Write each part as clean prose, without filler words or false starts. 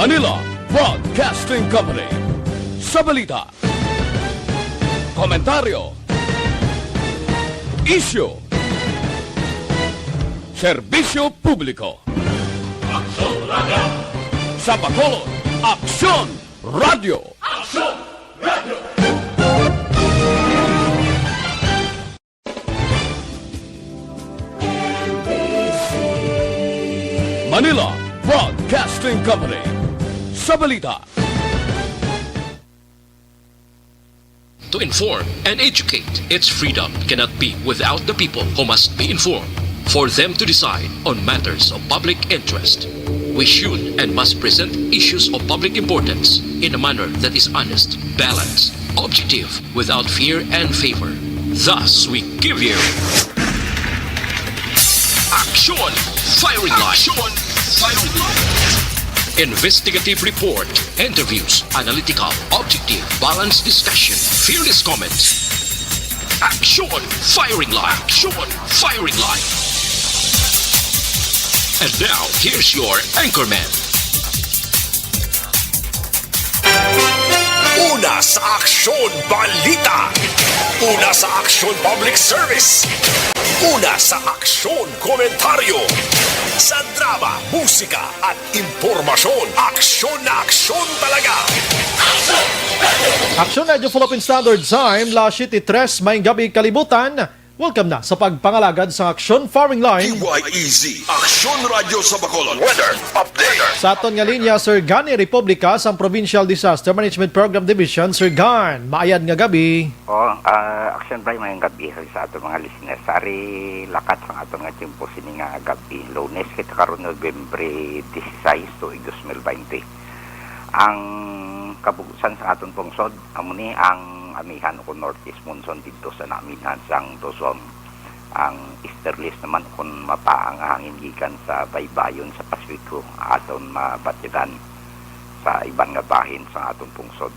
Manila Broadcasting Company. Sa balita, komentaryo, isyu, serbisyo publiko. Aksyon Radio! Sa Bacolod, Aksyon Radio! Aksyon Radio! Manila Broadcasting Company. Sa balita, to inform and educate, its freedom cannot be without the people who must be informed. For them to decide on matters of public interest, we should and must present issues of public importance in a manner that is honest, balanced, objective, without fear and favor. Thus, we give you Action Firing Line. Action Firing Line. Investigative report, interviews, analytical, objective, balanced discussion, fearless comments. Action Firing Line. Action Firing Line. And now, here's your anchorman. Una sa Aksyon Balita. Una sa Aksyon Public Service. Una sa Aksyon Komentaryo. Sa drama, musika at impormasyon. Aksyon na aksyon talaga. Aksyon Radio Philippine Standard Time, Las 7:03, may gabi kalibutan. Welcome na sa pagpangalagad sa Aksyon Firing Line. PYEZ, Aksyon Radio sa Bacolod. Weather Update. Sa aton nga linya, Sir Gani Republica, sa Provincial Disaster Management Program Division. Sir Gan, maayad nga gabi. Action by mayang gabi sa ato mga listeners. Sari lakat sa ato nga timpo sini nga gabi. Lunes kita karon Nobyembre 16 to 2020. Ang kabugusan sa aton pungsod amuni ang amihan ko northeast monsoon dito sa naminhan sang Luzon. Ang easterlies naman kung mapaang hangin gikan sa baybayon sa Pasifiko aton mabatyagan sa ibang nga bahin sa aton pungsod.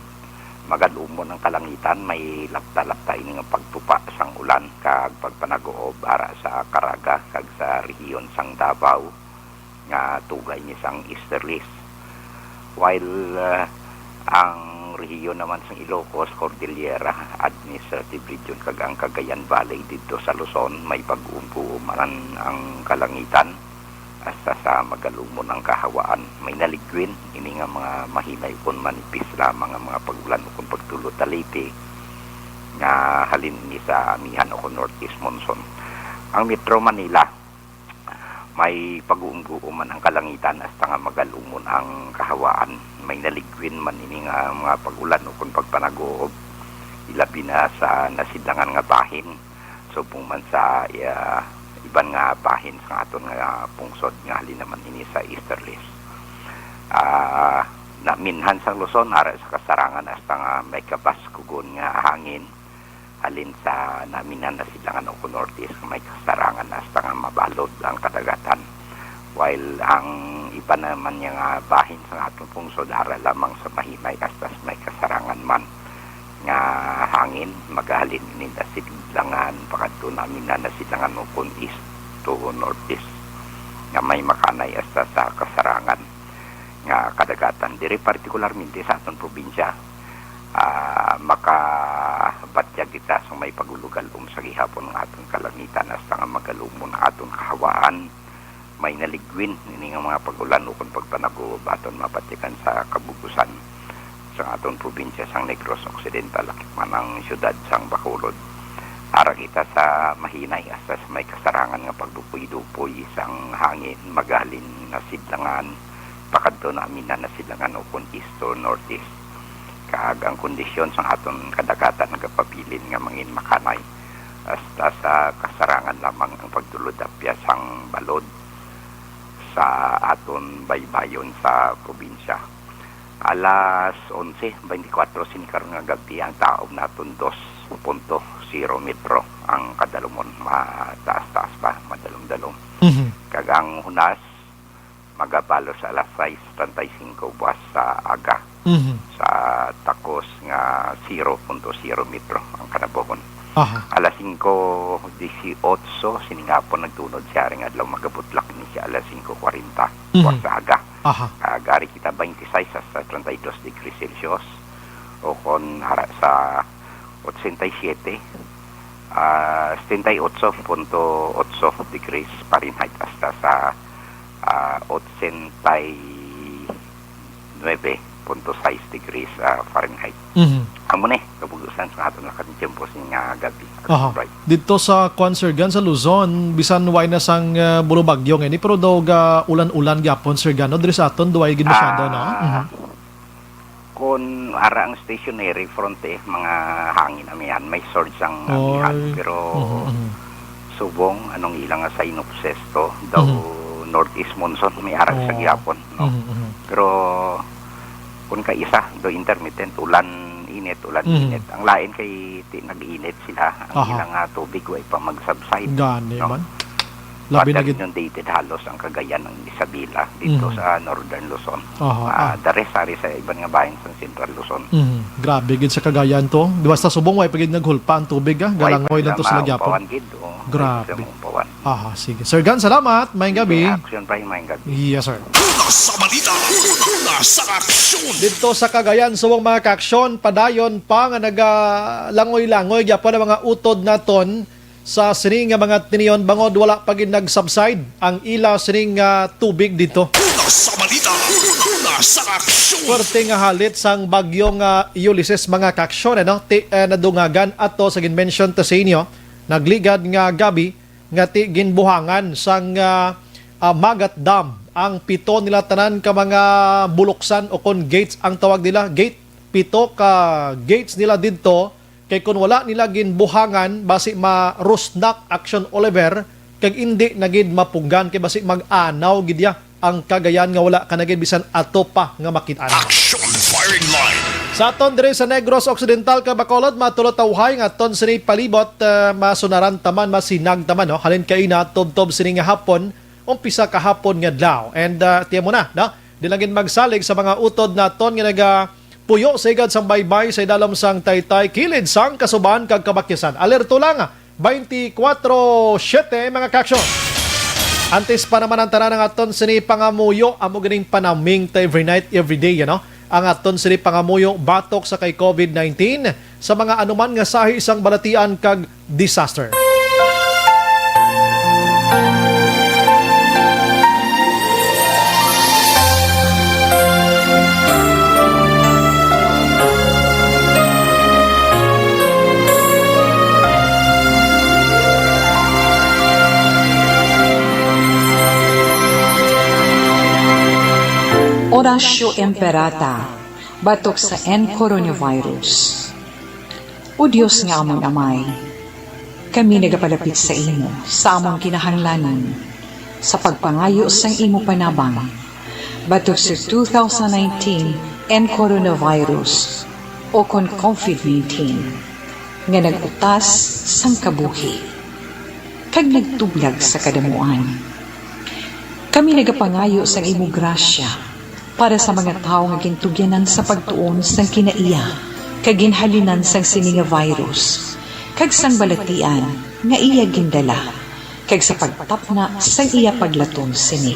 Magalumon ang kalangitan, may lapta-lapta ini nga pagtupa sang ulan kag pagpanagoob ara sa Caraga kag sa rehiyon sang Davao nga tugay ni sang easterlies. While ang rehiyon naman sa Ilocos, Cordillera, Administrative Region kag ang Cagayan Valley dito sa Luzon, may pag-uumpuuman ang kalangitan hasta sa magalumon ang kahawaan. May naligwin, ini nga mga mahimay kung manipis lamang ang mga pagulan o kung pagtulot taliti nga halin ni sa amihan o kung northeast monsoon. Ang Metro Manila, may pag-uumpuuman ang kalangitan hasta nga magalumon ang kahawaan. May naligwin man ini nga mga pagulan o kung pagpanagoob, ilabi na sa nasidlangan nga bahin, subong man sa iban nga bahin sa aton nga pungsod nga halin naman ini sa easterlies. Naminhan sa Luzon ara sa kasarangan hasta nga may kabas kugon nga hangin halin sa naminhan na silangan o northeast may kasarangan hasta nga mabalod ang kadagatan. While ang iba naman yung bahin sa atong pungsod ara lamang sa mahimay hasta may kasarangan man nga hangin magahalin ini na silangan pakadto namin na silangan o east to northeast nga may makanay hasta sa kasarangan nga kadagatan diri partikularmente sa atong probinsya. Makabatyag kita sa may pagulugalom sa gihapon ng atong kalangitan hasta nga magalumon ang atong kahawaan. May naligwin ini nga mga pagulan o kung pagpanagoob aton mapatikan sa kabugusan sa aton probinsya sang Negros Occidental man ang syudad sang Bacolod. Ara kita sa mahinay hasta sa may kasarangan nga pagdupoy-dupoy sang hangin magalin na sidlangan pakadto namin na sidlangan o kung east to northeast. Kaag ang kondisyon sa aton kadagatan nga papilin nga mangin makanay hasta sa kasarangan lamang ang pagdulod-apya sang balod sa aton baybayon sa probinsya. Alas 11:24 sinikaron nga gabi ang taob naton 2.0 metro ang kadalumon, mataas-taas pa, madalom-dalom. Kag ang hunas magabalo sa alas 6:35 buwas sa aga. Sa takos nga 0.0 metro ang kanabuhon. Alas 5:18 siningapon nagtunod siya ring adlaw magabutlak ni siya alas 5:40 buwas sa aga. Aha. Gari kita 26 hasta 32 degrees Celsius o kon hara sa 87 78.8 degrees Fahrenheit hasta sa 89.6 degrees Fahrenheit. Amo ni kabugusan sa aton lakad tiyempo nga gabi. Aha. Right. Dito sa Consergan sa Luzon, bisan way na sang bulubagyo ngani pero daw ga ulan-ulan gyapon Sir Gano diri sa aton duway gid masyado no. Kung ara ang stationary front mga hangin amihan may surge ang amihan pero subong anong ilang sa inobsesto daw northeast monsoon may arag sa gyapon no. Pero kung kaisa do intermittent ulan init ang lain kay nag-init sila ang ilang tubig way pa mag-subside Gani no? man. Labi na gid inundated halos ang Cagayan ng Isabela dito sa Northern Luzon. The rest ari sa ibang nga bahin sa Central Luzon. Grabe gid sa Cagayan to. Di basta subong way pagid naghulpa ang tubig galangoy lang to sa Lagyapon. Grabe. Aha, sige. Sir Gan, salamat. Mayong gabi. Action pa mayong gabi. Yes, sir. Sa balita, sa aksyon. Dito sa Cagayan, subong mga kaaksyon, padayon pa nga nagalangoy-langoy gyapon ang mga utod naton sa sining nga mga tiniyon bangod wala pa gid nag-subside ang ila sining tubig dito. Sa balita, sa aksyon. Swerte nga halit sang bagyong Ulysses mga kaaksyon nadungagan ato sa ginmention to sa inyo nagligad nga gabi nga ti ginbuhangan sang Magat Dam ang pito nila tanan ka mga buluksan o kon gates ang tawag nila gate pito ka gates nila didto kay kung wala nila ginbuhangan basi ma-rusnak action Oliver kag indi nagid mapunggan kay basi mag-anaw gid ya ang Cagayan nga wala ka nagid bisan ato pa nga makit-an. Action firing line. Sa aton dire sa Negros Occidental ka Bacolod matulot tawhay nga aton sini palibot masunaran taman masinag taman no halin kay na tob-tob sini nga hapon umpisa ka hapon nga adlaw and tiyan mo na no dilangin magsalig sa mga utod naton nga naga puyo sa igad sang baybay sa dalam sang Taytay kilid sang kasuban kag kabakyasan. Alerto lang 24/7 mga kaaksyon. Antes pa naman ang tanan ng aton sini pangamuyo amo ganing panaming every night every day you know. Ang aton sini pangamuyo batok sa kay COVID-19 sa mga anuman nga sahi isang balatian kag disaster. Oratio Imperata, batok sa coronavirus. O Diyos nga among amay, kami nagapalapit sa imo, sa among kinahanglanon, sa pagpangayo sang imo panabang, batok sa 2019 coronavirus o kon COVID-19, nga nagutas sang kabuhi, kag nagtublag sa kadamuan. Kami nagapangayo sang imo grasya, para sa mga tao nga gintugyanan sa pagtuon sang kinaiya kag ginhalinan sang sini nga virus kag sang balatian nga iya gindala kag sa pagtapna sang iya paglatom sini.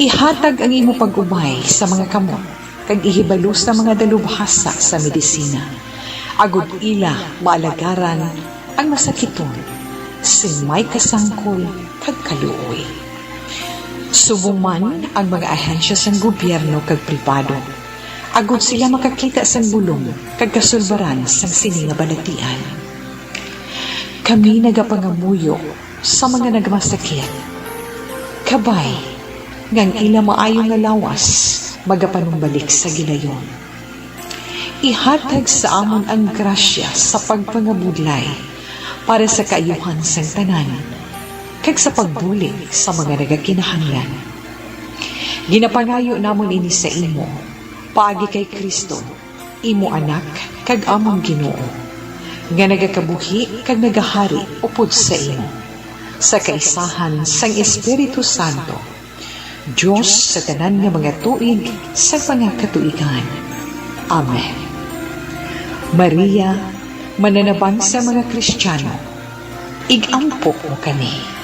Ihatag ang imo pag-ubay sa mga kamot kag ihibalo sa mga dalubhasa sa medisina agud ila maalagaran ang masakiton sin may kasangkol kag kaluoy. Subong man ang mga ahensya sa gobyerno kag pribado. Agud sila makakita sa bulong kag kasulbaran sa sini nga balatian. Kami nagapangamuyo sa mga nagmasakit. Kabay, ngang ila maayo nga lawas, magapanumbalik sa gilayon. Ihatag sa amon ang grasya sa pagpangabudlay para sa kaayuhan sang tanan kag sa pagbulig sa mga nagakinahanglan. Ginapangayo namon ini sa imo, paagi kay Kristo, imo anak kag among Ginoo, nga nagakabuhi kag nagahari upod sa imo, sa kaisahan sang Espiritu Santo, Diyos sa tanan nga mga tuig sa mga katuigan. Amen. Maria, mananabang sa mga Kristiyano, igampok mo kami.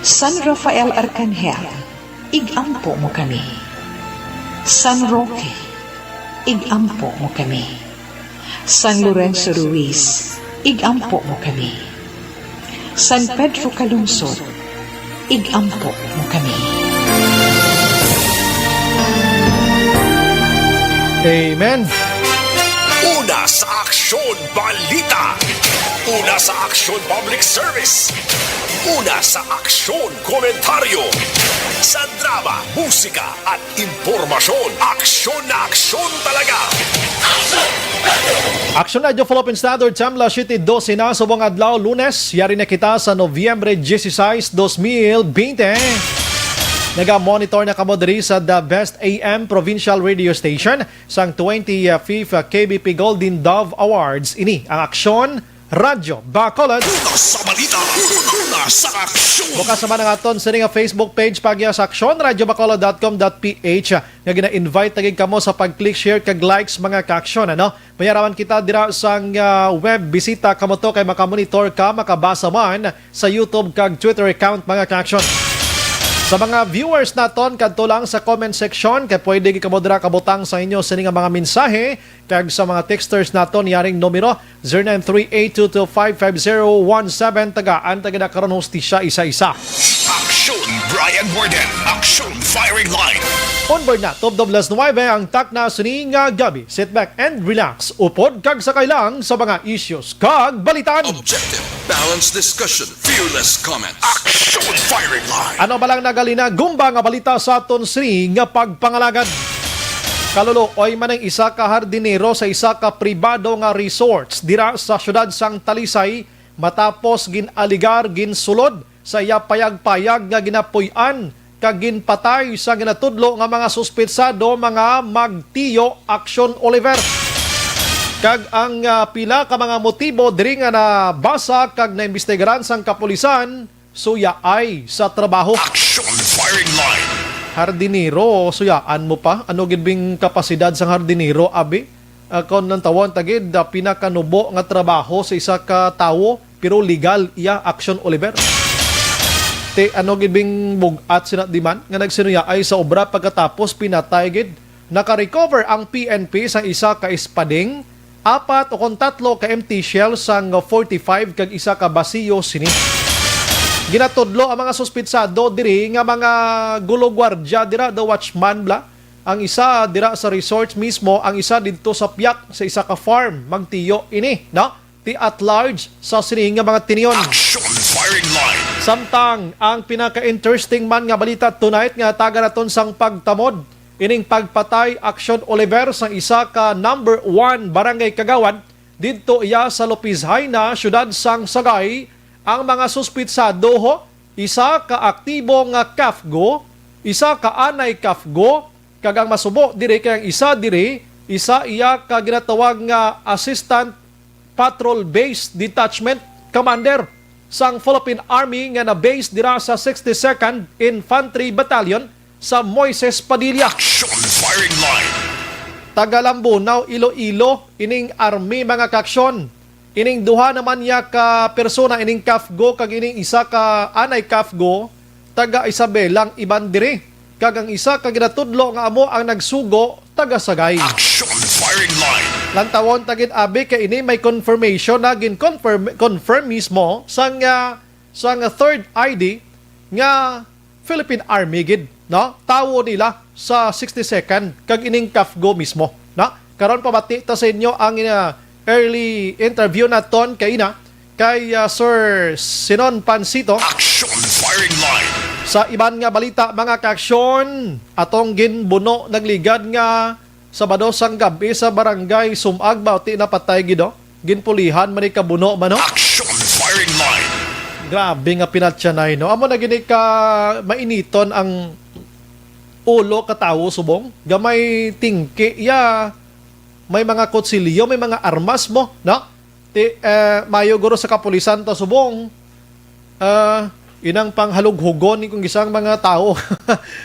San Rafael Arcangel, igampo mo kami. San Roque, igampo mo kami. San Lorenzo Ruiz, igampo mo kami. San Pedro Calungsod, igampo mo kami. Amen. Una sa Aksyon Balita. Una sa Aksyon Public Service. Una sa Aksyon Komentaryo. Sa drama, musika at impormasyon. Aksyon na aksyon talaga. Action Radio Philippine Standard Time, La City 12 na sa buong adlaw, Lunes. Yari na kita sa Nobyembre 16, 2020. Naga-monitor na kamo diri sa The Best AM Provincial Radio Station sang 25th KBP Golden Dove Awards. Ini ang Aksyon Radio Bacolod. Una sa balita. Una sa aksyon. Bukas naman ang aton sa nga Facebook page pagya sa Aksyon radiobacolod.com.ph nga gina-invite tagig kamo sa pag-click, share, kag likes mga ka-aksyon. Mayaraman kita dira sang web bisita kamo to kay makamonitor ka, makabasa man sa YouTube kag Twitter account mga ka-aksyon. Sa mga viewers naton kadto lang sa comment section kay pwede kamo dira kabutang sa inyo sa nga mga mensahe kag sa mga texters naton yaring numero 0938225517 tagaan taga karon hostisya isa-isa. Aksyon Brian Borden. Aksyon Firing Line. Onboard na top 9 ang takna sini nga gabi. Sit back and relax. Upod kag sakay lang sa mga issues kag balitan. Objective, balanced discussion, fearless comments. Aksyon Firing Line. Ano ba lang nagalina gumba nga balita sa aton sini nga pagpangalagad. Kalulo, oy manang isa ka hardinero sa isa ka pribado nga resorts dira sa syudad sang Talisay matapos ginaligar ginsulod sa iya payag-payag nga ginapuy-an kag ginpatay sa ginatudlo nga mga suspetsado mga magtiyo Action Oliver. Kag ang pila ka mga motibo diri nga nabasa kag naimbestigaran sang kapulisan suya ay sa trabaho. Aksyon Firing Line. Hardinero, suyaan mo pa? Ano gibing kapasidad sang hardinero, abi? Kon nang tawon tagid pinakanubo nga trabaho sa isa ka tawo pero legal iya Action Oliver. Te ano gibing bugat sina diman nga nagsinuya ay sa obra pagkatapos pinatay gid. Naka-recover ang PNP sa isa ka espading, 4 o 3 ka empty shell sang 45 kag isa ka basiyo sini. Ginatudlo ang mga suspitsado diri nga mga gulogwardya dira the watchman bla. Ang isa dira sa resort mismo, ang isa didto sa piyak sa isa ka farm magtiyo ini, no? Ti at large sa sini nga mga tiniyon. Aksyon Firing Line. Samtang ang pinaka-interesting man nga balita tonight nga taga naton sang pagtamod ining pagpatay Action Oliver sang isa ka number 1 barangay Kagawad didto iya sa Lopez Haina, syudad sang Sagay. Ang mga suspitsado ho, isa ka aktibo nga kafgo, isa ka anay kafgo, kag ang masubo diri kay ang isa diri, isa iya ka ginatawag nga Assistant Patrol Base Detachment Commander sang Philippine Army nga na-base dira sa 62nd Infantry Battalion sa Moises Padilla. Action Firing Line. Tagalambunaw, Iloilo, ining army mga kaksyon. Ining duha naman niya ka persona, ining kafgo, kag ining isa ka anay kafgo, taga Isabelang Ibandiri. Kag ang isa ka ginatudlo nga amo ang nagsugo, taga Sagay. Action Firing Line. Lantawon tagid abi kay ini may confirmation na confirm mismo sang third ID nga Philippine Army gid, no? Tawo nila sa 62nd kag ining kafgo mismo, no? Karon pabati ta sa inyo ang early interview naton kay Sir Sinon Pansito. Action Firing Line. Sa iban nga balita mga kaaksyon, atong ginbuno nagligad nga Sabado sang gabi sa barangay Sumag bauti na patay gido. Ginpulihan man kabuno man no. Action Firing Line. Grabe nga pinatyanay no. Amo na gini ka mainiton ang ulo katawo subong. Gamay tingki ya. May mga kutsilyo, may mga armas mo, no? Mayo guro sa kapulisan to subong. Inang panghalughugon kung isang mga tao.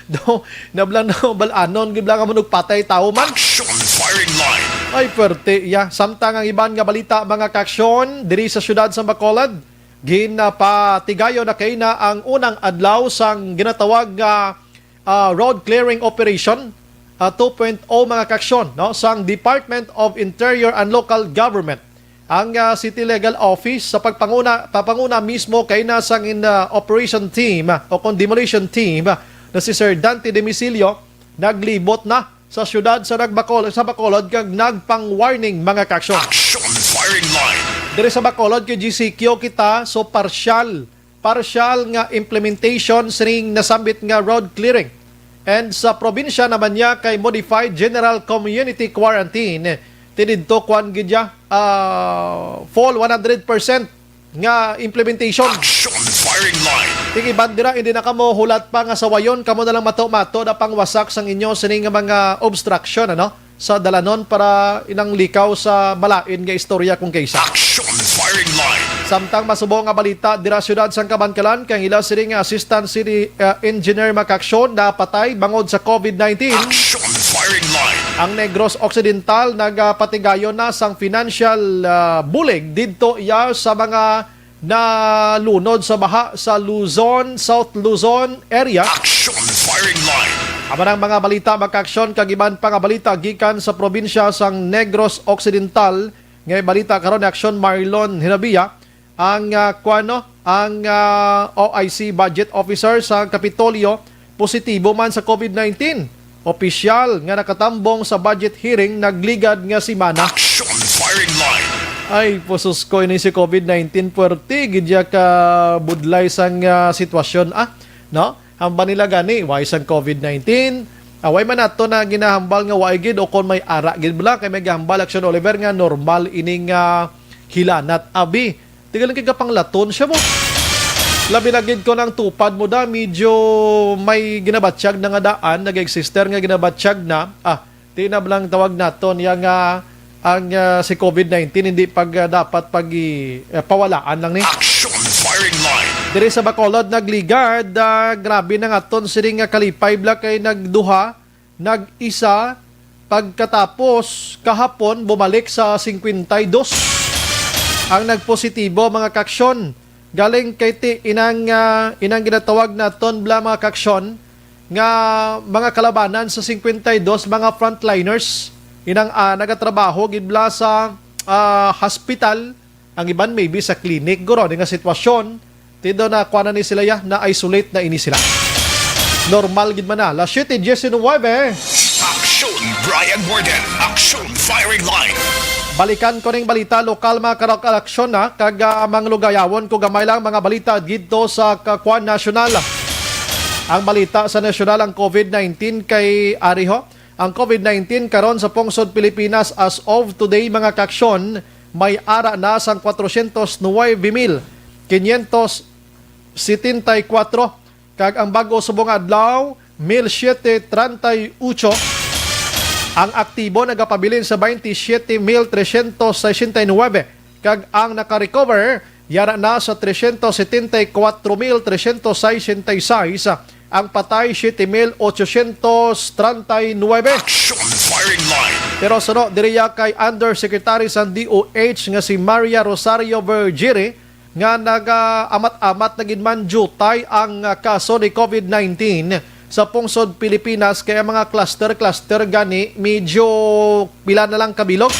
Do nablang na balanon, giblang mo nagpatay tao man. Action Firing Line. Ay perte, ya. Samtang ang iban nga balita mga kaksyon diri sa syudad sa Bacolod, ginapatigayo na kay na ang unang adlaw sang ginatawag nga road clearing operation 2.0 mga kaksyon, no, sang Department of Interior and Local Government. Ang City Legal Office sa papanguna mismo kay nasang operation team o demolition team na si Sir Dante Demisilio naglibot na sa syudad sa Bacolod kag nagpang-warning mga kaksyon. Action firing line. Dire sa Bacolod kay GCQ kita so partial nga implementation sining nasambit nga road clearing. And sa probinsya naman niya kay modified general community quarantine tinidto kwan gidya full 100% nga implementation. Action firing line. Tigi bandira hindi na kamo hulat pa nga sa wayon kamo na lang mato na pangwasak sang inyo sining nga mga obstruction sa dalanon para inang likaw sa malain nga istorya kung kaysa. Action firing line. Samtang masubo nga balita dira syudad sang Kabankalan kang ila sining assistant city engineer makaksyon na patay bangod sa COVID-19. Action firing line. Ang Negros Occidental nagpatigayon na sang financial bulig didto iya sa mga nalunod sa baha sa Luzon, South Luzon area. Action firing line. Amanang mga balita makaksyon kag iban pa nga balita gikan sa probinsya sang Negros Occidental nga balita karon action Marlon Hinabia ang OIC budget officer sa Kapitolyo positibo man sa COVID-19. Opisyal nga nakatambong sa budget hearing nagligad nga si Mana. Action firing line. Ay, pusos ko ini si COVID-19 puwerte gidya ka budlay sang sitwasyon no? Hamba nila gani way sang COVID-19. Away man nato na ginahambal nga way gid o kon may ara gid bala kay may gahambal Action Oliver nga normal ining hilanat abi. Tigal kay kapang laton siya mo. Labi na gid ko ng tupad mo da medyo may ginabatsyag na nga daan nag-exister nga ginabatsyag na tinab lang tawag naton yang ang si COVID-19 hindi dapat pawalaan lang ni. Action firing line. Dire sa Bacolod nagligad grabe na nga ton siring nga kalipay bla kay nagduha nag-isa pagkatapos kahapon bumalik sa 52 ang nagpositibo mga kaksyon galing kay inang ginatawag naton bla mga kaksyon nga mga kalabanan sa 52 mga frontliners inang nagatrabaho gidbla sa hospital ang iban maybe sa clinic guro nga sitwasyon tido na kuana ni sila na isolate na ini sila normal gid man na la 7:19 Action Brian Warden. Action firing line. balikan ko ning balita lokal mga karaksyon kag amang lugayawon ko gamay lang mga balita dito sa Kwan National. Ang balita sa nasyonal ang COVID-19 kay Ariho. Ang COVID-19 karon sa pungsod Pilipinas as of today mga kaksyon may ara na sang 409,574 kag ang bago subong adlaw 1,738. Ang aktibo nagapabilin sa 27,369 kag ang naka-recover yara na sa 374,366 ang patay 7,839. Action firing line. Pero suno diriya kay Undersecretary sa DOH nga si Maria Rosario Vergere nga naga-amat-amat na ginman jutay ang kaso ni COVID-19 sa pungsod Pilipinas kaya mga cluster gani medyo pila na lang kabilog.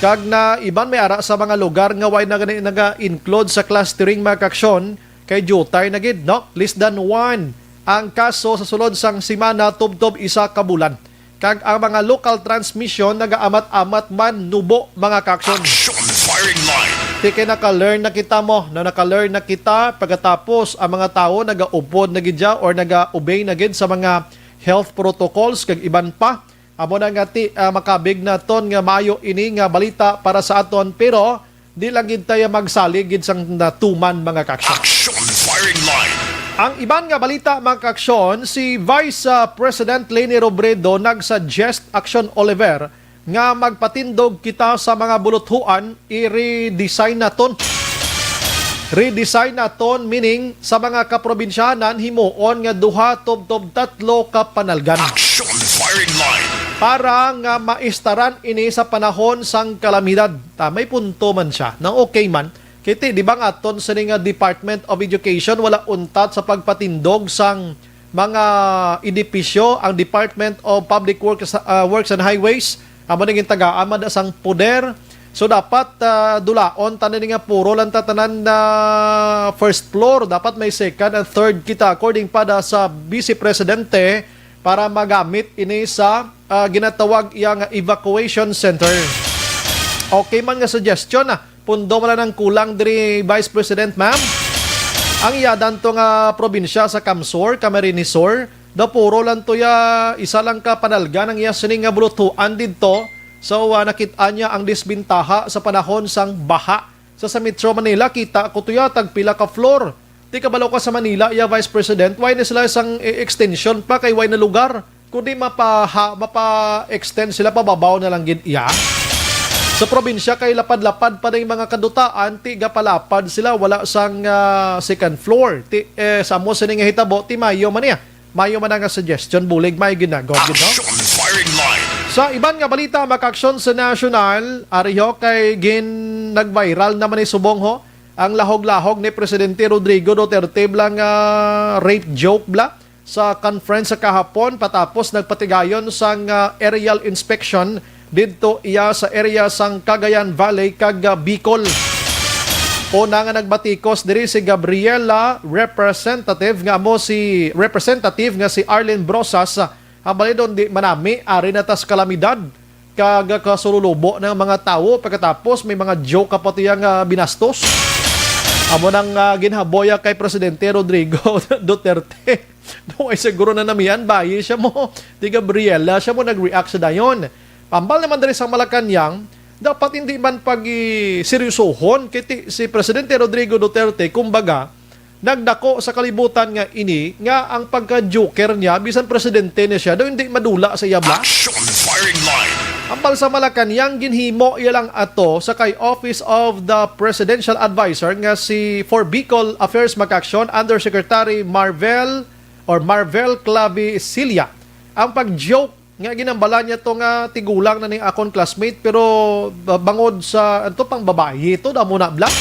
Kag na iban may ara sa mga lugar nga way naga-include sa clustering mga kaksyon kay jutay na gid no less than 1 ang kaso sa sulod sang semana tubtob isa ka bulan. Kag ang mga local transmission naga-amat-amat man nubo mga kaksyon. Action firing line. Kaya naka-learn na kita naka-learn na kita pagkatapos ang mga tao naga-upod na gidya or naga-obey na gid sa mga health protocols kag iban pa. Amo na nga makabig na ton nga maayo ini nga balita para sa aton pero di lang gid tayo magsalig gid sang natuman mga kaksyon. Action firing line. Ang iban nga balita mga kaksyon, si Vice President Leni Robredo nagsuggest Action Oliver nga magpatindog kita sa mga buluthuan i-redesign naton. Redesign naton meaning sa mga kaprobinsyanan himuon nga duha tubtob tatlo ka panalgan. Action firing line. Para nga maistaran ini sa panahon sang kalamidad. May punto man siya nang okay man. Kiti di ba nga aton sa nga Department of Education wala untat sa pagpatindog sang mga edipisyo ang Department of Public Works and Highways amo naging tagaan man sang poder. So dapat dulaon tanan nga puro lang tatanan na first floor, dapat may second and third kita according pada sa Vice Presidente para magamit ini sa ginatawag iyang evacuation center. Okay man nga suggestion pundo man lang kulang diri Vice President ma'am. Ang iyadan to nga probinsya sa Camsor, Camarines Sur, da puro lang to ya isa lang ka panalga ng iya sining nga bulutuan didto. So nakita niya ang disbintaha sa panahon sang baha. Sa Metro Manila kita ko tuya tagpila ka floor. Di kabalo ka sa Manila ya Vice President, why na sila sang extension pa kay why na lugar? Kundi mapa-extend sila pababaw na lang gid iya. Sa probinsya kay lapad-lapad pa na yung mga kadutaan, ti gapalapad sila wala sang second floor. Ti sa mo sining hitabo ti mayo man niya. Mayo man nga suggestion bulig may ginagawa gid no. Action firing line. Sa iban nga balita, makaksyon sa national, ariho kay nag-viral naman ni subong ho, ang lahog-lahog ni Presidente Rodrigo Duterte blang rape joke bla sa conference sa kahapon patapos nagpatigayon sang aerial inspection dito iya sa area sang Cagayan Valley kag Bicol. Una nga nagbatikos diri si Gabriela, representative nga si Arlene Brosas. Habali doon di manami, ari na tas kalamidad kasululubo ng mga tao pagkatapos may mga joke kapati yang binastos. Amo nang ginhaboya kay Presidente Rodrigo Duterte. Doon ay siguro na namiyan, bayi siya mo. Di Gabriela, siya mo nag-react sa dayon. Pambal naman dali sa Malacanang, dapat hindi man seryosohon kiti si Presidente Rodrigo Duterte, kumbaga, nagdako sa kalibutan nga ini nga ang pagka-joker niya bisan presidente niya siya daw hindi madula sa yabla. Action firing line. Ambal sa Malacanang ginhimo ilang ato sa kay Office of the Presidential Advisor nga si for Bicol Affairs Makaksyon Undersecretary Marvel Clavicilia. Ang pag-joke nga ginambala niya to nga tigulang na ning akon classmate pero bangod sa anto pang babae ito da muna bla.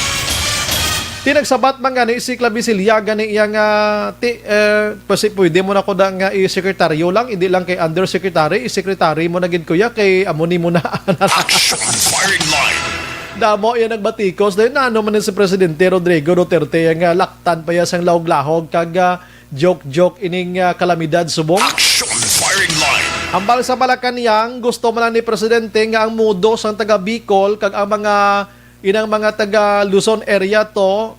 Tinagsabat man gani si Clavicilia gani iya nga pwede mo na ko da nga i-sekretaryo lang, hindi lang kay undersecretary, i-secretary mo na gid kuya kay amuni mo na. Action firing line. Damo iya nagbatikos dahil na ano man si Presidente Rodrigo Duterte nga laktan pa ya sang lahog-lahog kag joke ining kalamidad subong. Action firing line. Ambal sa Malacanang, gusto man ni Presidente nga ang mudo sang taga Bicol kag ang mga taga Luzon area to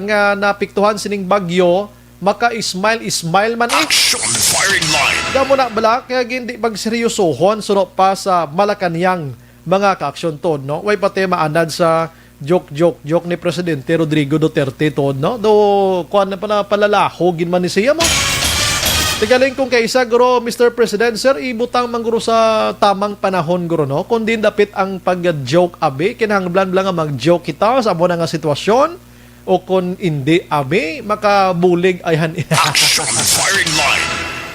nga napiktuhan sining bagyo maka-smile man Action firing line. Damo na bala kaya hindi magseryosohon suno pa sa Malacanang mga ka-aksyon to no. Way pati maanad sa joke ni Presidente Rodrigo Duterte to no. Do kuan na pala palalahogin man ni siya mo. Tigaling kung kaysa guro Mr. President sir ibutang man guro sa tamang panahon guro no kundi dapit ang pag-joke abi kinahanglan nga mag-joke kita sa amo na nga sitwasyon o kung hindi abi makabulig ayhan. Action firing line.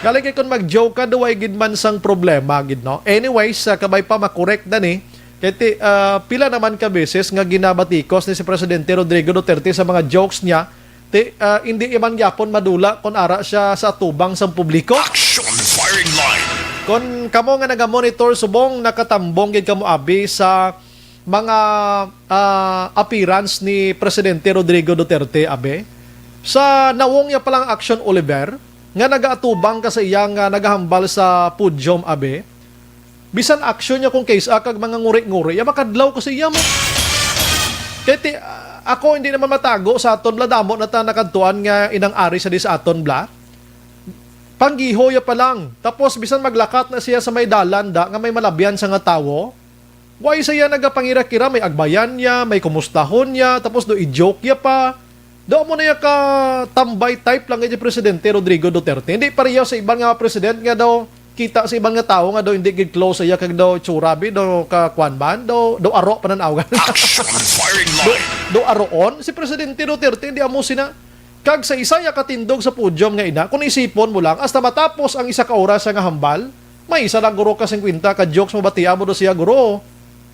Galing kay kung mag-joke ka duway gid man sang problema gid no. Anyways kabay pa makorek na ni kay pila naman ka beses nga ginabatikos ni si Presidente Rodrigo Duterte sa mga jokes niya. Hindi iman gyapon madula kung ara siya sa tubang sa publiko. Action firing line. Kung kamo nga naga-monitor subong nakatambong gid kamo abi sa mga appearance ni Presidente Rodrigo Duterte abi sa nawong niya palang Action Oliver nga nagaatubang ka sa iyang nagahambal sa podium abi bisan action niya kung case kag mga nguri-nguri ya makadlaw ko sa iya mo. Kaya ako hindi naman matago sa aton bla damo na ta nakadtuan nga inang ari sa di sa aton bla. Panggiho ya pa lang. Tapos bisan maglakat na siya sa may dalanda nga may malabyan sa nga tawo. Why siya nagapangira-kira may agbayan niya, may kumustahon niya, tapos do i-joke ya pa. Do mo na ya ka tambay type lang kay Presidente Rodrigo Duterte. Hindi pareho sa ibang nga president nga daw kita sa ibang nga tao nga daw hindi gid close siya kag daw tsurabi daw ka kwanban daw aro pananaw. Action firing line. Do aroon si Presidente Duterte hindi amo sina kag sa isa ya katindog sa podium nga ina kung isipon mo lang hasta matapos ang isa ka oras nga hambal may isa lang guro ka 50 ka jokes mo batiya mo do siya guro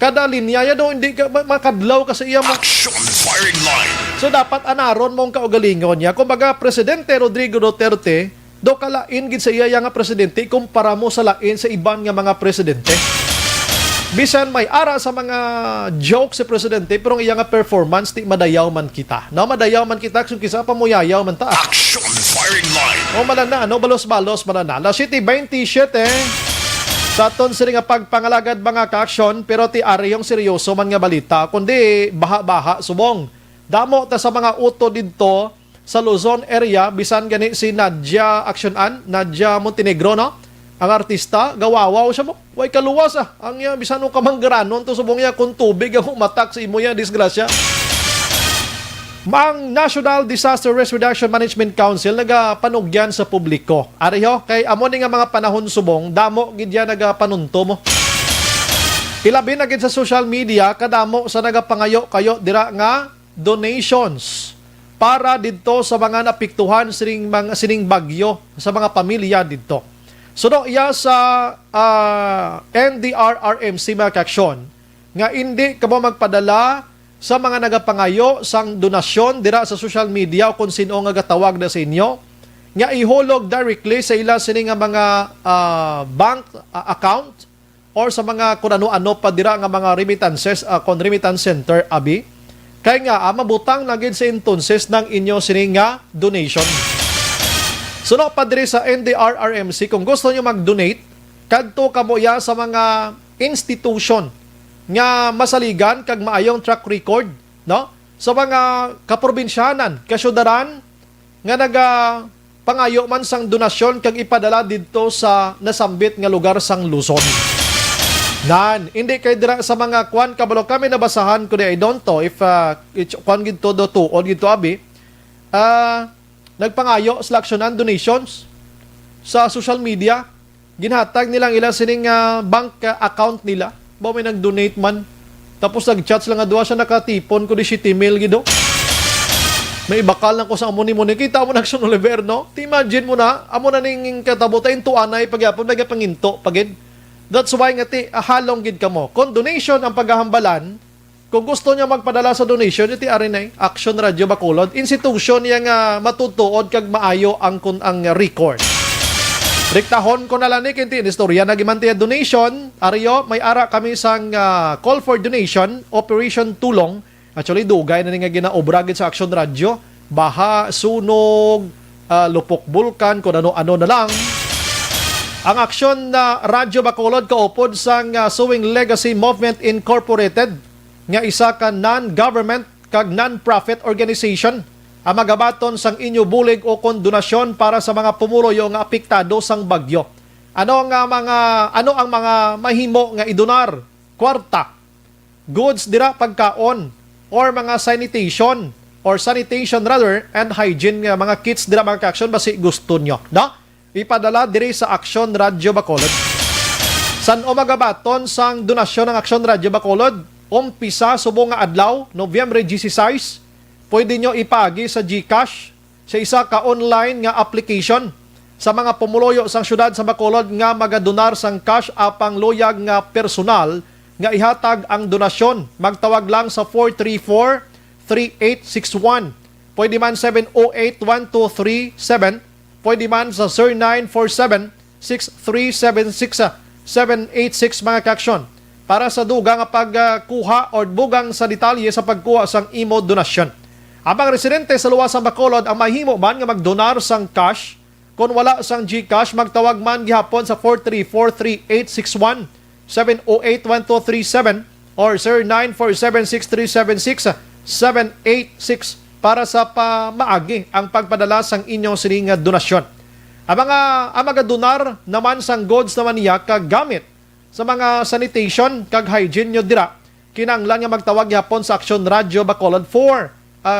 kada linya ya daw hindi ka makadlaw ka sa iya mo. Action firing line. So dapat anaron mong kaugalingon niya kumbaga Presidente Rodrigo Duterte Do kalain gid sa iya nga presidente kumpara mo sa lain sa iban nga mga presidente. Bisan may ara sa mga joke sa presidente pero ang iya nga performance ti madayaw man kita. No, madayaw man kita kung kisa pa mo yayaw man ta. Action firing line. O malana, no, balos-balos malana. La City 27 sa aton sila nga pagpangalagad mga ka-aksyon, pero ti ari yung seryoso man nga balita, kundi baha-baha subong. Damo ta sa mga uto dito sa Luzon area, bisan gani si Nadia Actionan, Nadia Montenegro, no? Ang artista, gawawaw siya mo. Way kaluwas Ang bisan mo kamanggaranon to subong niya kung tubig ang umatak sa imo ya disgrasya. Ang National Disaster Risk Reduction Management Council nagapanugyan sa publiko. Ariho, kay amo ni nga mga panahon subong, damo gid ya nagapanunto mo. Ilabi na gid sa social media, kadamo sa nagapangayo kayo dira nga donations para didto sa mga napiktuhan sining bagyo sa mga pamilya didto. So no, iya sa NDRRMC mga kaksyon, nga hindi ka mo magpadala sa mga nagapangayo sang donasyon dira sa social media o kung sino nga gatawag na sa inyo, nga ihulog directly sa ila sini nga mga bank account or sa mga kung ano-ano pa dira nga mga remittances, remittance center abi. Kaya nga, mabutang na gid sa intonses ng inyo sini nga donation. Suno pa diri sa NDRRMC, kung gusto nyo mag-donate, kadto kamo ya sa mga institution nga masaligan kag maayong track record, no? Sa mga kaprobinsyanan, kasyudaran nga pangayo man sang donasyon kag ipadala didto sa nasambit nga lugar sang Luzon. Nan, hindi kay dira sa mga kwan kabalo kami nabasahan ko I don't know if kwan gidto do tuod gidto abi. Nagpangayo sa aksyonan donations sa social media, ginhatag nilang ilang sining bank account nila. Ba may nag-donate man. Tapos nag-chat sila nga duwa siya nakatipon ko di si Timil gido. May bakal na ko sa amuni-muni. Kita mo nagsun Oliver, no? Imagine mo na, amo na ning katabutain tuanay pagyapon nagapanginto pagid. That's why nga ti halong gid kamo. Kung donation ang paghahambalan, kung gusto niya magpadala sa donation, iti arinay Action Radio Bacolod, institution niya nga matutuod kag maayo ang record. Diktahon ko na lang ni kinti istorya nagimanti donation. Ariyo, may ara kami sang call for donation, Operation Tulong. Actually, dugay na nga ginaobra gid sa Action Radio. Baha, sunog, lupok bulkan, kung ano-ano na lang. Ang Action Radio Bacolod kaupod sang Sowing Legacy Movement Incorporated, nga isa ka non-government kag non-profit organization. Ang magabaton sang inyo bulig o kondonasyon para sa mga pumuloyo nga apektado sang bagyo. Ano ang mga mahimo nga idonar? Kwarta, goods dira pagkaon, or mga sanitation and hygiene nga mga kits dira mga ka-action basi gusto nyo, no? Ipadala diri sa Action Radio Bacolod. San o magabaton sang donasyon ng Action Radio Bacolod? Umpisa subong nga adlaw, Nobyembre 16, pwede nyo ipagi sa GCash sa isa ka online nga application sa mga pumuloyo sang syudad sa Bacolod nga magadonar sang cash apang loyag nga personal nga ihatag ang donasyon. Magtawag lang sa 434-3861. Pwede man 708-1237. Pwede man sa 0947-6376-786 mga kaksyon. Para sa dugang nga pagkuha o bugang sa detalye sa pagkuha sang imo donasyon. Abang residente sa luwas ng Bacolod ang mahimo man nga magdonar sang cash. Kung wala sang GCash, magtawag man gihapon sa 434-3861, 708-1237 or 0947-6376-786 para sa pamaagi ang pagpadala sang inyong sining donasyon. Ang mga donar naman sang goods naman niya kagamit sa mga sanitation kag hygiene nyo dira, kinanglan nga magtawag gihapon sa Action Radio Bacolod 4.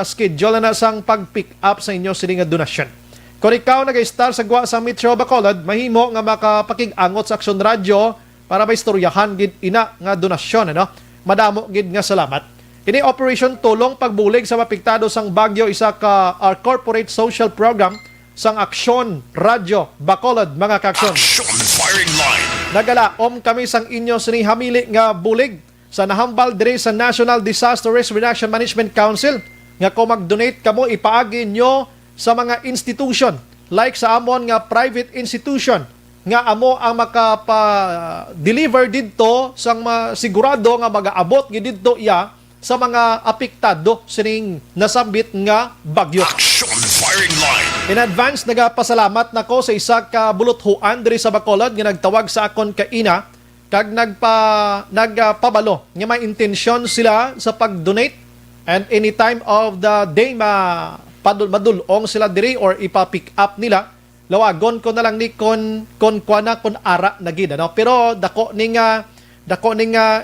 Schedule na sang pag-pick up sa inyo sining donasyon. Kung ikaw nag-star sa gwa sa Metro Bacolod, mahimo nga makapakig-angot sa Action Radio para maistoryahan gid ina nga donasyon, ano? Madamo gid nga salamat. Ini Operation Tulong pagbulig sa mapiktado sang bagyo, isa ka corporate social program sang Action Radio Bacolod mga kaksyon. Action firing line. Nagalaom kami sang inyo sini hamili nga bulig sa nahambal diri sa National Disaster Risk Reduction Management Council nga kung mag-donate kamo ipaagi nyo sa mga institution like sa amon nga private institution nga amo ang makapa-deliver didto sang sigurado nga mag-aabot gid didto iya sa mga apektado sining nasambit nga bagyo. Action firing line. In advance, nagapasalamat nako sa isa ka buluthuan diri sa Bacolod nga nagtawag sa akon kaina kag nagpabalo nga may intensyon sila sa pag-donate and any time of the day madulong sila diri or ipa-pick up nila. Lawagon ko na lang ni kon ara na gid no, pero dako ning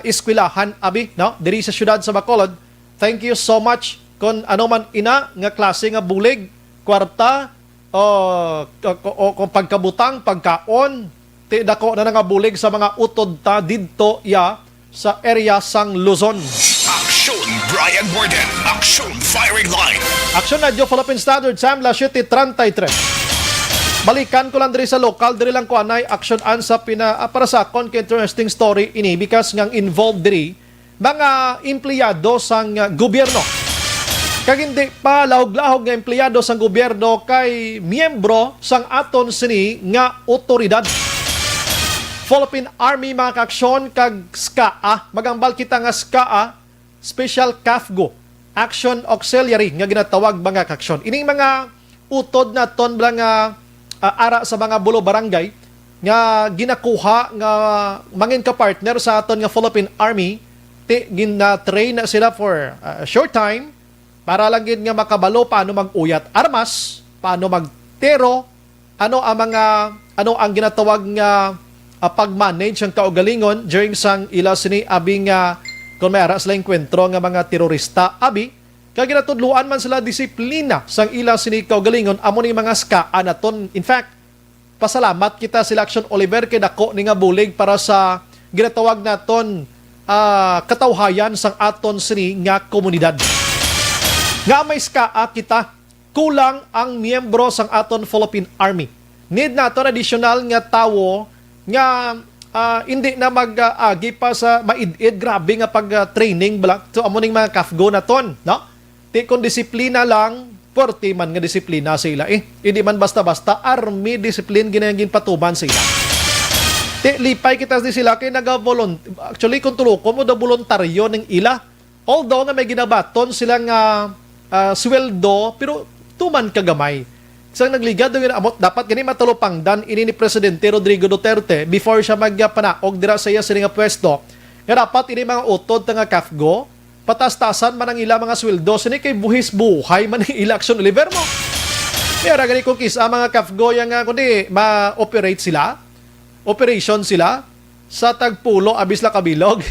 eskwelahan abi no diri sa syudad sa Bacolod. Thank you so much kon ano man ina nga klase nga bulig, kwarta o pagkabutang, pagkaon, ti dako na nga bulig sa mga utod ta didto ya sa area sang Luzon. Action Brian Borden. Action firing line. Aksyon na Dio Philippine Standard Time la 7:33. Balikan ko lang diri sa local, diri lang ko anay action an sa para sa akon kay interesting story ini because ngang involved diri mga empleyado sang gobyerno. Kag hindi pa lahog-lahog nga empleyado sang gobyerno kay miyembro sang aton sini nga otoridad. Philippine Army mga kaaksyon kag SCAA, magambal kita nga SCAA, Special CAFGO, Action Auxiliary nga ginatawag mga kaaksyon. Ining mga utod na ton nga ara sa mga bulo barangay nga ginakuha nga mangin ka partner sa aton nga Philippine Army, gina-train na sila for a short time para lang gid nga makabalo paano mag-uyat armas, paano magtero, ano ang ginatawag nga pag-manage ang kaugalingon during sang ila sini abing kung may ara sila enkwentro nga mga terorista abi. Kaya ginatudluan man sila disiplina sang ila sini kaugalingon amo ni mga SCAA naton. In fact, pasalamat kita sila Action Oliver kay dako ni nga bulig para sa ginatawag naton katawhayan sang aton sini nga komunidad. Nga may SCAA kita, kulang ang miyembro sang aton Philippine Army. Need naton additional nga tawo nga hindi na mag-agi pa sa maid-id, grabe nga pag-training balak to amo ning mga CAFGO naton, no? Ti kung disiplina lang, porti man nga disiplina sila hindi man basta-basta army discipline ginagin patuban sila. Ti lipay kita di sila kay actually kung tulo ko mo da voluntaryo ning ila. Although nga may ginabaton silang sweldo pero tuman kagamay. Isang nagligado yung amot dapat gani matulupangdan ini ni Presidente Rodrigo Duterte before siya magpanaog dira sa iya nga pwesto. Nga dapat ini mga utod nga CAFGO patas-tasan man ang ila mga sweldo sini kay buhis buhay man ang ila Action Oliver mo. Kaya gani ko kis mga CAFGO yang kundi ma-operate sila, operation sila sa tagpulo abis la kabilog.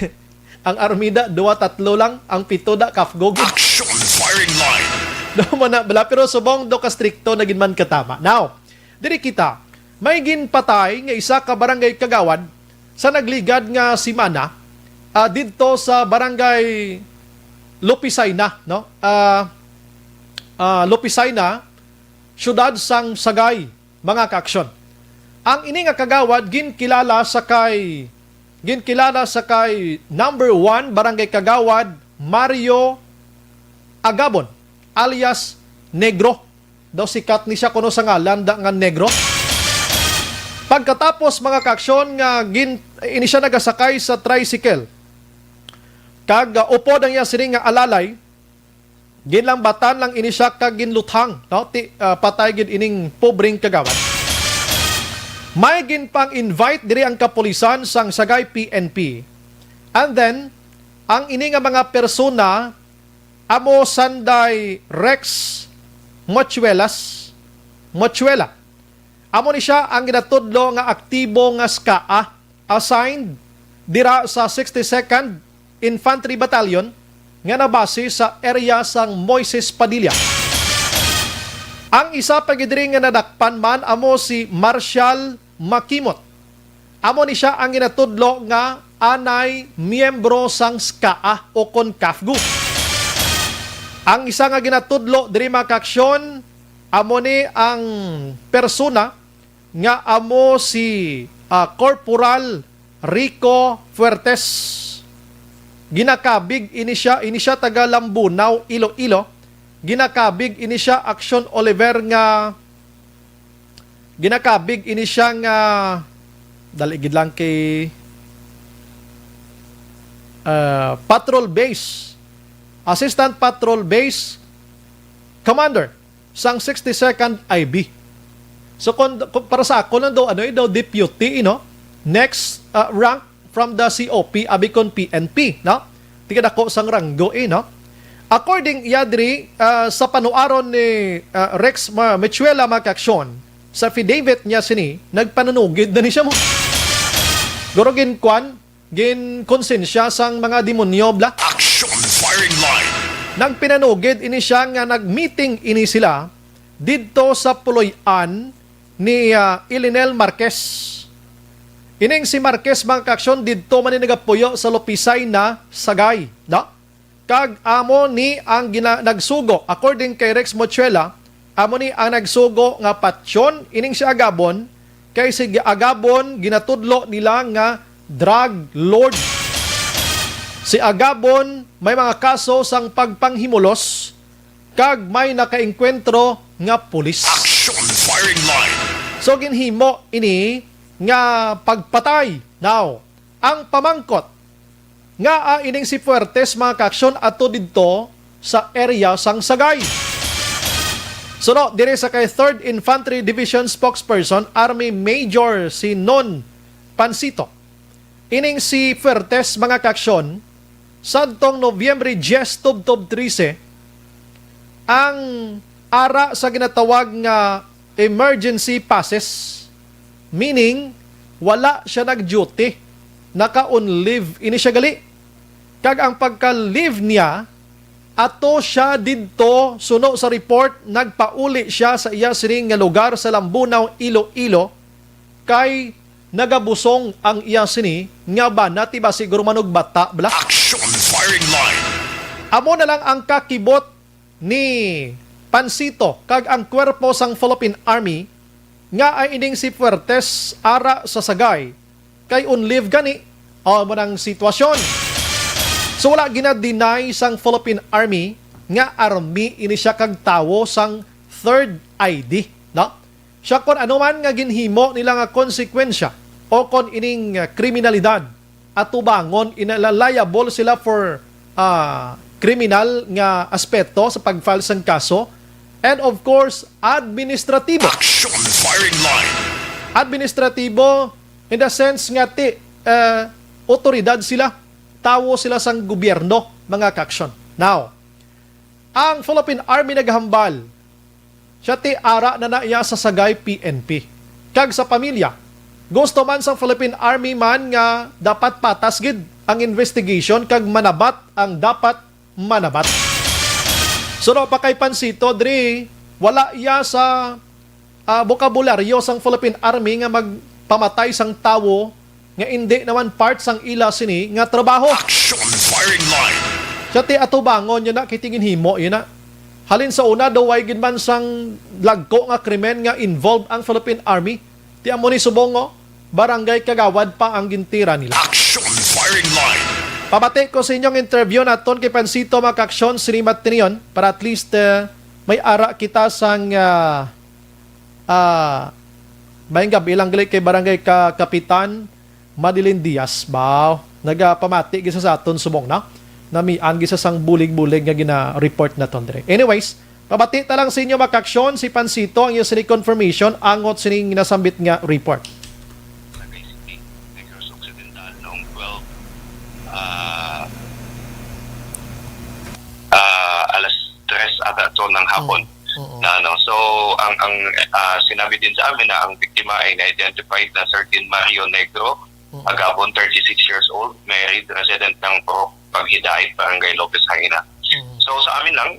Ang armida 2-3 lang, ang 7 da CAFGO. Action firing line. Bala, pero subong do ka stricto na ginman katama. Now, diri kita, may ginpatay nga isa ka barangay kagawad sa nagligad nga simana didto sa barangay Lupisayna, no? Lupisayna, syudad sang Sagay, mga kaaksyon. Ang ini nga kagawad ginkilala sa kay number 1 barangay kagawad Mario Agabon alias Negro. Daw sikat ni siya kuno sa ngalan nga Negro. Pagkatapos mga kaaksyon nga ini siya nagasakay sa tricycle. Kag upo ang iya sini nga alalay, ginlambatan lang ini siya kag ginluthang, no? Patay gid ining pobreng kagawad. May ginpang invite diri ang kapulisan sang Sagay PNP. And then ang ini nga mga persona amo Sanday Rex Mochuela. Amo ni siya ang ginatudlo nga aktibo nga SCAA assigned dira sa 62nd Infantry Battalion nga nabase sa area sang Moises Padilla. Ang isa pa gidiri nga nadakpan man amo si Marshall Makimot. Amo ni siya ang ginatudlo nga anay miyembro sang SCAA o kon CAFGO. Ang isa nga ginatudlo diri mga kaaksyon amo ni ang persona nga amo si Corporal Rico Fuertes. Ginakabig ini siya taga Lambunaw, Iloilo. Ginakabig ini siya Action Oliver nga ginakabig ini siyang daligid lang kay Patrol Base, Assistant Patrol Base Commander sang 62nd IB. So para sa ako lang daw daw deputy, next rank from the COP abikon PNP, no? Tigad ako sang ranggo no? According yadri sa panuaron ni Rex Mechuela Macaction, sa affidavit niya sini nagpanunugid na ni siya mo. Gorogin kwan gin konsensya sang mga demonyo bla. Action firing line. Nagpinanugid ini siya nga nagmeeting ini sila didto sa puloy-an ni Ilinel Marquez. Ining si Marquez mga kaaksyon didto man ni nagapuyo sa Lopisay na Sagay, no? Kag amo ni ang nagsugo according kay Rex Mochuela, amo ni ang nagsugo nga patsyon ining si Agabon kay si Agabon ginatudlo nila nga drug lord. Si Agabon may mga kaso sang pagpanghimulos kag may nakaengkwentro nga pulis. Action firing line. So ginhimo ini nga pagpatay. Now, ang pamangkot nga ining si Fuertes mga kaaksyon ato didto sa area sang Sagay. So no, dire sa kay 3rd Infantry Division spokesperson Army Major si Non Pansito. Ining si Fuertes mga kaaksyon sadtong Nobyembre 10 tubtob 13 ang ara sa ginatawag nga emergency passes, meaning wala siya nag-duty, naka-on leave ini siya gali. Kag ang pagka-leave niya ato siya didto suno sa report nagpauli siya sa iya sining nga lugar sa Lambunaw, Iloilo kay nagabusong ang iya sini nga ba nati ba siguro manog bata bla. Action firing line. Amo na lang ang kakibot ni Pansito kag ang kwerpo sang Philippine Army nga ay ining si Fuertes ara sa Sagay kay on leave gani mo ng sitwasyon. So wala gina-deny sang Philippine Army nga army ini siya kag tawo sang 3rd ID, no? Siya kon ano man nga ginhimo nila nga konsekwensya o kon ining kriminalidad at tubangon inaliable sila for kriminal nga aspeto sa pag-file sang kaso, and of course administratibo. Action firing line. Administratibo in the sense nga otoridad sila, tawo sila sang gobyerno mga kaaksyon. Now, ang Philippine Army naghambal siya ara na naiya sa Sagay PNP kag sa pamilya. Gusto man sa Philippine Army man nga dapat patas gid ang investigation kag manabat ang dapat manabat. So no, pa kay Pansito diri wala iya sa bokabularyo sang Philippine Army nga magpamatay sang tawo nga hindi naman part sang ila sini nga trabaho. Action firing line. Sa ti atubangon yun na kitingin himo yun na. Halin sa una daw ay ginman sang lagko nga krimen nga involved ang Philippine Army. Ti amo ni subongo barangay Kagawad pa ang gintira nila. Action firing line. Pabati ko sa inyong interview naton kay Pansito Macaction sinimat tiniyon para at least may ara kita sang may gabi lang gali kay barangay Kapitan Madeline Diaz baw nagapamati gisa sa aton subong na namian gisa sang bulig-bulig nga gina-report na ton dire. Anyways, pabati ta lang sa inyo Macaction si Pansito ang iyo sini confirmation angot sining ginasambit nga report. Alas 3 ata to ng hapon. So ang sinabi din sa amin na ang biktima ay na-identified na certain Mario Negro, Agabon, 36 years old, married, resident ng Paghidait, Barangay Lopez Hangina. So sa amin lang,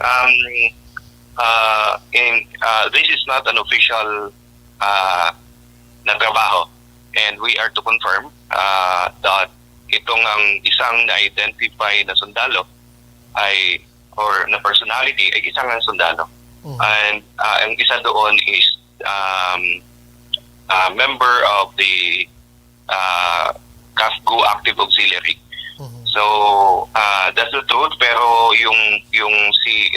this is not an official na trabaho, and we are to confirm that itong ang isang na-identify na sundalo ay or na personality ay isang sundalo. And ang isa doon is member of the CAFGU Active Auxiliary. So that's the truth, pero yung si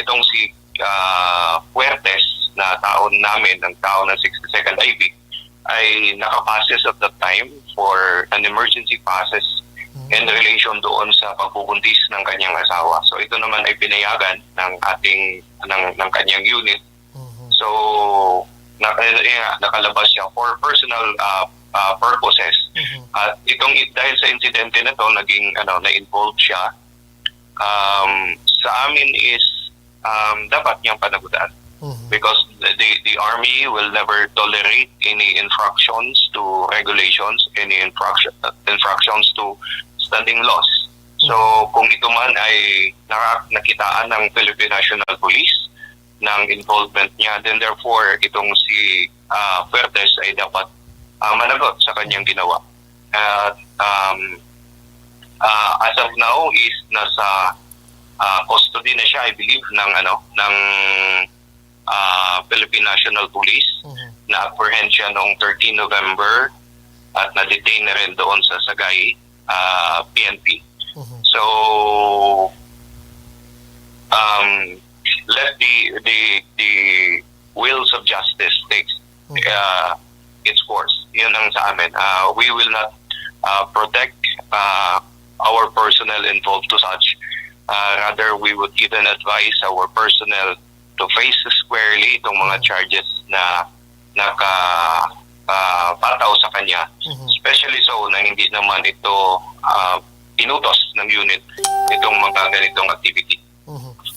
Fuertes na taon namin, ng tao ng 62nd IB, ay nakapases at that time for an emergency passes in relation doon sa pagbubuntis ng kanyang asawa. So ito naman ay pinayagan ng ng kanyang unit. So nakalabas siya for personal purposes. At dahil sa insidente na to, naging na-involved siya. Sa amin is dapat niyang panagutan. Because the Army will never tolerate any infractions to regulations, any infractions to standing laws. So kung ito man ay nakitaan ng Philippine National Police ng involvement niya, then therefore itong si Fuertes ay dapat managot sa kanyang ginawa. At as of now is nasa custody na siya, I believe, ng Philippine National Police. Na-apprehend siya noong 13 November at na-detain na rin doon sa Sagay PNP. So let the wheels of justice takes its course. Yun ang sa amin. We will not protect our personnel involved to such. Rather, we would even advise our personnel to face squarely itong mga charges na nakapataw sa kanya. Especially so na hindi naman ito inutos ng unit itong mga ganitong activity.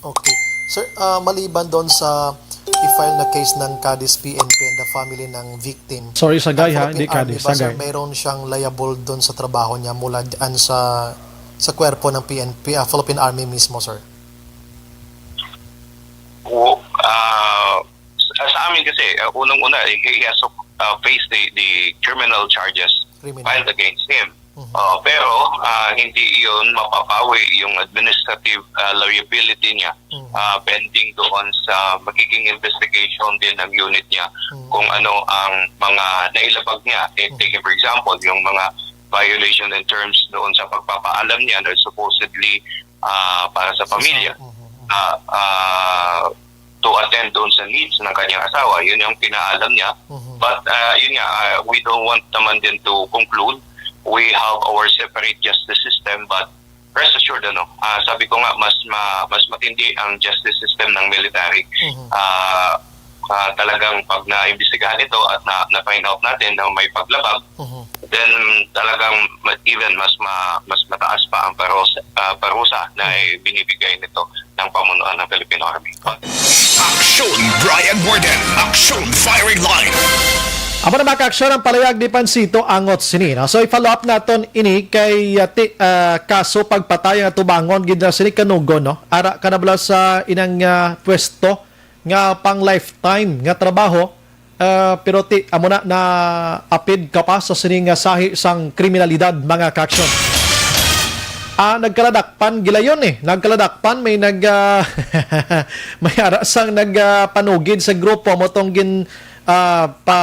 Okay. Sir, maliban doon sa i-file na case ng Cadiz PNP and the family ng victim. Sorry, Sagay ha, hindi Cadiz, Sagay. Mayroon siyang liable doon sa trabaho niya mula dyan sa kwerpo ng PNP, Philippine Army mismo, sir? Sa amin kasi, unang-una, he has to face the criminal charges filed against him. Pero hindi iyon mapapawi yung administrative liability niya pending doon sa magiging investigation din ng unit niya kung ano ang mga nailabag niya. Take for example, yung mga violation in terms doon sa pagpapaalam niya na supposedly para sa pamilya to attend doon sa needs ng kanyang asawa. Yun yung pinaalam niya. But yun nga, we don't want naman din to conclude. We have our separate justice system, but rest assured, sabi ko nga, mas matindi ang justice system ng military. Talagang pag na-imbestigahan ito at na-find out natin na may paglabag, then talagang even mas mataas pa ang parusa na binibigay nito ng pamunuan ng Philippine Army. Aksyon Brian Borden, Aksyon Firing Line. Amo na maka-aksyon ang palayag ni Pansito Angot sini. So i-follow up naton ini kay kaso pagpatay nga tubangon gid sini kanugon, no? Ara kanabla sa inang pwesto nga pang lifetime nga trabaho, pero amo na apid ka pa sa sini nga sahi sang kriminalidad mga ka-aksyon. Nagkaladakpan gilayon Nagkaladakpan may may ara sang nagpanugid sa grupo mo tong gin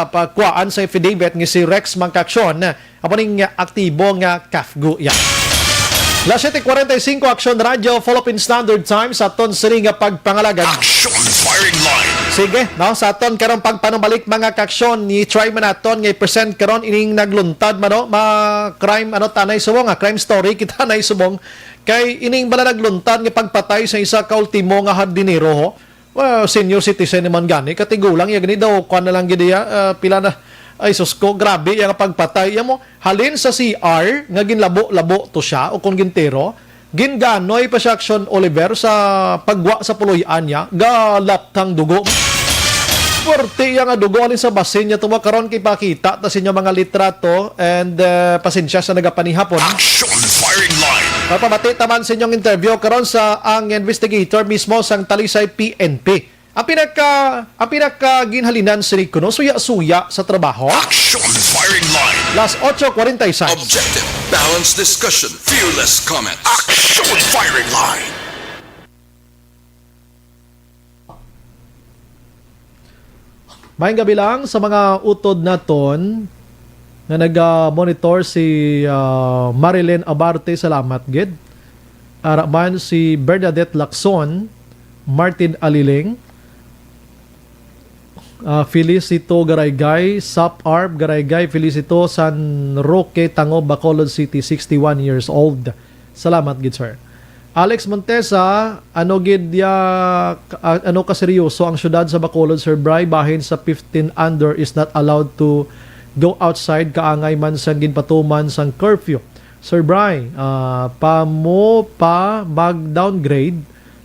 pakuan sa affidavit ng si Rex Mangkaksyon apo ning aktibo nga Kafgu ya. Las 7:45 Aksyon Radio Philippine Standard Time sa aton sini nga pagpangalagan. Aksyon Firing Line. Sige, no, sa aton karon pagpanumalik mga kaksyon ni try man aton nga i-present karon ining nagluntad man crime tanay subong crime story kita nay subong kay ining bala nagluntad nga pagpatay sa isa ka ultimo nga hardinero ho. Senior citizen naman gani katigulang ya gani daw kuan na lang gid pila na ay susko grabe yang pagpatay mo halin sa CR nga ginlabo-labo to siya o kung gintero ginganoy pa siya Action Oliver sa pagwa sa puloy-an niya galaptang dugo porte yang dugo alin sa basin niya tuwa karon kay pakita ta sinyo mga litrato and pasensya sa nagapanihapon. Action Firing Line. Papamati taman sa inyong interview karon sa ang investigator mismo sang Talisay PNP. Ang pinaka ginhalinan si Rico suya-suya sa trabaho. Action Firing Line. Las 8:46. Objective, balanced discussion, fearless comments. Action Firing Line. Maayong gabi lang sa mga utod naton na nag-monitor si Marilyn Abarte, salamat gid. Araman si Bernadette Lacson, Martin Aliling, Felicito Garaygay, Sap Arb Garaygay, Felicito San Roque, Tango, Bacolod City, 61 years old. Salamat gid sir. Alex Montesa, ano gid ya ano ka seryoso ang syudad sa Bacolod Sir Bry, bahin sa 15 under is not allowed to go outside, kaangay man sang ginpatuman sang curfew. Sir Bry, pamo pa mag-downgrade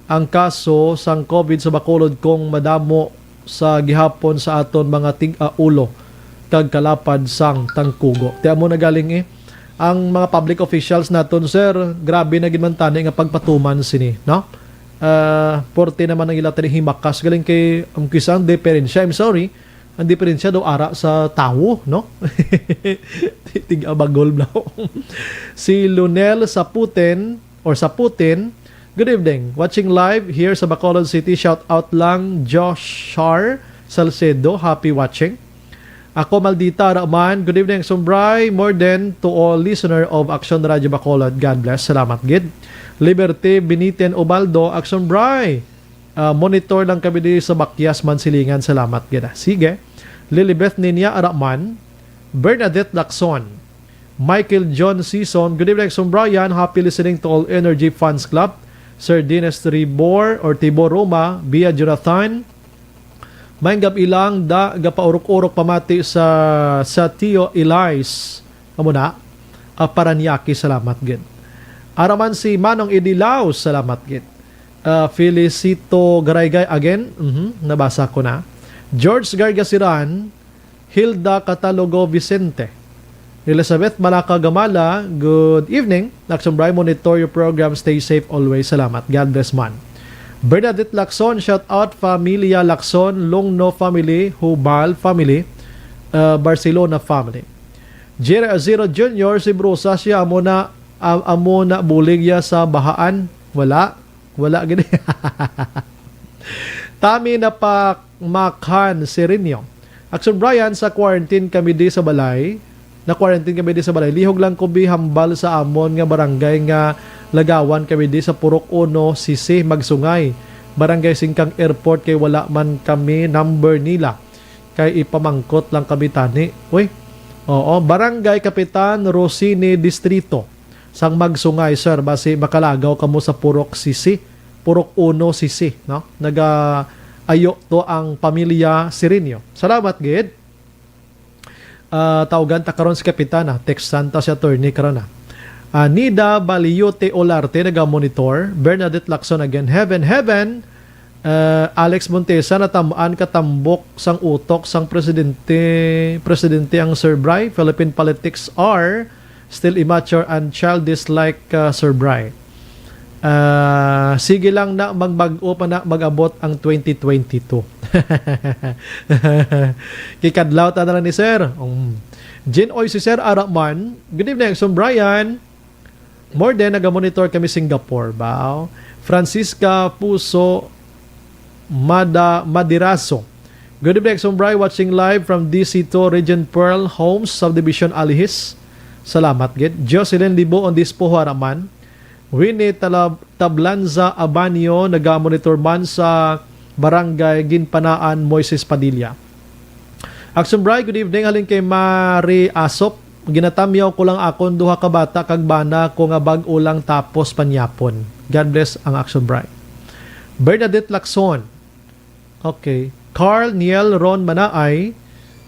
ang kaso sang COVID sa Bacolod kung madamo sa gihapon sa aton mga tig-ulo kag kalapad sang tangkugo. Tiyan mo na galing ang mga public officials naton sir, grabe na gid man tani nga pagpatuman sini, no? Porte naman ang ila tani himakas galing kay kisang diferensya. I'm sorry, ang diferensya daw ara sa tawo, no? Tig-abagol blaw. Si Lunel sa Putin, good evening. Watching live here sa Bacolod City. Shout out lang Josh Shar Salcedo. Happy watching. Ako Maldita Raman. Good evening, Sumbray. More than to all listener of Action Radio Bacolod. God bless. Salamat gid. Liberty Beniten Ubaldo. Action Bray. Monitor lang kami dito sa Bakyas Mansilingan. Salamat gid. Sige. Lilibeth Ninya Araman. Bernadette Lacson. Michael John Season. Good evening, Sumbrayan. Happy listening to All Energy Fans Club. Sir Dines Tribor or Tibor Roma, Bia Jonathan. Maynggap ilang da gapaurok-urok pamati sa Tio Elias. Amo na. Paranyaki, salamat gid. Araman si Manong Idilaw, salamat gid. Felicito Garaygay again. Nabasa ko na. George Gargasiran, Hilda Catalogo Vicente. Elizabeth Malaka Gamala, good evening. Lakson Bray, monitor your program. Stay safe always. Salamat. God bless man. Bernadette Lacson, shout out Familia Lacson, Longno family, Hubal family, Barcelona family. Jera Zero Junior, si Brusa, siya amo na bulig ya sa bahaan. Wala gini. Tami na pakmakhan si Rinyo. Akson Brian, sa quarantine kami di sa balay. Lihog lang ko hambal sa amon nga barangay nga lagawan kami di sa Purok Uno, Sisi, Magsungay. Barangay Singkang Airport kay wala man kami number nila. Kay ipamangkot lang kami tani. Oo, Barangay Kapitan Rosini Distrito. Sang Magsungay, sir, basi makalagaw kamo sa Purok Sisi. Purok Uno, Sisi, no? Ayo to ang pamilya Sirinyo. Salamat, gid. Taugan ta karon si Kapitana, text Santa si attorney karon na. Nida Baliote Olarte naga-monitor, Bernadette Lacson again, heaven. Alex Montesa natamaan katambok sang utok sang presidente ang Sir Bry. Philippine politics are still immature and childish like Sir Bry. Sige lang na magbag-o pa na mag-abot ang 2022. Kikadlaw ta na lang ni Sir. Jin Oy si Sir Araman. Good evening, Sir Brian. More than naga-monitor kami Singapore. Bao. Francisca Puso Madiraso. Good evening, Sir Brian. Watching live from DC2 Regent Pearl Homes Subdivision Alihis. Salamat, gid. Jocelyn Libo on this po Araman. Winnie Tablanza Abanio, naga-monitor man sa Barangay Ginpanaan, Moises Padilla. Action Bray, good evening. Halin kay Mari Asop. Ginatamyaw ko lang akon duha ka bata kag bana ko nga bag-o lang tapos panyapon. God bless ang Action Bray. Bernadette Lacson. Okay. Carl Niel Ron Manaay.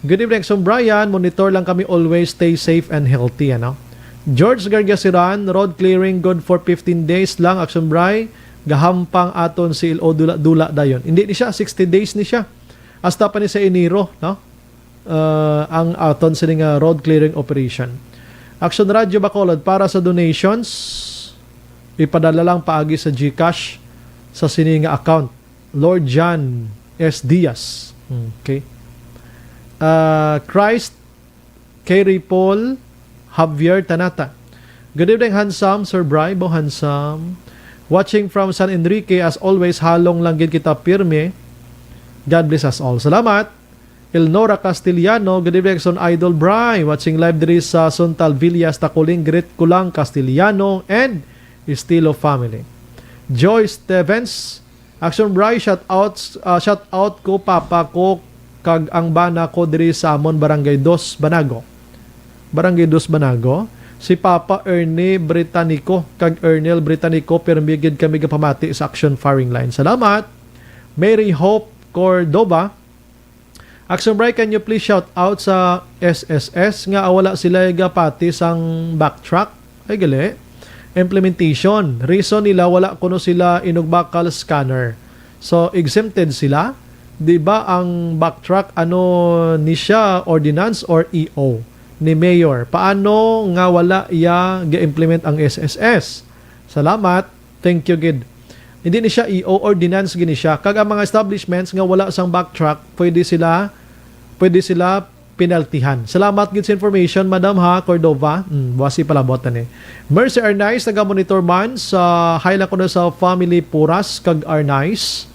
Good evening, Action Brian. Monitor lang kami, always stay safe and healthy, ano? George Gargasiran, road clearing good for 15 days lang, Action Bray. Gahampang aton si Ilo Dula dayon. Hindi ni siya, 60 days ni siya. Hasta pa ni sa Enero, no? Ang aton sining road clearing operation. Action Radio Bacolod, para sa donations, ipadala lang paagi sa GCash sa sining account. Lord John S. Diaz. Okay. Christ, Kerry Paul, Javier Tanata. Good evening, handsome Sir Bry, bo handsome. Watching from San Enrique, as always, halong lang gid kita pirme. God bless us all. Salamat. Elnora Castillano, good evening, Son Idol Bry. Watching live diri sa Sontal Villas, Takuling, Grit Kulang, Castillano, and Estilo family. Joy Stevens, Action Bry, shout out ko, papa ko, kag ang bana ko diri sa amon Barangay 2 Banago. Barangay 2 Banago. Si Papa Ernie Britannico kag Ernel Britannico permigid kami gapamati sa Action Firing Line. Salamat. Mary Hope Cordova. Action Bright, can you please shout out sa SSS nga wala sila gapati sang backtrack? Ay gali. Implementation. Reason nila wala kuno sila inugbakal scanner. So exempted sila. Di ba ang backtrack ano ni siya ordinance or EO ni Mayor? Paano nga wala iya ga-implement ang SSS? Salamat. Thank you, Gid. Hindi ni siya EO, ordinance gini siya. Kag ang mga establishments nga wala sang backtrack, pwede sila penaltihan. Salamat gid sa information, Madam ha, Cordova. Wasi pala botan eh. Mercy Arnaiz, taga-monitor man sa highlight ko na sa Family Puras, kag Arnaiz,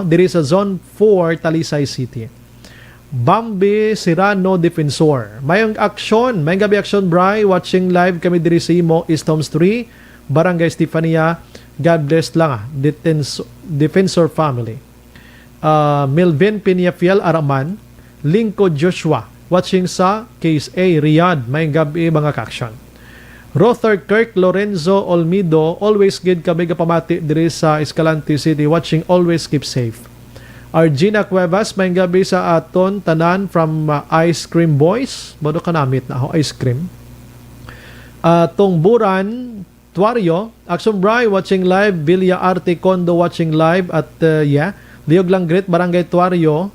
diri sa Zone 4, Talisay City. Bambi Serrano Defensor. Mayong action, may gabi action, Bri. Watching live kami diri sa Imo, East Homes 3, Barangay Stefania. God bless lang Defensor family. Melvin Piniafiel Araman, Lingko Joshua, watching sa Case A, Riyadh. May gabi mga action. Rother Kirk Lorenzo Olmido, always good kami kapamati diri sa Escalante City, watching, always keep safe. Argina Cuevas, may gabi sa aton tanan from Ice Cream Boys. Bodo ka namit na ako, ice cream. Tungburan Tuario, Action Bri, watching live. Villa Arte Condo, watching live. At Liog Langgrit, Barangay Tuario.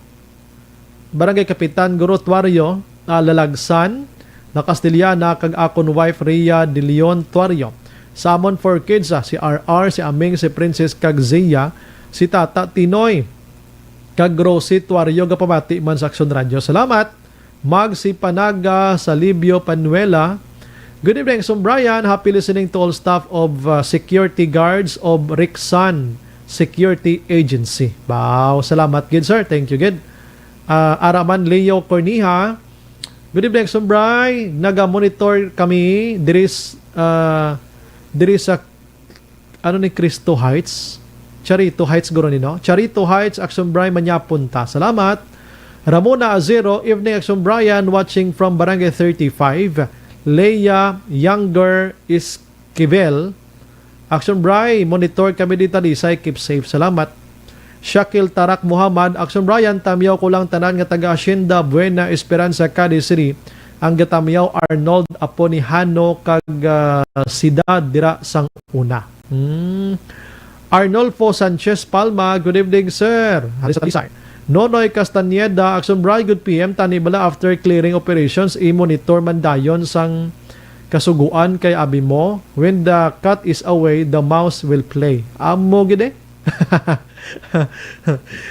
Barangay Kapitan Guro Tuario, Lalagsan, na Castiliana, kag akon wife Rhea De Leon Tuario. Samon for kids, si RR, si Aming, si Princess kag Zia, si Tata Tinoy, kag Rosie Tuario, gapamati man sa Action Radio. Salamat. Mag si Panaga sa Libio Panuela. Good evening, Action Brian. Happy listening to all staff of security guards of Rixan Security Agency. Wow, salamat gid sir. Thank you gid. Araman Leo Corniha. Good evening, Action Brian. Naga-monitor kami diri sa ni Cristo Heights. Charito Heights guro nino. Charito Heights, Action Brian manyapunta. Salamat. Ramona Azero, evening Action Brian, watching from Barangay 35. Leia Younger Esquivel, Action Brian, monitor kami dito Talisay, keep safe. Salamat. Shakil Tarak Muhammad, Action Brian, tamyaw ko lang tanan nga taga Hacienda Buena Esperanza Cadiz City. Ang gatamyaw Arnold Aponihano kag Sidad dira sang una. Arnolfo Sanchez Palma, good evening sir. Halis sa Talisay. Nonoy Castaneda, Action Brian, good PM. Tanibala after clearing operations, i-monitor mandayon sang kasuguan kay abi mo. When the cat is away, the mouse will play. Amo gide.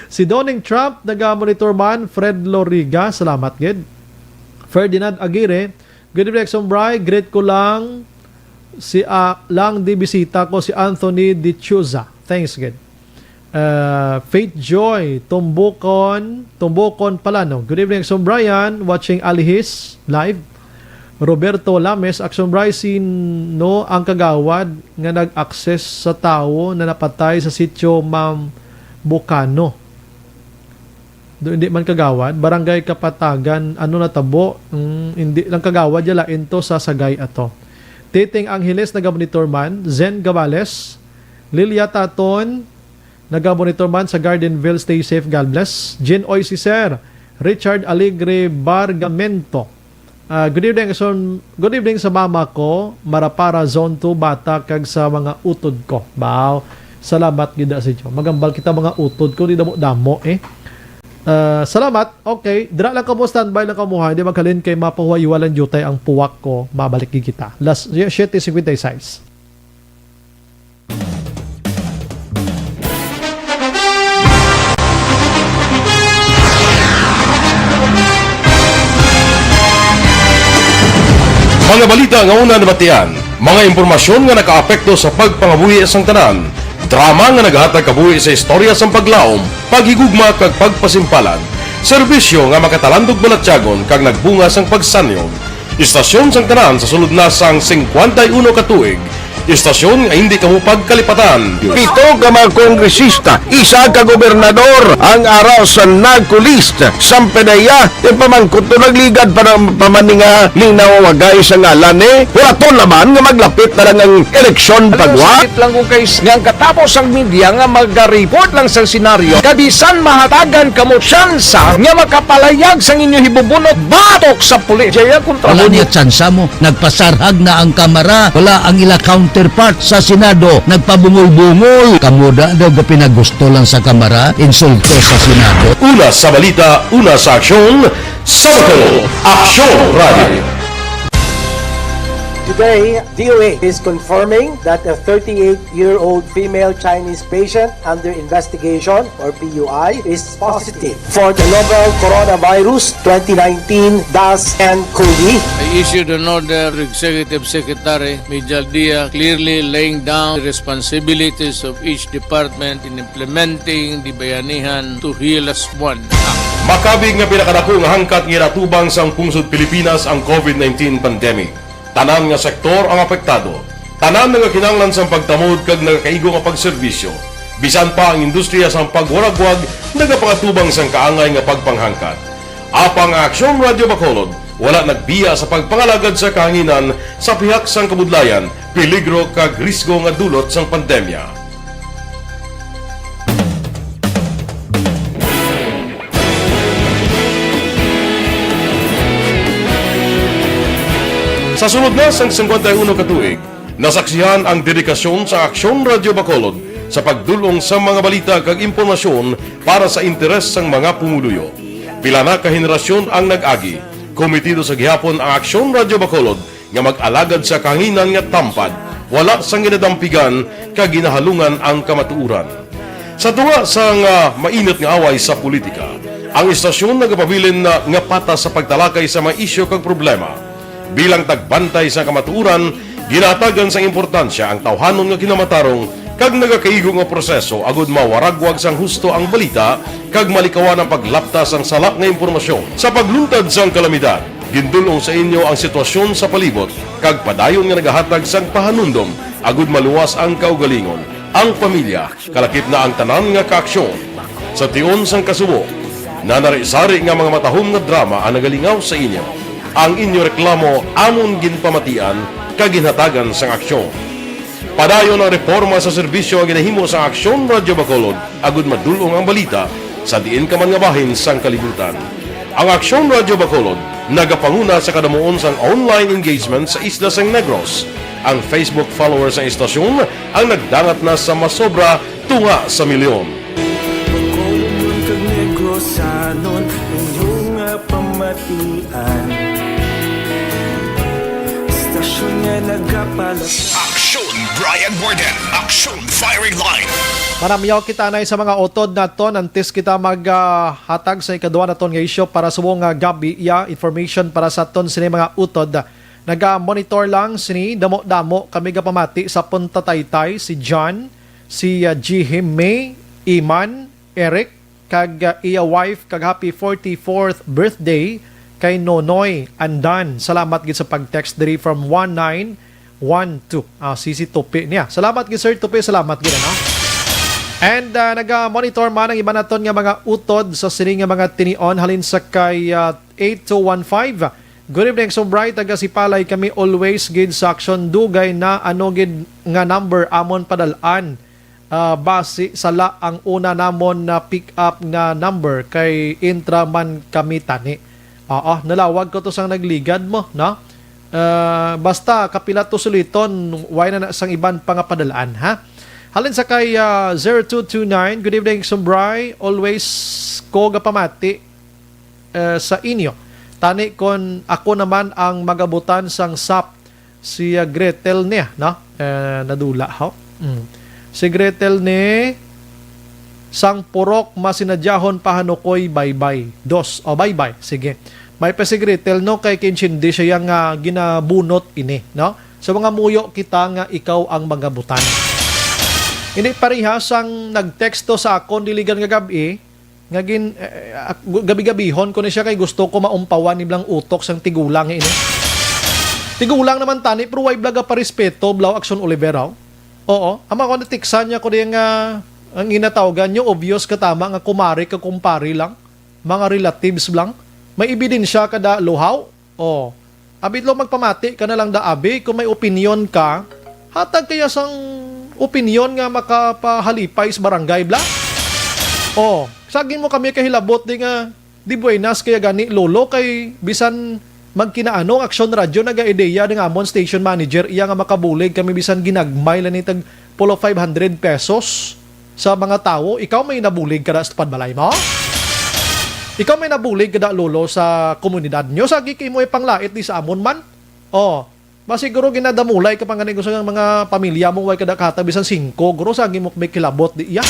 Si Donning Trump, naga-monitor man. Fred Loriga, salamat gid. Ferdinand Aguirre, good evening Action Brian. Great ko lang si lang di bisita ko si Anthony Di Chuza. Thanks gid. Faith Joy Tumbukon pala no. Good evening Action Brian, watching Alihis live. Roberto Lames, Action Brian, sino ang kagawad nga nag-access sa tao na napatay sa sitio Ma'am Bukano? Do hindi man kagawad, Barangay Kapatagan, natabo, hindi lang kagawad yala into sa Sagay ato. Titing Angeles, naga-monitor man. Zen Gabales, Lilia Taton, naga-monitor man sa Gardenville. Stay safe, God bless. Jen Oy si Sir. Richard Alegre Bargamento. Good evening sa mama ko, Marapara Zone 2, bata kag sa mga utod ko. Wow. Salamat gid sa inyo. Magambal kita mga utod ko, di damo eh. Salamat. Okay, dira lang ko mo, standby lang ko mo ha. Hindi magkalin kay mapahuwalan jutay ang puwak ko, mabalik kita. Last 7:56. Mga balita nga una nabatian, mga impormasyon nga nakaapekto sa pagpangabuhi sang tanan, drama nga naghatag kabuhi sa istorya sang paglaom, paghigugma kag pagpasimpalan, serbisyo nga makatalandog balatyagon kag nagbunga sang pagsanyog, istasyon sang tanan sa sulod na sang 51 ka tuig, Istasyon nga hindi kamupag kalipatan. Pito ka mga kongresista, isa ka gobernador, ang araw sa nagkulist, sampedaya, yung pamangkot to nagligad para pamaninga ning nawawagay sa ngalan wala to naman nga maglapit na lang ang eleksyon pagwa. Lang ko guys, nga katapos ang media nga mag-report lang sa senaryo, kabisan mahatagan kamo tsansa nga makapalayag sa inyo hibubunot batok sa pulis. Jaya kontra Wala niya tsansa mo, nagpasarhag na ang kamara, wala ang ila counterpart sa Senado, nagpabungol-bungol. Kamuda daw ga pinagusto lang sa kamara, insulto sa Senado. Una sa balita, una sa aksyon, Sabado, Aksyon Radio. Today, DOA is confirming that a 38-year-old female Chinese patient under investigation, or PUI, is positive for the novel coronavirus 2019-nCoV. I issued an order to Executive Secretary Mijal Dia clearly laying down the responsibilities of each department in implementing the Bayanihan to Heal as One Act. Makabig nga pinakadako nga hangkat nga natubang sang pungsod Pilipinas ang COVID-19 pandemic. Tanan nga sektor ang apektado. Tanan nga kinahanglan sang pagtamod kag nagakaigo nga pagserbisyo. Bisan pa ang industriya sang pagwaragwag nagapangatubang sang kaangay nga pagpanghangkat. Apang Aksyon Radio Bacolod wala nagbiya sa pagpangalagad sa kahanginan sa pihak sang kabudlayan, peligro kag risgo nga dulot sang pandemya. Sa sunod na sang 51 katuig, nasaksihan ang dedikasyon sa Aksyon Radio Bacolod sa pagdulong sa mga balita kag impormasyon para sa interes sang mga pumuluyo. Pila na ka henerasyon ang nag-agi, komitido sa gihapon ang Aksyon Radio Bacolod nga mag-alagad sa kahanginan nga tampad, wala sang ginadampigan kag ginahalungan ang kamatuuran. Sa tunga sang mainit nga away sa politika, ang istasyon nagapabilin na nga patas sa pagtalakay sa mga isyu kag problema. Bilang tagbantay sa kamatuuran, ginatagan sa importansya ang tawhanon nga kinamatarong kag nagakaigo nga proseso agud mawaragwag sang husto ang balita kag malikawan ang paglaptas ang salak nga impormasyon. Sa pagluntad sang kalamidad, gindulong sa inyo ang sitwasyon sa palibot kag padayon nga nagahatag sang pahanundom agud maluwas ang kaugalingon, ang pamilya, kalakip na ang tanan nga kaaksyon. Sa tion sang kasubo, nanarisari nga mga matahom nga drama ang nagalingaw sa inyo. Ang inyo reklamo amon ginpamatian kaginhatagan sang aksyon. Padayon ang reforma sa serbisyo ang ginahimo sa Aksyon Radio Bacolod agud madulong ang balita sa diin ka man nga bahin sang kalibutan. Ang Aksyon Radio Bacolod nagapanguna sa kadamuon sang online engagement sa Isla sang Negros. Ang Facebook followers sa istasyon ang nagdangat na sa masobra tunga sa milyon. Bacolod kag Negros sanon inyong pamatian. Aksyon Brian Warden, Aksyon Firing Line. Manamyaw kita na sa mga utod na to, nantis kita maghatag sa ikadwa na ton nga isyo para sa mga gabi information para sa ton sini mga utod. Naga-monitor lang sini damo-damo kami pamati sa Punta Taytay, si John, si Jihim May, Iman, Eric, kag iya wife, kag happy 44th birthday kay Nonoy Andan. Salamat gid sa pag-text diri from 1912. Sisi Tupi niya. Salamat gid Sir Tupi, salamat gid ano. And naga-monitor man ang iba naton nga mga utod sa sini nga mga tinion halin sa kay 8215. Good evening, so bright taga Sipalay kami always gid sa aksyon dugay na ano gid nga number amon padalaan. Base sala ang una namon na pick up nga number kay intraman kami tani. Nalawag ko to sang nagligad mo, no? Basta kapila to suliton, why na sang iban pangapadalaan, ha? Halin sa kay 0229, good evening, Sumbray. Always ko gapamati sa inyo. Tani kon ako naman ang magabutan sang SAP si Gretel niya, no? Nadula, ho? Si Gretel ni sang purok masinadyahon pahanukoy bye-bye. Bye-bye. Sige. May pa si Gretel no kay kinchindi siya yang ginabunot ini, no? Sa mga muyo kita nga ikaw ang magabutan. Ini parehas ang nagteksto sa akon diligan nga gabi nga gabi-gabihon ko ni siya kay gusto ko maumpawan ni blang utok sang tigulang ini. Tigulang naman tani, pero way blaga pa respeto, Blau Action Olivero. Oo, ama ko natiksan niya ko din nga, ang inatawagan nyo, obvious katama nga kumari, kakumpari lang, mga relatives lang. May ebidensya kada luhaw. Oo. Abit lo magpamati ka na lang da abi, kung may opinion ka, hatag kaya sang opinion nga makapahalipay sa barangay bla. Oo. Sagin mo kami kahilabot di nga, di buenas kaya gani lolo kay bisan magkinaano Action Radio naga-ideya ng amon station manager iya nga makabulig kami bisan ginagmay lang itag pulo 500 pesos sa mga tao. Ikaw may nabulig kada sa padbalay mo? Ikaw may nabulig kada lolo sa komunidad nyo? Sagi kayo mo ipanglait di sa amon man? Oh, masiguro ginadamulay ka pang gusto ng mga pamilya mo way kada katabisan 5. Guro sagi mo may kilabot di iya.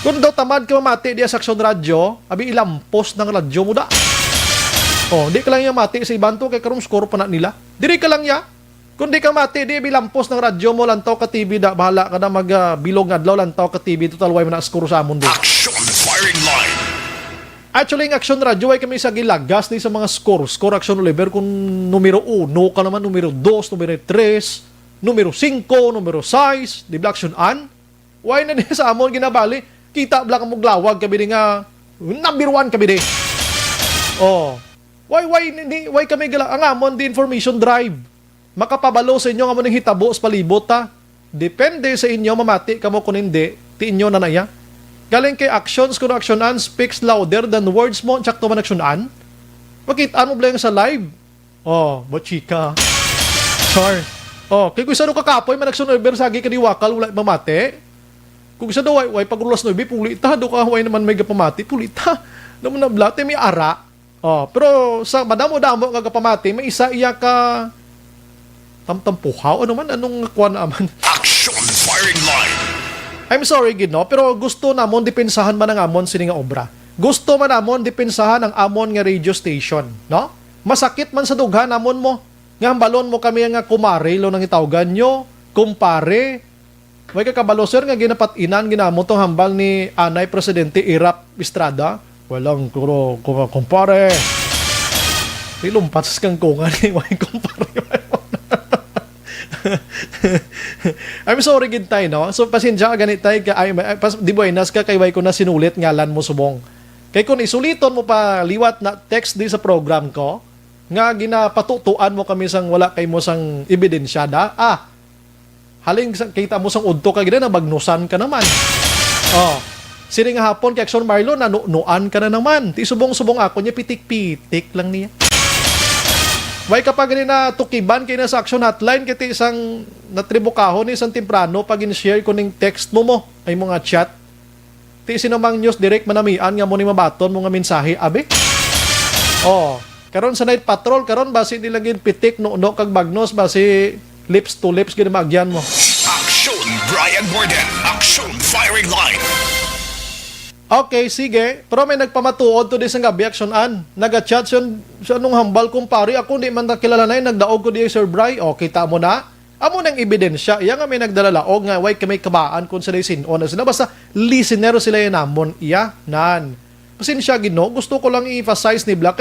Kung daw tamad ka mamati di sa Action Radio, abi ilampos ng radyo mo da. Oh, di ka lang yung mati sa ibanto kay karon score pa na nila. Diri ka lang ya. Kung di ka mati, di bilampos ng radyo mo lantaw ka TV da bahala ka na magbilog adlaw lantaw ka TV total way man na score sa amon di. Action firing line. Actually, ang Action Radio ay kami sa gilagas ni sa mga score. Score Action Oliver kung numero 1 ka naman, numero 2, numero 3, numero 5, numero 6, di ba Action An? Why na niya sa amon ginabali? Kita bla ka muglawag kami di nga number 1 kami di. Oh. Why kami gala ang amon di information drive. Makapabalo sa inyo nga mo ng hitabo sa palibot ta. Depende sa inyo mamati kamo kung hindi, ti inyo na naya. Galing kay actions, kung actionan speaks louder than words mo, tsak to man actionan. Makita mo blang sa live. Oh, chika. Char. Oh, kay kung isa no kakapoy, man action over, sagi ka di wakal, wala mamate. Kung isa daw, way pagrulas no, pulita, do ka, way naman may gapamati, pulita. Naman na blate, may ara. Oh, pero sa madamo-damo nga gapamati, may isa iya ka tamtampuhaw, ano man, anong kuwan naman. Action firing line. I'm sorry, Gino, pero gusto namon depensahan man ang amon sini nga obra. Gusto man namon depensahan ang amon nga radio station, no? Masakit man sa dughan namon mo. Nga balon mo kami nga kumare lo nang itawgan nyo, kumpare. May kakabalo sir nga ginapat-inan ginamo tong hambal ni Anay Presidente Irap Estrada. Walang kuro kumpare. Ilumpat sa kangkungan ni way kumpare. I'm sorry gintay no. So pasensya ganit tay ka ay di buenas ka kay way ko na sinulit ngalan mo subong. Kay kun isuliton mo pa liwat na text di sa program ko nga ginapatutuan mo kami sang wala kay mo sang ebidensya da. Haling kita mo sang udto ka gid na bagnusan ka naman. Oh. Sini nga hapon kay Action Marlo nanuan ka na naman. Ti subong-subong ako niya pitik-pitik lang niya. Way kapag na tukiban kayo na sa Action Hotline kiti isang natribukahon ni isang temprano pag in-share ko ning text mo ay mga chat. Ti sinamang news direct manamian nga mo ni mabaton mo nga mensahe abe. Oh, karon sa night patrol karon basi nilagin pitik no kag bagnos basi lips to lips gid magyan mo. Action Brian Borden. Action firing line. Okay, sige. Pero may nagpamatuod to di sa gabi actionan. Naga-chat siya nung hambal kumpari. Ako di man nakilala na yun. Nagdaog ko di Sir Bry. O, kita mo na. Amo nang ebidensya. Iya nga may nagdalalaog nga. Way kamay kabaan kung sila sinon na sila. Basta listener sila yun namon. Iya, nan. Pasensya Gino. Gusto ko lang i-emphasize ni Black.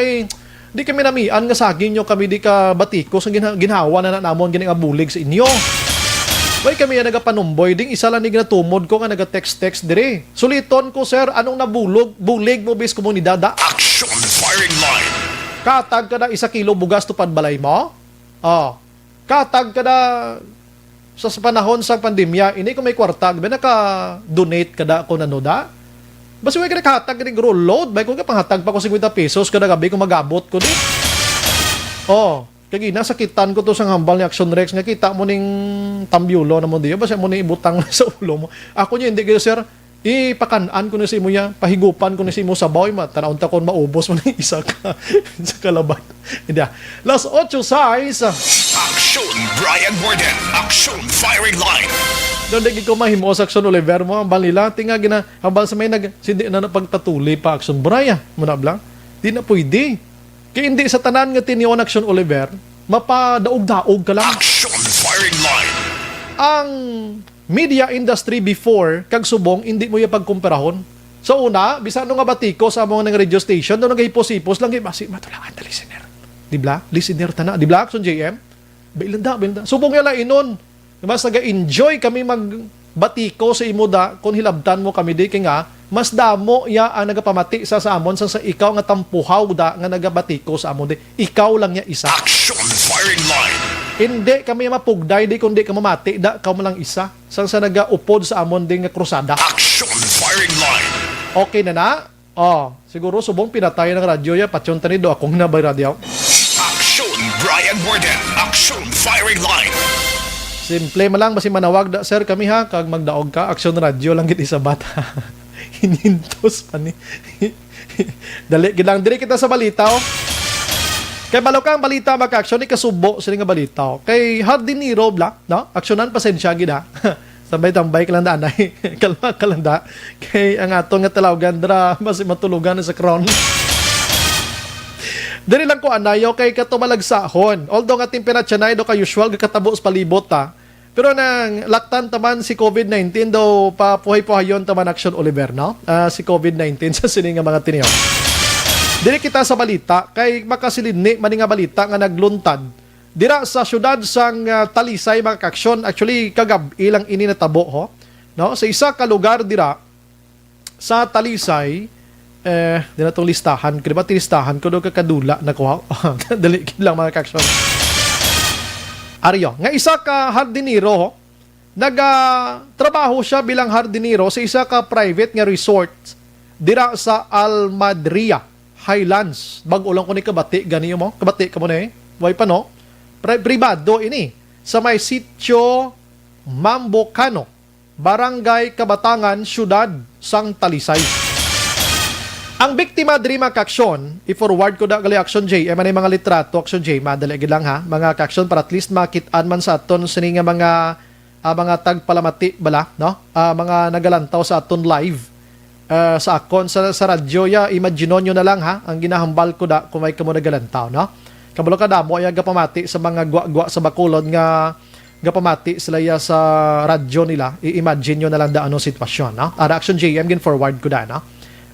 Di kami namian nga saging nyo kami di ka batiko sa ginhawa na namon gining abulig sa inyo. Way kami yung nagapanumboy ding isa lang na tumod ko nga naga-text dire. Suliton ko sir, anong bulig mo bis komunidad? Action firing line. Katag ka na 1 kilo bugas tupad balay mo? Oh. Katag ka na sa panahon sa pandemya, ini ko may kwartag, ba naka-donate ka da kung ano da? Basta way ka nakatag ka rin load, bay kung ka panghatag pa ko 50 pesos kada gabi kung magabot ko di. Oh. Kaya nasakitan ko to sa hambal ni Action Rex nga kita mo ning tambyulo na mo diyo basta mo ni ibutang sa ulo mo. Ako niya hindi sir ipakanaan ko na si mo ya pahigupan ko na si mo sa bawi matanaon ta kon maubos mo ni isa ka sa kalaban. Hindi. Las 8 size. Action Brian Borden. Action firing line. Doon lagi ko mahimo sa Action Oliver mo hambal nila tinga gina hambal sa may sindi na pagpatuloy pa Action Brian mo na blang. Di na pwede. Kaya hindi sa tanan nga tinion Action Oliver, mapadaog-daog ka lang. Action firing line. Ang media industry before, kag subong, hindi mo yung pagkumperahon. So una, bisa nga batiko sa mga ng radio station, doon nag-ipos-ipos lang, basi matulangan na listener. Di ba? Listener ta na. Di ba, Action JM? Bailanda. Subong yala inon. Mas naga-enjoy kami magbatiko sa imo da kung hilabtan mo kami di kay nga mas damo ya ang nagapamati sa amon sa ikaw nga tampuhaw da nga nagabatiko sa amon di. Ikaw lang ya isa. Action firing line. Hindi kami mapugday di kundi ka mamati da ka mo lang isa. Sa nagaupod sa amon di nga krusada. Action firing line. Okay na. Oh, siguro subong pinatay ng radyo ya patyon tani do akong nabay radyo. Action Brian Morden. Action firing line. Simple man lang, basi manawag da, sir, kami ha, kag magdaog ka, aksyon radyo lang giti sa bata. Hinintos pa ni. Dali, gilang, diri kita sa balita, oh. Kay balaw kang balita, maka-aksyon, ni kasubo, sila nga balita, oh. Kay Hardinero, bla, no? Aksyonan, pasensya, gina. Tambay-tambay ka lang da, anay. Kalma ka lang da. Kay ang atong nga talawagan, dra, basi matulugan na sa crown. Dili lang ko anayo kay katumalagsaon. Although nga temperature na do ka usual katabo sa palibot ta. Pero nang laktan taman si COVID-19 daw papuhay-puhayon taman Action Oliver, no? Si COVID-19 sa sining nga mga tiniyo. Dili kita sa balita kay makasilidni man nga balita nga nagluntad dira sa syudad sang Talisay mga kaksyon. Actually kagabi lang ini natabo ho, no? Sa isa ka lugar dira sa Talisay di na itong listahan. Kaya ba tilistahan ko doon kakadula na kuha? Dali lang mga kaksyon. Aryo, nga isa ka hardinero, nag-trabaho siya bilang hardinero sa isa ka private nga resort dira sa Almadria Highlands. Bago lang ko ni kabati, ganiyo mo? Kabati ka mo na eh. Way pa no? Privado ini. Sa may sitio Mambocano, Barangay Kabatangan, Syudad sang Talisay. Ang biktima diri mga kaksyon, i-forward ko da gali Action J, manay mga litrato Action J, madali lang ha, mga kaksyon para at least makitaan man sa aton sini nga mga tagpalamati bala, no? Mga nagalantaw sa aton live sa akon sa radyo ya, imagine nyo na lang ha, ang ginahambal ko da kung may kamo nagalantaw, no? Kabalo ka damo ay gapamati sa mga gwa sa Bacolod nga gapamati sila ya sa radyo nila, i-imagine nyo na lang da ano sitwasyon, no? Action J, I'm gin forward ko da, no?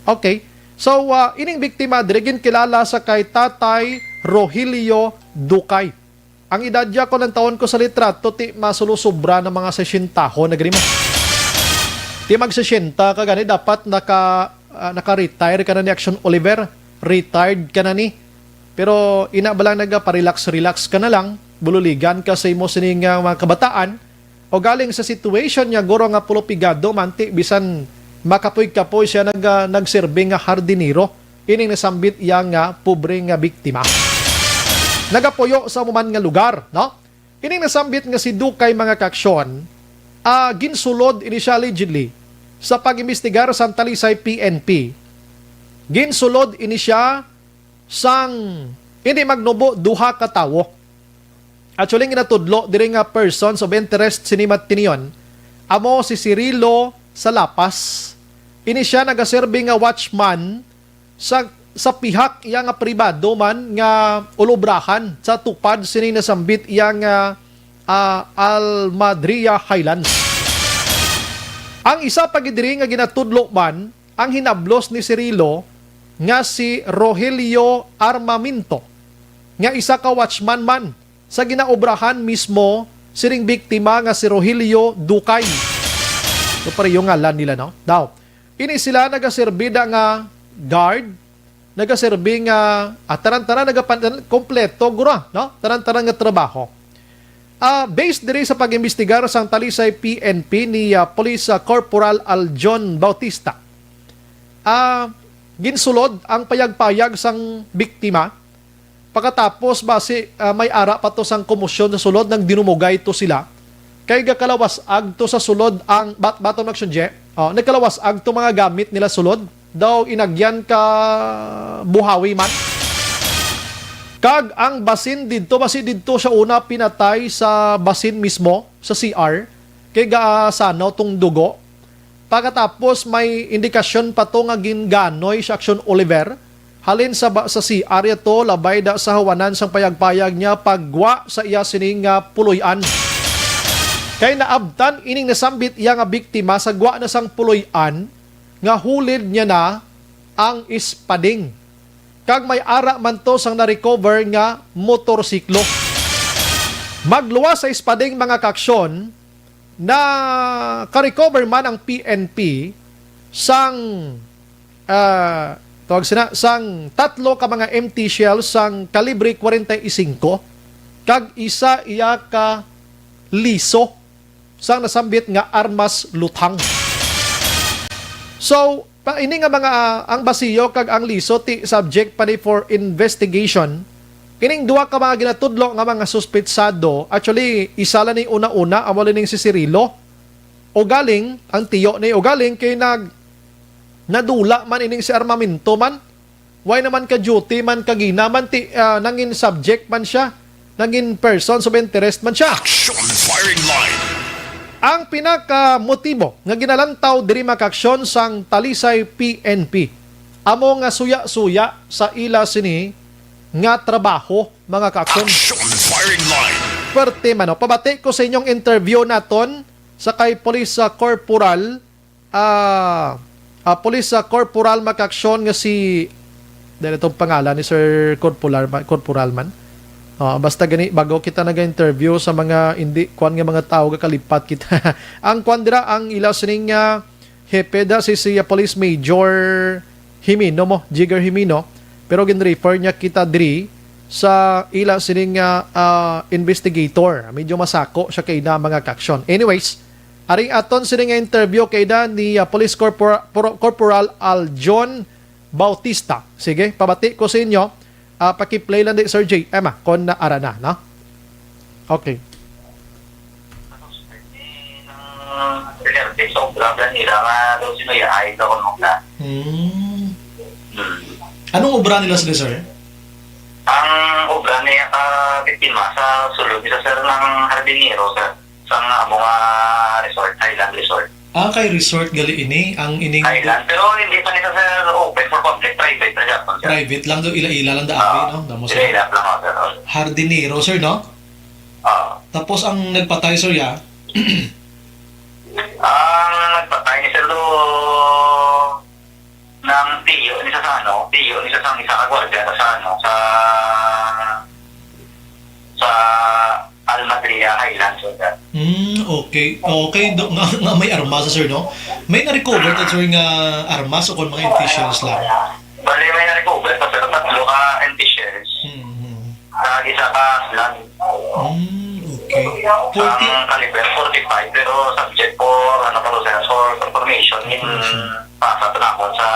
Okay. So, ining biktima, dirigin kilala sa kay Tatay Rogelio Ducay. Ang edadya ko ng taon ko sa litrato, ti masulusubra ng mga 60 tahon. Nagri mo? Ti mag-60 ka gani, dapat naka-retire ka na ni Action Oliver. Retired ka na ni. Pero ina ba lang nagpa-relax ka na lang, bululigan ka sa imo sining mga kabataan, o galing sa situation niya, guro nga pulopigado, manti, bisan makapoy-kapoy siya nagserbe nga hardinero. Ining nasambit iya nga pobre nga biktima. Nagapuyo sa muman nga lugar, no? Ining nasambit nga si Ducay mga kaksyon, ginsulod initially sa pag-imbestigar sa Talisay PNP. Ginsulod ini siya sang hindi magnubo duha ka tawo. Actually ginatudlo diri nga persons of interest sinimat tiniyon. Amo si Cirilo sa Lapas. Ini siya nagaserbe nga watchman sa pihak iya nga pribado man nga ulubrahan sa tupad sini nasambit iya nga Almadria Highlands. Ang isa pagidiri nga ginatudlo man ang hinablos ni Cirilo nga si Rogelio Armamento nga isa ka watchman man sa ginaobrahan mismo siring biktima nga si Rogelio Ducay. So pare yung ngalan nila, no? Now, ini sila nagaserbida nga guard, nagaserbi nga taran-taran kompleto gura, no? Taran-taran nga trabaho. Based diri sa pag-imbestigar sa Talisay PNP ni Police Corporal Aljon Bautista. Ginsulod ang payag-payag sang biktima. Pagkatapos base may ara pa to sang komosyon sa sulod nang dinumugay to sila. Kay gakalawas ag to sa sulod ang baton action je. Nagkalawas ag to mga gamit nila sulod. Daw inagyan ka buhawi man. Kag ang basin didto siya una pinatay sa basin mismo sa CR. Kay gaasano tong dugo. Pagkatapos may indikasyon pa to nga ginganoy sa Action Oliver. Halin sa CR ito labay da sa hawanan sang payag-payag niya pagwa sa iya sining puloy-an. Kay naabtan ining nasambit iya nga biktima sa gwa na sang puloy-an nga hulid niya na ang ispading. kag may ara man to sang na-recover nga motorsiklo. Magluwas sa ispading mga kaksyon na ka-recover man ang PNP sang sang tatlo ka mga empty shells sang kalibre 45 kag isa iya ka liso sang nasambit nga armas luthang. So, ini nga mga ang basiyo kag ang liso ti subject pa ni for investigation. Kining duha ka mga ginatudlo nga mga suspetsado, actually isa la ni una-una amo ning si Cirilo. O galing ang tiyo ni o galing kay nadula man ining si armamento man. Why naman ka duty man kagina man ti nangin subject man siya, nangin persons of interest man siya. Action firing line. Ang pinaka-motibo nga ginalantaw diri makaksyon sang Talisay PNP amo nga suya-suya sa ila sini nga trabaho mga kaksyon. Action firing line. Pwerte man, pabati ko sa inyong interview naton sa kay Police Corporal Police Corporal makaksyon nga si dahil itong pangalan ni Sir Corporal man. Basta gani bago kita naga-interview sa mga hindi kuan nga mga tao kalipat kita. Ang kuan dira ang ilaw sining hepe da si Police Major Himino mo, Jigger Himino, pero gin-refer niya kita diri sa ila sining investigator. Medyo masako siya kay na mga kaksyon. Anyways, aring aton sining interview kay da ni Police Corporal Aljon Bautista. Sige, pabati ko sa inyo. Paki-play lang din, Sir J. Emma, kon na ara na, no? Okay. Anong obra nila sila, sir? Ang obra niya biktima sa sulod isa sir ng hardinero sa mga resort, Highland Resort. Kay resort gali ini ang ining Highland, pero hindi pa nila sir open for public, private na Japan. Private lang do ila lang daabi, no? Damo sir. Ila lang sir. Hardinero, sir, no? Tapos ang nagpatay, sir, ya? Ang nagpatay ni sir do ng tiyo ni sa isa kagwardiya sa Almadria Highlands, sir. Okay. Okay, nga may armas, sir, no? May na-recover ta, sir, nga armas o kung mga officials lang? Bali, may na-recover pa, sir. Tatlo ka officials. Isa ka slang. Okay. Ang caliber 45, pero subject for information in pasa tunakon sa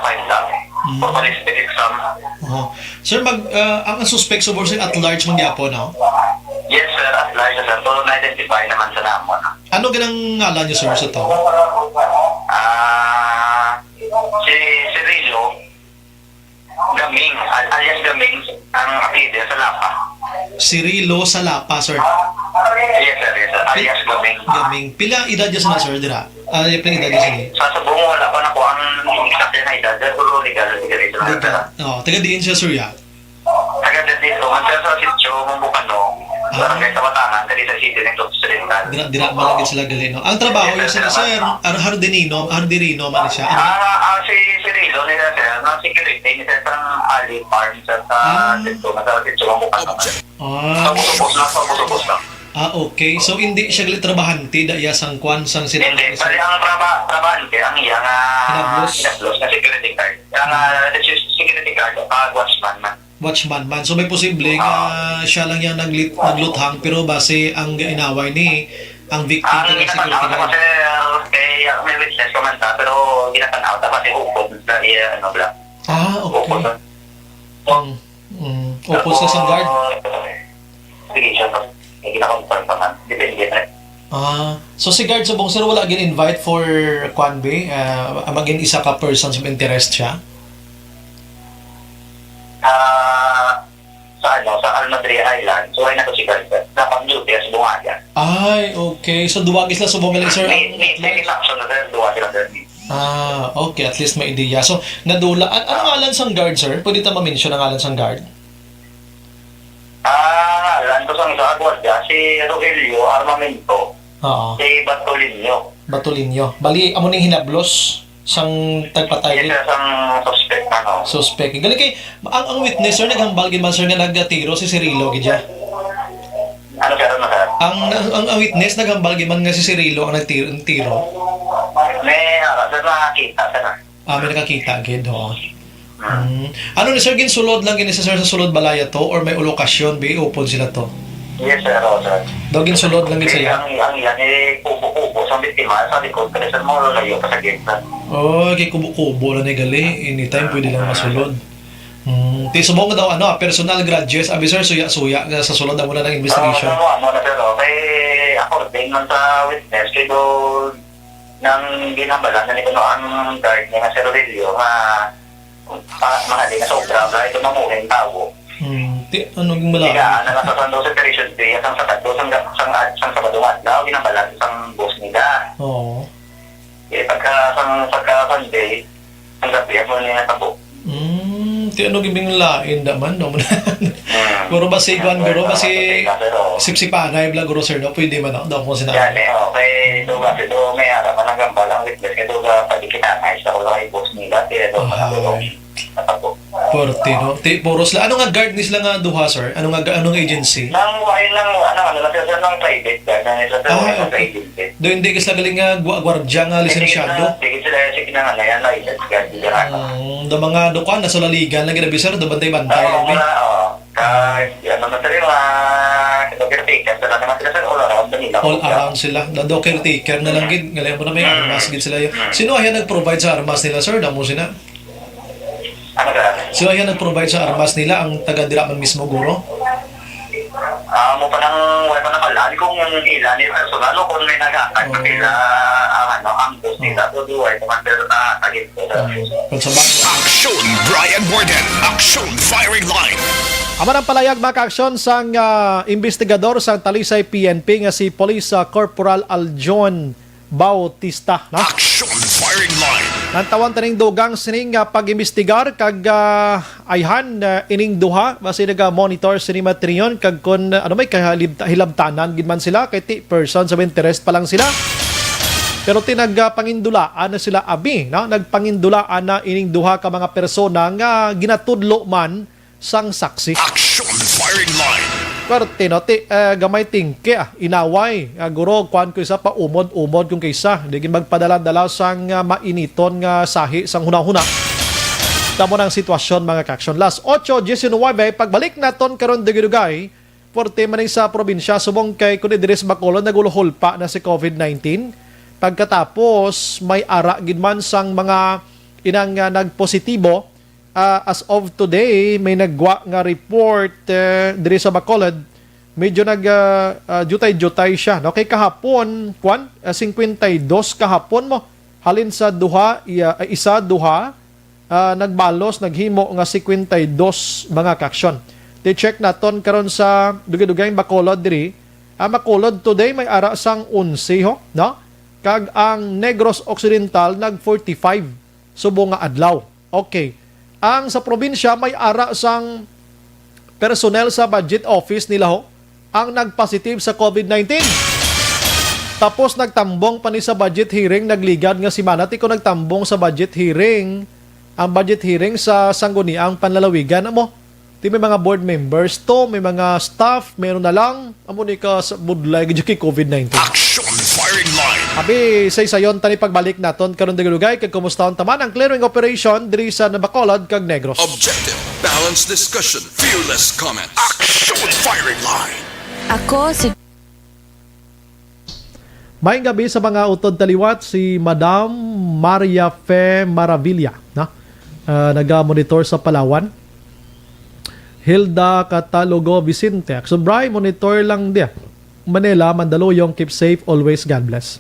file lang. For ballistic exam. Sir, ang suspect so sir at large mangyapon, no? Yes, sir. At large, sir. So, na-identify naman sa namon. Ano ganang ngalan niyo, sir, sa to? Si Cirilo Gaming, alias Gaming, ang apelyido sa Lapa. Cirilo Salapa, sir. Yes, sir. Alias Gaming. Gaming. Pila edad niya sa sir, dira? Pila edad niya sa ni? Sa sabong wala pa na ko ang exact na edad, pero legal. Taga diin siya, sir, ya? Taga dito, man sa sitio, Mambukano, barangay sa Batangan, dali sa city ng Occidental. Dira malagit sila gali, no? Ang trabaho niya sila, sir, Hardirino man siya. Si Cirilo nila, sir, ng security ni sir sa Ali Farm, sir, sa sitio, Mambukano. Sa Busubos lang. Okay. So, hindi siya gali trabahante, daya sang kwan, sang sila. Hindi, bali ang trabahante, ang iyang hinablos na security card. Ang security card, watchman man. Watchman man. So may posible nga siya lang yung nagluthang pero base ang inaway ni ang victim ng security guard. May witness komenta pero ginatanaw tapos yung upod na bla. Okay. Upod sa isang guard? Sige siya. May ginakonfirm pa man. Depende na. So si guard subong sir wala gin-invite for Kwanbe? Maging isa ka person of interest siya? Sa Almadria Island. So, ay nato si Garza. Dapat duty as bunga Ay, okay. So, duwagis lang subong sir. May action na sir. Duwagis lang sir. Okay. At least may ideya. So, nadula. Ano ngalan sang guard, sir? Pwede ta ma-mention ang ngalan sang guard? Ngalan ko sang sa gwardiya. Si Rogelio Armamento. Si Batolinio. Bali, amo ning hinablos Sang tagpatay. Yes, sir, ang suspect ano. Suspect. Galing kay ang witness sir naghambal gid man sir nga nagtiro si Cirilo gid siya. Ano sir, ano sir? Ang witness naghambal gid man nga si Cirilo ang nagtiro. May sir nakakita sir. May nakakita gid ho. Ano ni sir ginsulod lang gini sa sulod balaya to or may lokasyon bi open sila to? Yes sir, sir. Daw ginsulod lang gid saya. Ang yan kubo-kubo sa biktima sa likod kasi sir mo layo pa sa gate. Kay kubo-kubo lang ni gali anytime pwede lang masulod. Ti subong daw personal grudges officer suya-suya sa sulod mo na ng investigation. Ano na sir, kay according man sa witness kay do nang ginambalan na nito ang guard ni Sir Aurelio nga mahali na sobra ito mamuhin tao. Anong malaman? Kaya nakasasando sa Operation 3 at ang sakado sang Sabado adlaw ginambalan sang boss nila. Oo. Pagka Sunday ang gabi mo niya tabo. Ti ano gibing lain daman no. Guro ba si sipsipanay bla guro sir no pwede man daw ko sinabi. Yan okay do kasi do may ara man ang gambalang witness kay do ga padikita ay sa ulo kay boss nila kaya do tabo. Porte no. Ti puros la ano nga guard ni sila nga duha sir? Anong agency? Nang wain lang ano lang sir nang private guard na nila sa private. Do hindi ka galing nga gwardiya nga lisensyado. Sige sila sige na yan license guard dira. Do mga dukan na sa laligan lang ginabi sir do bantay-bantay lang bi. Ano na sila caretaker sila naman sila sa all around sila. Do caretaker na lang gid galing mo na may armas gid sila. Sino ay nag-provide sa armas nila sir? Damo sila. Ano ka? Sino ay nag-provide sa armas nila ang taga-dira man mismo guro? Mo pa nang wala pa nang kalali kung yung ilan ni personal o kung may nag-attack pa sila ang boss nila so duway commander agad ko Aksyon Brian Borden, Aksyon Firing Line. Aman ang palayag mga ka-aksyon sang investigador sa Talisay PNP nga si Police Corporal Aljon Bautista. Aksyon Firing Line. Nantawan taning dugang sining pag-imbestigar kag ayhan ining duha basi naga-monitor sini matriyon kag kun may kahilabtanan gid man sila kay persons of interest pa lang sila. Pero tinagpangindulaan na sila abi, no? Nagpangindulaan na ining duha ka mga persona nga ginatudlo man sang saksi. Action Firing Line. Pero gamay tingke inaway guro kuan ko isa pa umod kung kaysa di magpadala-dala sang mainiton nga sahi sang hunahuna. Tamo nang sitwasyon mga ka-aksyon. Last 8:19 pagbalik naton karon dugay porte man sa probinsya subong kay Kunidiris Bacolod naguluhol pa na si COVID-19. Pagkatapos may ara gid man sang mga inang nagpositibo. As of today, may nagwa nga report diri sa Bacolod. Medyo jutay-jutay siya. No? Kay kahapon, 52 kahapon mo. Halin sa duha, duha, nagbalos, naghimo nga 52 mga kaksyon. Di-check naton karon sa dugay-dugay Bacolod diri. Bacolod today may ara sang 11 ho, no? Kag ang Negros Occidental nag 45 subong nga adlaw. Okay. Ang sa probinsya may ara sang personnel sa budget office nila ho ang nagpositive sa COVID-19. Tapos nagtambong pa ni sa budget hearing nagligad nga si Manati ko nagtambong sa budget hearing ang budget hearing sa Sangguniang Panlalawigan mo. Di may mga board members to, may mga staff, meron na lang amo ni ka sa budlay gid kay COVID-19. Action Firing Line. Abi sayon tani pagbalik naton karon dugay kag kumusta taman ang clearing operation diri sa Bacolod kag Negros. Objective, balanced discussion, fearless comment. Action Firing Line. Ako si Maayong gabi sa mga utod taliwat si Madam Maria Fe Maravilla, na naga-monitor sa Palawan. Hilda Catalogo Vicente, Subray monitor lang dia. Manila, Mandaluyong, keep safe always, God bless.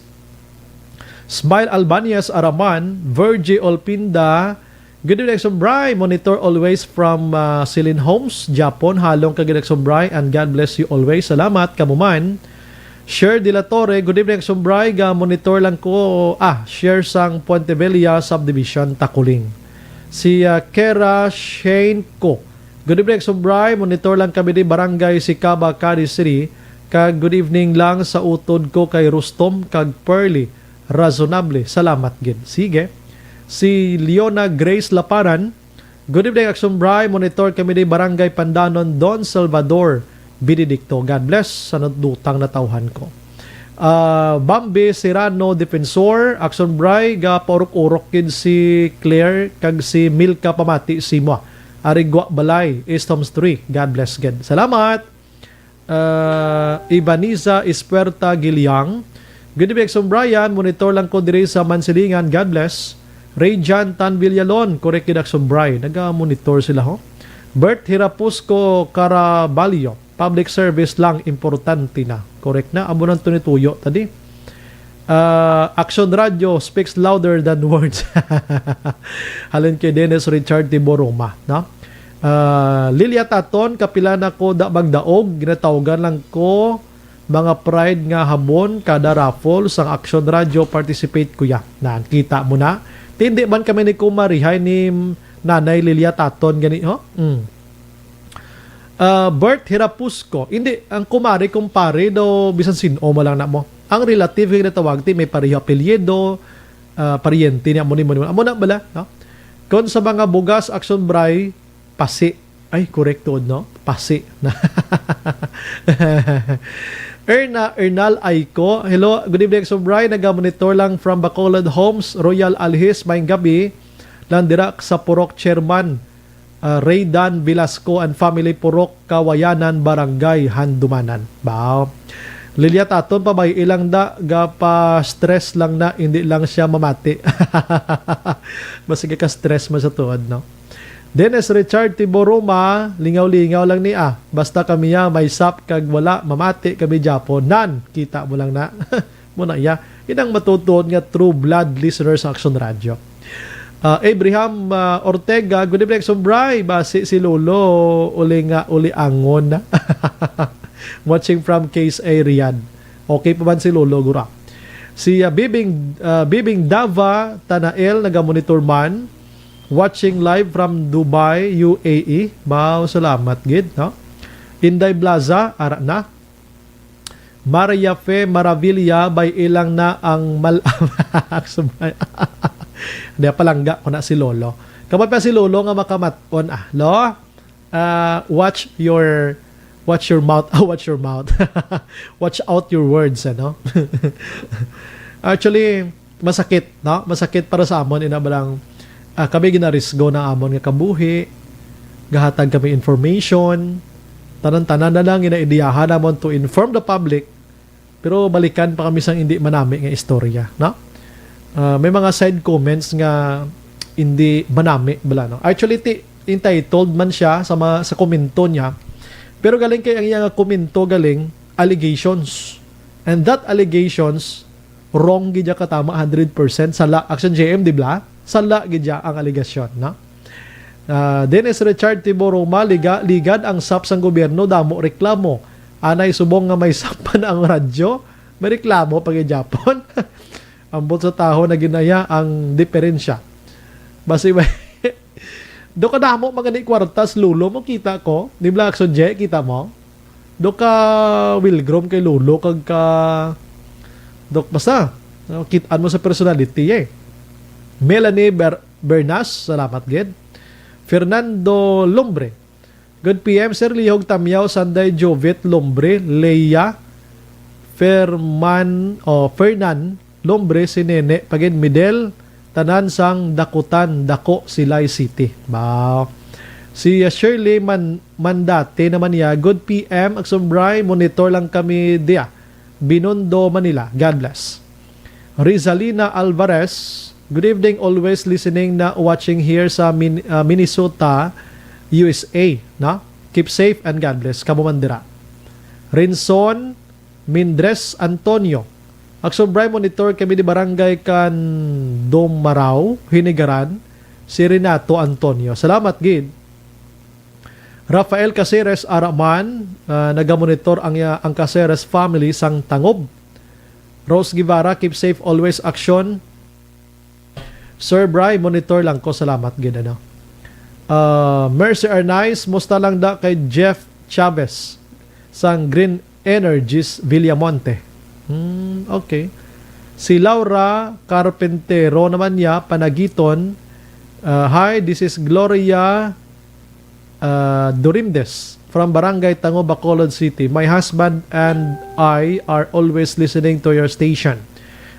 Smile Albanias Araman, Virgie Olpinda, good evening Subray, monitor always from Silin Homes, Japon, halong kagid Subray and God bless you always. Salamat kamuman. Share De La Torre, good evening Subray, ga monitor lang ko share sang Puentevilla Subdivision Takuling. Si Kera Shane Ko, good evening Subray, monitor lang kami di Barangay Sikaba, Cadiz City. Kag good evening lang sa utod ko kay Rustom kag Pearly. Razonable. Salamat gid. Sige. Si Leona Grace Laparan, good evening, Action Bray. Monitor kami di Barangay Pandanon, Don Salvador, Benedicto. God bless sa nadutang na tawhan ko. Bambi Serrano Defensor, Action Bray, ga paurok-urok kid si Claire, kag si Milka Pamati Simwa. Arigwa Balay, Eastoms 3. God bless, God. Salamat. Ibaniza Ispuerta Gilyang, good evening, Action Brian. Monitor lang ko diri sa Mansilingan. God bless. Rayjan Tan Villalon, correct kid Action Brian. Naga-monitor sila ho. Bert Hirapusco Caraballo, public service lang, importante na. Correct na. Amo nang tunituyo tadi. Action Radio speaks louder than words. Halin kay Dennis Richard Tiboroma, no? Lilia Taton, kapila na ko da bagdaog, ginatawagan lang ko mga pride nga habon kada raffle sang Action Radio, participate kuya. Nakita mo na. Hindi man kami ni kumarihay ni Nanay Lilia Taton gani ho. Bert Hirapusco, hindi ang kumari kumpare do bisan sino mo lang na mo. Ang relative nga tawag ti may pareho apelyido, pariente ni amo na bala, no? Kon sa mga bugas Action Bray, pasi. Ay, correct to, no? Pasi. Ernal Aiko. Hello, good evening, Action Bray. Nag-monitor lang from Bacolod Homes, Royal Alhis, Mayang Gabi. Landirak sa Purok Chairman, Raydan Velasco and Family, Purok Kawayanan, Barangay Handumanan. Wow. Lilia Taton, pabay ilang da, gapa-stress lang na, hindi lang siya mamati. Masige ka stress mo sa tuod, no? Dennis Richard Tiboroma, lingaw-lingaw lang ni basta kami may sap kag wala mamati kami Japon. Nan, kita mo lang na. Muna inang matutuon nga true blood listeners sa Action Radio. Abraham Ortega, good evening, Action Bray. Basi si Lolo uli angon na. Watching from Case A, Riyadh. Okay pa man si Lolo gura. Si Bibing Dava Tanael, naga-monitor man. Watching live from Dubai, UAE. Wow, salamat gid, no? Inday Plaza, ara na. Maria Fe Maravilla, by ilang na ang Hindi palangga ko na si Lolo. Kapag pa si Lolo nga makamaton, lo? Watch your mouth. Watch your mouth. Watch out your words, ano? Actually, masakit, no? Masakit para sa amon, inabalang kami ginarisgo na amon nga kabuhi, gahatag kami information, tanan-tanan na lang inaidiyahan namon to inform the public, pero balikan pa kami sang hindi manami nga istorya, no? May mga side comments nga hindi manami bala, no? Actually entitled man siya sa komento niya, pero galing kay ang iyang komento galing allegations, and that allegations wrong gidya katama 100% sa Action JM, di ba? Sala gidya ang aligasyon, no? Dennis Richard Tiboroma, ligad ang SAP sang gobyerno, damo reklamo. Anay subong nga may sapan ang radyo, may reklamo pag Japon. Ambot sa taho na ginaya ang diferensya. Basi do ka damo magani kwartas Lulo mo kita ko, di ba Action J kita mo? Do ka Wilgrom kay Lulo kag ka dok basta kitaan mo sa personality Melanie Bernas, salamat gid. Fernando Lombre, good PM, Sir Lihog Tamyaw, Sanday Jovet Lombre, Leia Fernan Lombre, si Nene pagid Midel, tanan sang Dakutan, Dako, Silay City. Wow. Si Shirley Mandate naman niya, good PM, Action Bray, monitor lang kami dia, Binondo, Manila. God bless. Rizalina Alvarez, good evening, always listening na watching here sa Minnesota, USA, no? Keep safe and God bless. Kamumandira. Rinson Mindres Antonio, Action Bray, monitor kami di Barangay kan Domaraw, Hinigaran, si Renato Antonio. Salamat gid. Rafael Caceres Araman, nagamonitor ang Caceres family sang Tangob. Rose Guevara, keep safe always, Action. Sir Bry, monitor lang ko. Salamat gid, ano. Mercy Arnaiz, musta lang da kay Jeff Chavez sang Green Energies Villamonte. Okay. Si Laura Carpentero naman niya, Panagiton. Hi, this is Gloria Dorimdes from Barangay Tango, Bacolod City. My husband and I are always listening to your station.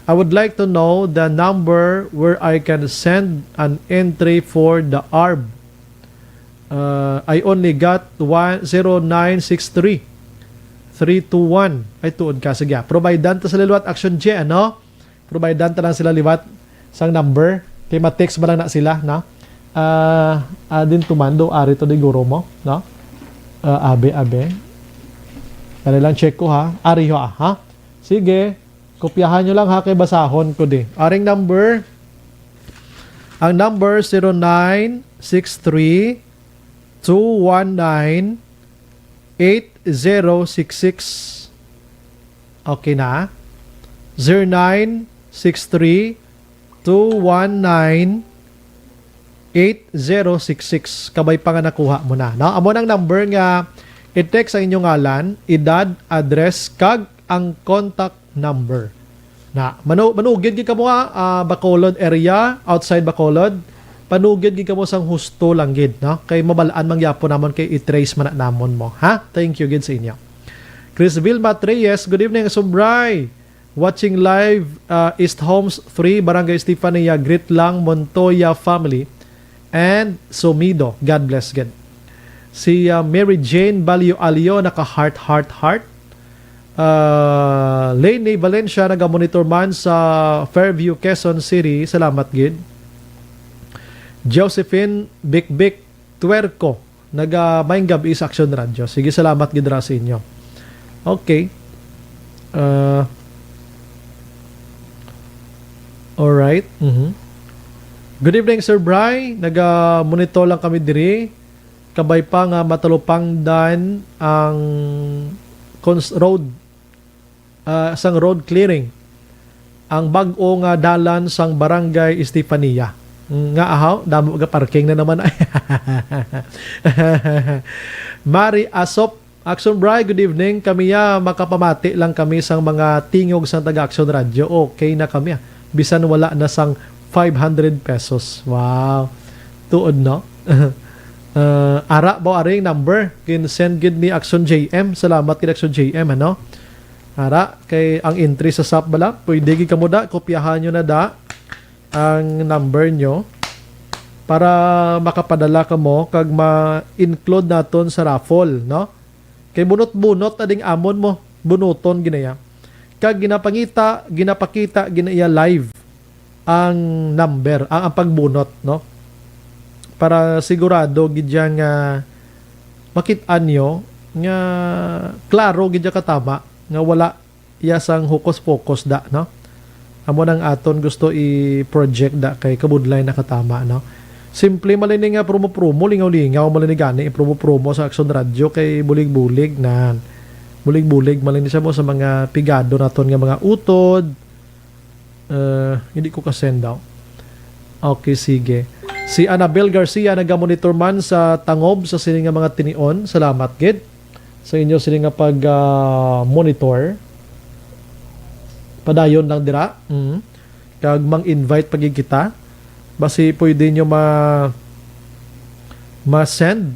I would like to know the number where I can send an entry for the ARB. I only got 0963 321. Ay, tuod ka. Sige. Providean ta sa liwat Action J, ano? Providean ta lang sila liwat sang number. Kaya ma-text ba lang na sila, no? Adin tumando, ari to di guro mo, no? Abe. Dali lang check ko, ha? Ari ho, ha? Sige. Kopyahan nyo lang, ha? Kay basahon ko di. Aring number. Ang number 0963 219 8066. Okay na? 0963 219 8066. Kabay pa nga nakuha mo na. No? Amo ng number nga i-text ang inyong ngalan, edad, address, kag ang contact number. Na manugid gid ka mo Bacolod area, outside Bacolod. Panugid gid ka mo sang husto lang gid, no? Kay mabalaan man gyapon namon kay i-trace man namon mo, ha? Thank you gid sa inyo. Chris Vilma Reyes, good evening, Sumbray. Watching live East Homes 3, Barangay Estefania, greet lang Montoya family and Sumido. God bless God. Si Mary Jane Balio Alio, naka heart. Lene Valencia, naga-monitor man sa Fairview, Quezon City. Salamat gid. Josephine Bik Tuerco, naga-Mayng Gabi sa Action Radio. Sige, salamat gid ra sa inyo. Okay. Alright. Good evening, Sir Bry. Naga-monitor lang kami diri. Kabay pa nga matalupangdan ang road sang road clearing. Ang bag-o nga dalan sang Barangay Estefania. Nga ahaw, damo ga parking na naman. Mari Asop, Action Bry, good evening. Kami makapamati lang kami sang mga tingog sang taga-Action Radio. Okay na kami. Bisan wala na sang 500 pesos. Wow. Tuod, no? Ara ba aring number? Kin send gid ni Action JM. Salamat kay Action JM, ano? Ara, kay ang entry sa SAP bala, pwede gid kamo da, kopyahan nyo na da ang number nyo para makapadala ka mo kag ma-include naton sa raffle, no? Kay bunot-bunot ading amon mo, bunuton ginaya. Kag ginapakita ginaya live ang number, ang pagbunot, no? Para sigurado gid nga makit-an nyo nga klaro gid katama nga wala yasang hukos-pokos da, no? Amo nang aton gusto i-project da kay kabudlay na katama, no? Simple malini nga promo-promo, lingaw-lingaw malini gani i-promo-promo sa Action Radio kay bulig-bulig na bulig-bulig malini siya mo sa mga pigado naton nga mga utod. Hindi ko ka-send daw. Okay, sige. Si Annabel Garcia, naga-monitor man sa Tangob sa sini nga mga tinion. Salamat gid sa inyo sini nga pag-monitor. Padayon lang dira. Kag mang-invite pagig kita. Basi pwede nyo ma-send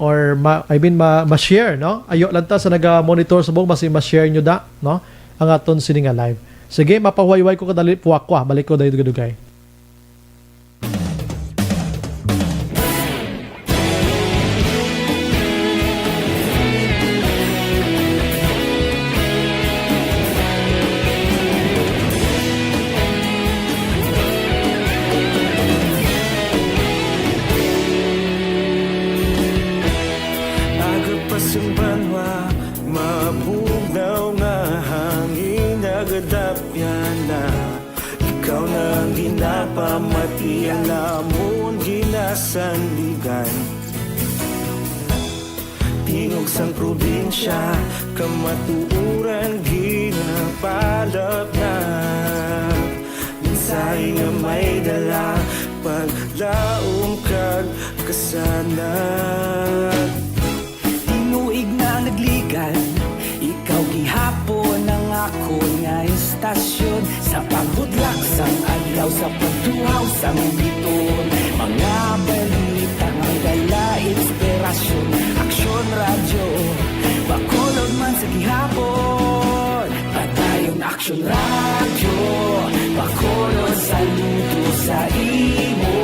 or ma-share, no? Ayo lang ta sa naga-monitor sa buong basi ma-share nyo da, no? Ang aton sini nga live. Sige, mapahuwayway ko kadali puwak ko. Balik ko dahil dugay. Pamatian namon ginasandigan tingog sang probinsya kamatuuran ginapalap na minsay nga may dala paglaom kag kasanat tinuig na nagligan ikaw gihapon ang ako nga istasyon Adlaw sa pagtuhaw sa biton, mga balita ng dala, inspirasyon, aksyon radyo, bakulog man sa gihapon. Padayon aksyon radyo, bakulog saludo sa imo.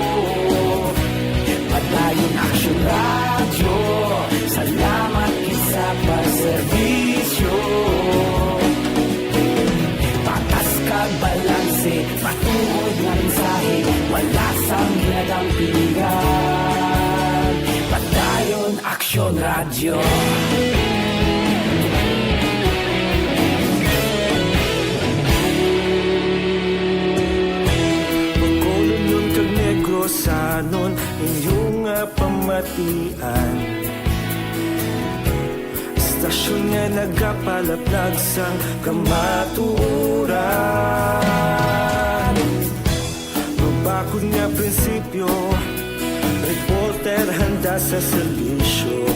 Padayon aksyon radyo, salamat isa pa serbisyo. Patas kag balanse, patuod nga mensahe, wala sang hinadang pilihan. Padayon aksyon radyo. Pagkulunod kag negrosanon, inyong pamatian. Istasyon nga nagapalaplag sang kamaturan. Mabakod nga prinsipyo, reporter handa sa serbisyo.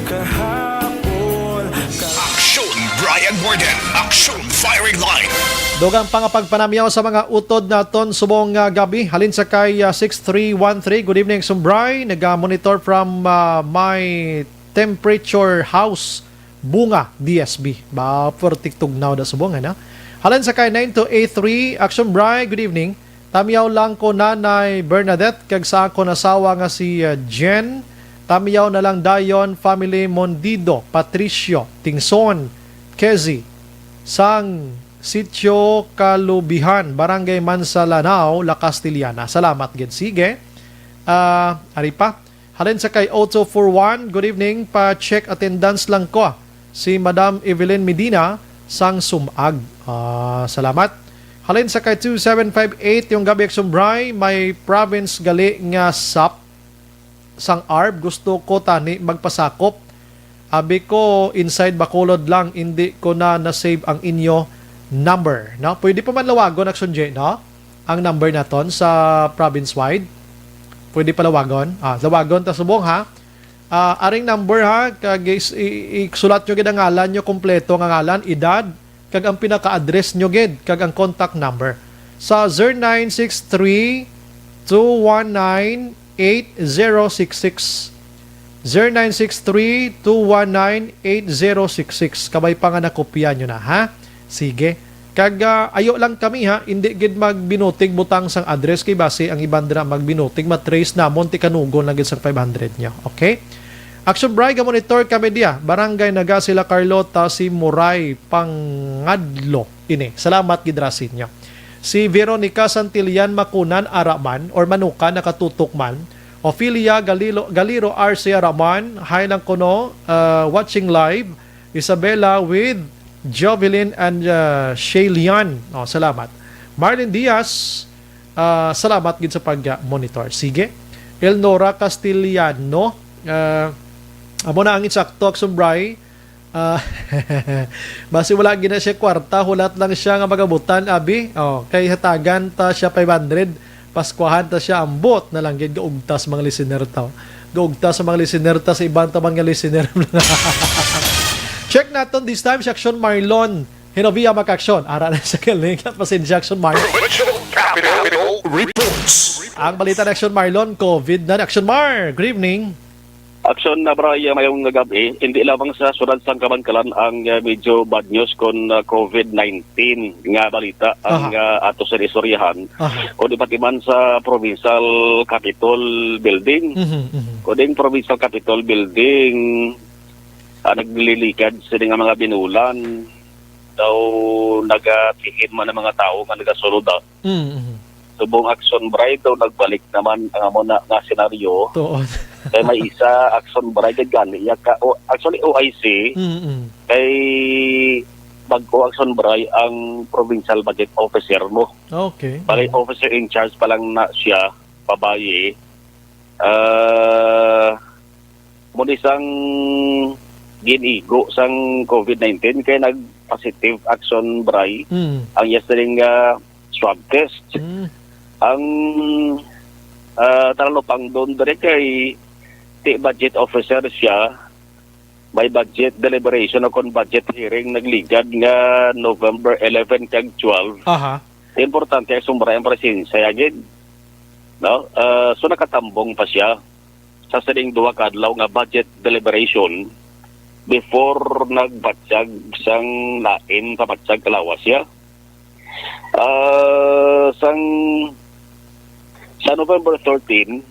Kahapon, Aksyon Brian Warden, Aksyon Firing Line. Dugang pangapagpanamyaw sa mga utod naton subong gabi. Halin sa kay 6313. Good evening, Sumbray. Nag-monitor from my temperature house, Bunga, DSB. Ba, for tiktugnaw na subong, ano? Halin sa kay 9283. Action Bray, good evening. Tamiyaw lang ko nanay Bernadette, kag sa ako nasawa nga si Jen. Tamiyaw na lang dayon, family Mondido, Patricio, Tingson, Kezi, Sang, Sitio Kalubihan, Barangay Mansalanao, La Castillana. Salamat, gid. Sige. Ari pa. Halin sa kay 0241, good evening. Pa-check attendance lang ko. Si Madam Evelyn Medina, sang Sumag. Salamat. Halin sa kay 2758, yung gabi Sumbray, may province gali nga SAP, sang ARB. Gusto ko tani magpasakop. Abi ko, inside Bacolod lang, hindi ko na na-save ang inyo number. No? Pwede pa man lawagon, Action J, no? Ang number naton sa province-wide. Pwede pa lawagon. Lawagon, tasubong ha. Aring number ha, kag isulat nyo gid ang ngalan nyo, kompleto ang ngalan, edad, kag ang pinaka-address nyo gid, kag ang contact number. Sa 0963-219-8066. 0963-219-8066. Kabay pa nga nakopya nyo na ha. Sige. Kag ayo lang kami ha, hindi gid magbinutig butang sang address kay base ang ibandra magbinutig matrace na monti kanugon lang gid sang 500 nyo. Okay? Action Bray, monitor kami dia. Barangay Naga sila Carlota, si Muray Pangadlo. Ini. Salamat gid rasin nyo. Si Veronica Santillan Makunan Araman or Manuka nakatutok man. Ophelia Galiro RC Araman, hi lang kuno, watching live. Isabella with Jovelyn and Shaylian. Salamat. Marlene Diaz, salamat gid sa pag-monitor. Sige. Elnora Castillano, amo na ang insakto Sumbray. Basi wala gina siya kwarta, hulat lang siya nga magabutan abi. Kay hatagan ta siya 500. Paskwahan ta siya ambot na lang gid gaugtas mga listener ta. Gaugtas sa mga listener ta sa ibang taman nga listener. Check natin this time si Action Marlon. Hinovia makaksyon. Ara na sa kaling at pasin si Action Marlon. Ang balita ng Action Marlon, COVID na Action Mar. Good evening. Action na Brian mayong gabi, hindi lamang sa sunod sang Kabankalan ang medyo bad news kon COVID-19 nga balita ang ato sa istoryahan. O di pati man sa Provincial Capitol Building. O ding Provincial Capitol Building naglilikad sila nga mga binulan daw nagatingin man ng mga tao nga nagasulod subong Action Bride daw nagbalik naman ang amo na nga senaryo. Kay may isa Action Bride gani actually OIC kay bago Action Bride ang Provincial Budget Officer mo. Okay. Bali officer in charge pa lang na siya babae. Muli sang ginigo sang COVID-19 kay nag-positive Action Bray ang yesterday nga swab test. Ang taralupang doon dire kay budget officer siya may budget deliberation o kon budget hearing nagligad nga November 11 kag 12. importante ay sumbara ang presensya agad. No? So nakatambong pa siya sa sining duwa ka adlaw nga budget deliberation before nagbatyag sang lain pabatyag kalawas siya. Sa November 13,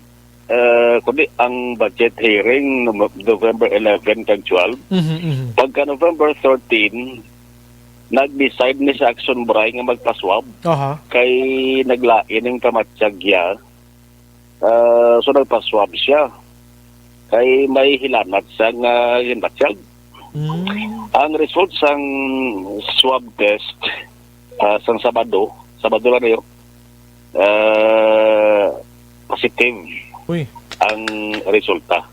kundi ang budget hearing November 11 kag 12. Pagka November 13, nag-decide ni sa Action Bray nga magpaswab. Kay naglain ng kamatyagya. So nagpaswab siya. Kay may hilanat sa nga hinbatyag. Ang result sang swab test sang Sabado lang yun, positive ang resulta.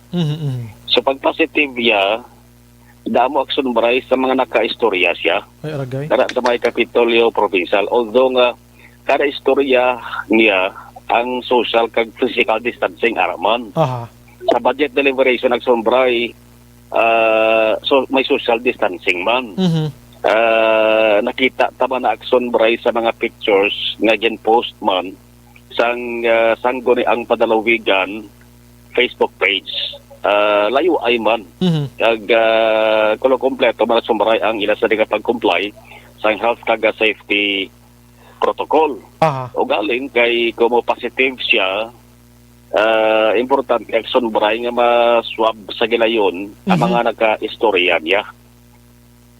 So pag positive ya, damo Action Bray sa mga naka-istorya siya. Kada sa may Kapitolyo Provincial. Although nga, kada istorya niya ang social kag physical distancing araman. Sa budget deliberation Action Bray, so may social distancing man. Nakita tama na Action Bray sa mga pictures nga post man sang guni ang padalawigan Facebook page. Layo ay man. Kulo kompleto man Action Bray ang ila sa pag-comply sa health kag safety protocol. O galing kay kumo positive siya, importante Action Bray nga ma-swab sa gilayon ang mga naka-istorya niya.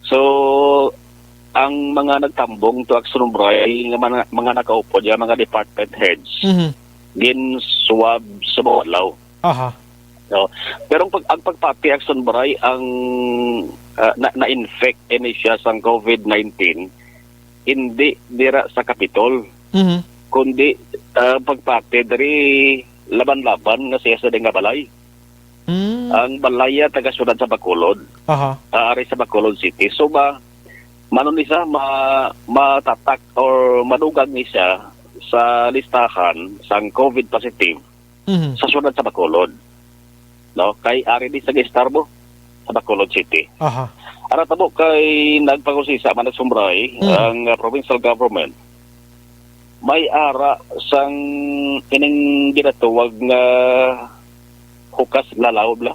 So, ang mga nagtambong to Action Bray nga mga nakaupo niya, mga department heads, gin-swab sa bawalaw. No? Pero ang pagpati Action Bray ang na-infect ini siya sa COVID-19, hindi dira sa Kapitol, kundi pagpati dari laban-laban nga siya sa nga balay. Ang balaya taga siyudad sa Bacolod. Ari sa Bacolod City. So manon ni siya matatak or madugag ni siya sa listahan sang COVID positive sa siyudad sa Bacolod. No, kay ari di sa Gestarbo sa Bacolod City. Ara tabo kay nagpagusisa man Action Bray ang provincial government. May ara sang kining ginatuwag nga hukas lalaw bla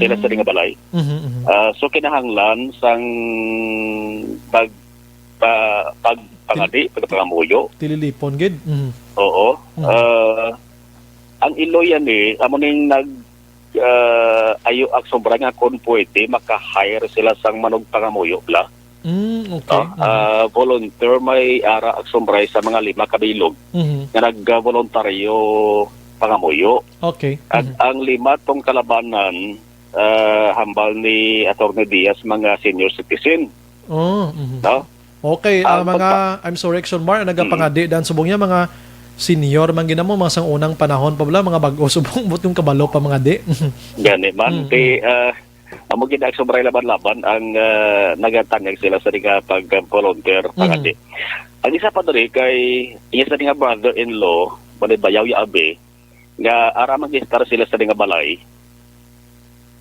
sila sa nga balay. So kinahanglan sang pagpangadi, pagpangamuyo. Tililipon gid. Oo. Ang iloyan amo ning ayo Action Bray nga kon pwede maka-hire sila sang manog pangamuyo bla. Okay. Volunteer may ara Action Bray sa mga 5 kabilog nga nag-voluntaryo pangamuyo. Okay. At ang 5 tong kalabanan hambal ni Atty. Diaz mga senior citizen. No? Okay, mga I'm sorry Action Bar nagapangadi dan subong niya mga senior man ginamo mga sang unang panahon pa bala mga bag-o subong but yung kabalo pa mga di. Gani man kay amo gid Action Bray laban-laban ang nagatanyag sila sa pag-volunteer pangadi. Ang isa pa diri kay iya sa nga brother-in-law balay bayaw ya abe nga ara mag-star sila sa nga balay.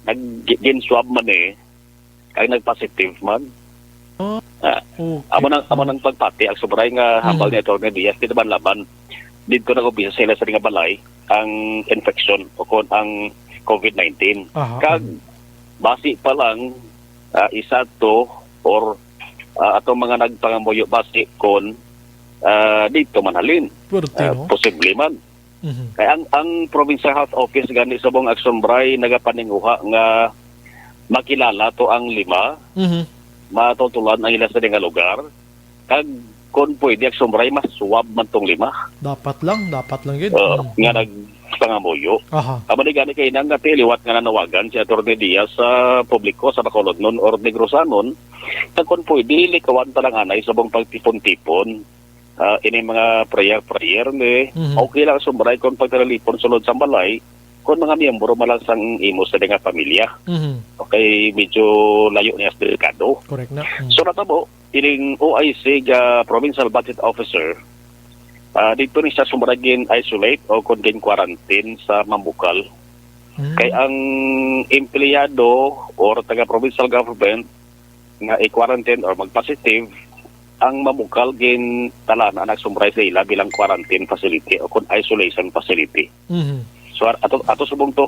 Nag-swab man kay nag-positive man. Amo nang pagpati Action Bray nga hambal ni Atty. Diaz dito man laban dito nag-ubisa sila sa nga balay ang infection o kon ang COVID-19. Kag basi pa lang isa to or atong mga nagpangamuyo basi kon dito manhalin. Posible man. Kaya ang Provincial Health Office gani sa buong Action Bray nagapaninguha nga makilala to ang 5 matutulan ang ila sa nga lugar kag kon pwede Action Bray mas swab man tong 5 dapat lang gid nga nagpangamuyo. Amo ni gani kay nang liwat nga nanawagan si Atty. Diaz sa publiko sa Bacolod nun or Negrosanon kag kon pwede likawan ta lang anay sa buong pagtipon-tipon ini mga prayer okay lang Action Bray kon pagtalipon sulod sa balay kon mga miyembro malansang imo sa nga pamilya. Okay, medyo layo niya sa delikado. Correct na. So natabo ining OIC Provincial Budget Officer dito ni siya sumuragin isolate o kon quarantine sa Mambukal. Kay ang empleyado or taga provincial government nga i-quarantine or mag-positive ang mamukal gin talan anak sumbray sa ila bilang quarantine facility o kun isolation facility. So ato subong to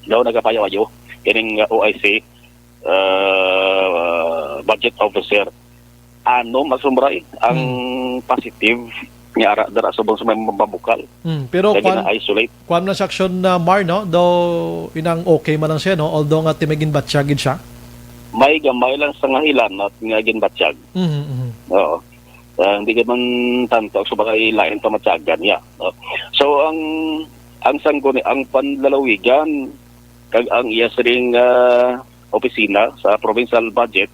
daw nagapayaw-ayo kining OIC budget officer ano magsumbray ang positive nga ara dara subong sa may mamukal. Pero isolate kwan na section na Mar, no? Though inang okay man lang siya, no? Although nga timigin batsyagid siya. May gamay lang sa ngahilan at nga ginbatsyag. Oo. Hindi man tanto so baka ilain pa matsyagan niya. So ang sangguni ang panlalawigan kag ang iya ring opisina sa provincial budget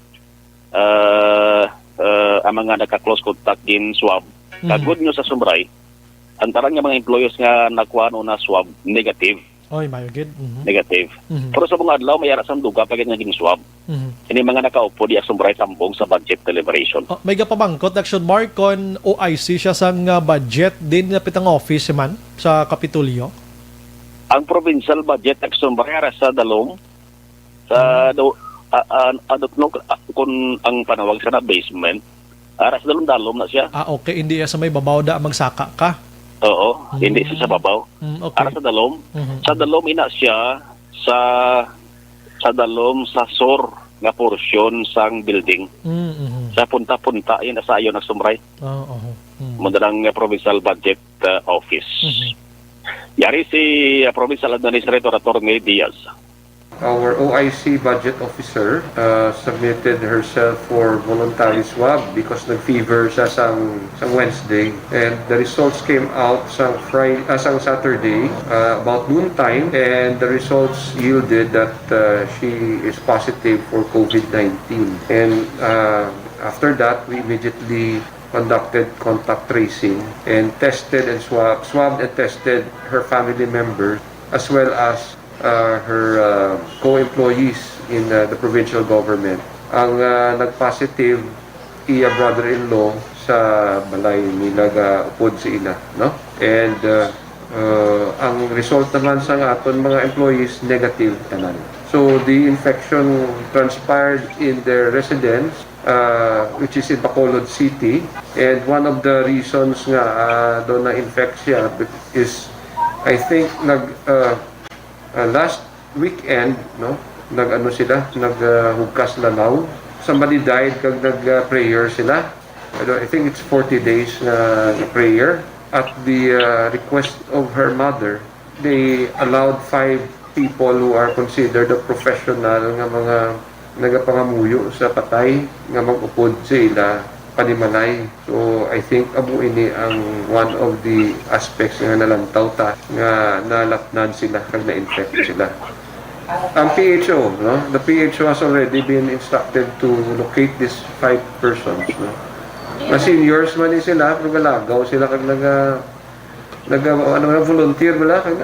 ang mga naka-close contact din swab. Kagod nyo sa Sumray, ang tarang nga mga employees nga nakuha na swab negative. Oy, mayugid. Negative. Pero sa mga adlaw, may arasang duga pag nga giniswab. Ini mga nakaupo di Sumray tambong sa budget deliberation. May gapamangkot, Action Mark, kon OIC siya sa budget din na pitang office man sa Kapitolyo? Ang provincial budget Action Mark sa dalom sa kung ang panawag sa na basement, aras dalom na siya. Okay, hindi sa may babaw da magsaka ka. Oo, hindi siya sa babaw. Okay. Para sa dalom. Sa dalom ina siya sa dalom sa sur nga porsyon sang building. Sa punta-punta yun sa ayon nagsumray. Madalang provincial budget office. Yari si provincial administrator Atty. Diaz. Our OIC budget officer submitted herself for voluntary swab because nag-fever siya sang Wednesday, and the results came out sang Saturday about noontime, and the results yielded that she is positive for COVID-19. And after that, we immediately conducted contact tracing and tested and swabbed and tested her family members as well as her co-employees in the provincial government. Ang nag-positive iya brother-in-law sa balay nila upod sa ina, no? And ang result naman sa aton mga employees negative tanan. So the infection transpired in their residence which is in Bacolod City, and one of the reasons nga doon na infect siya is I think last weekend, no, naghugkas lalaw. Somebody died kag nag-prayer sila. I think it's 40 days na prayer. At the request of her mother, they allowed 5 people who are considered a professional nga mga nagapangamuyo sa patay nga mag-upod sa ila panimalay. So I think abo ini ang one of the aspects nga nalantaw ta nga nalapnan sila kag na-infect sila. Ang PHO, no? The PHO has already been instructed to locate these 5 persons, no? Na seniors man sila, pero galagaw sila kag volunteer wala kag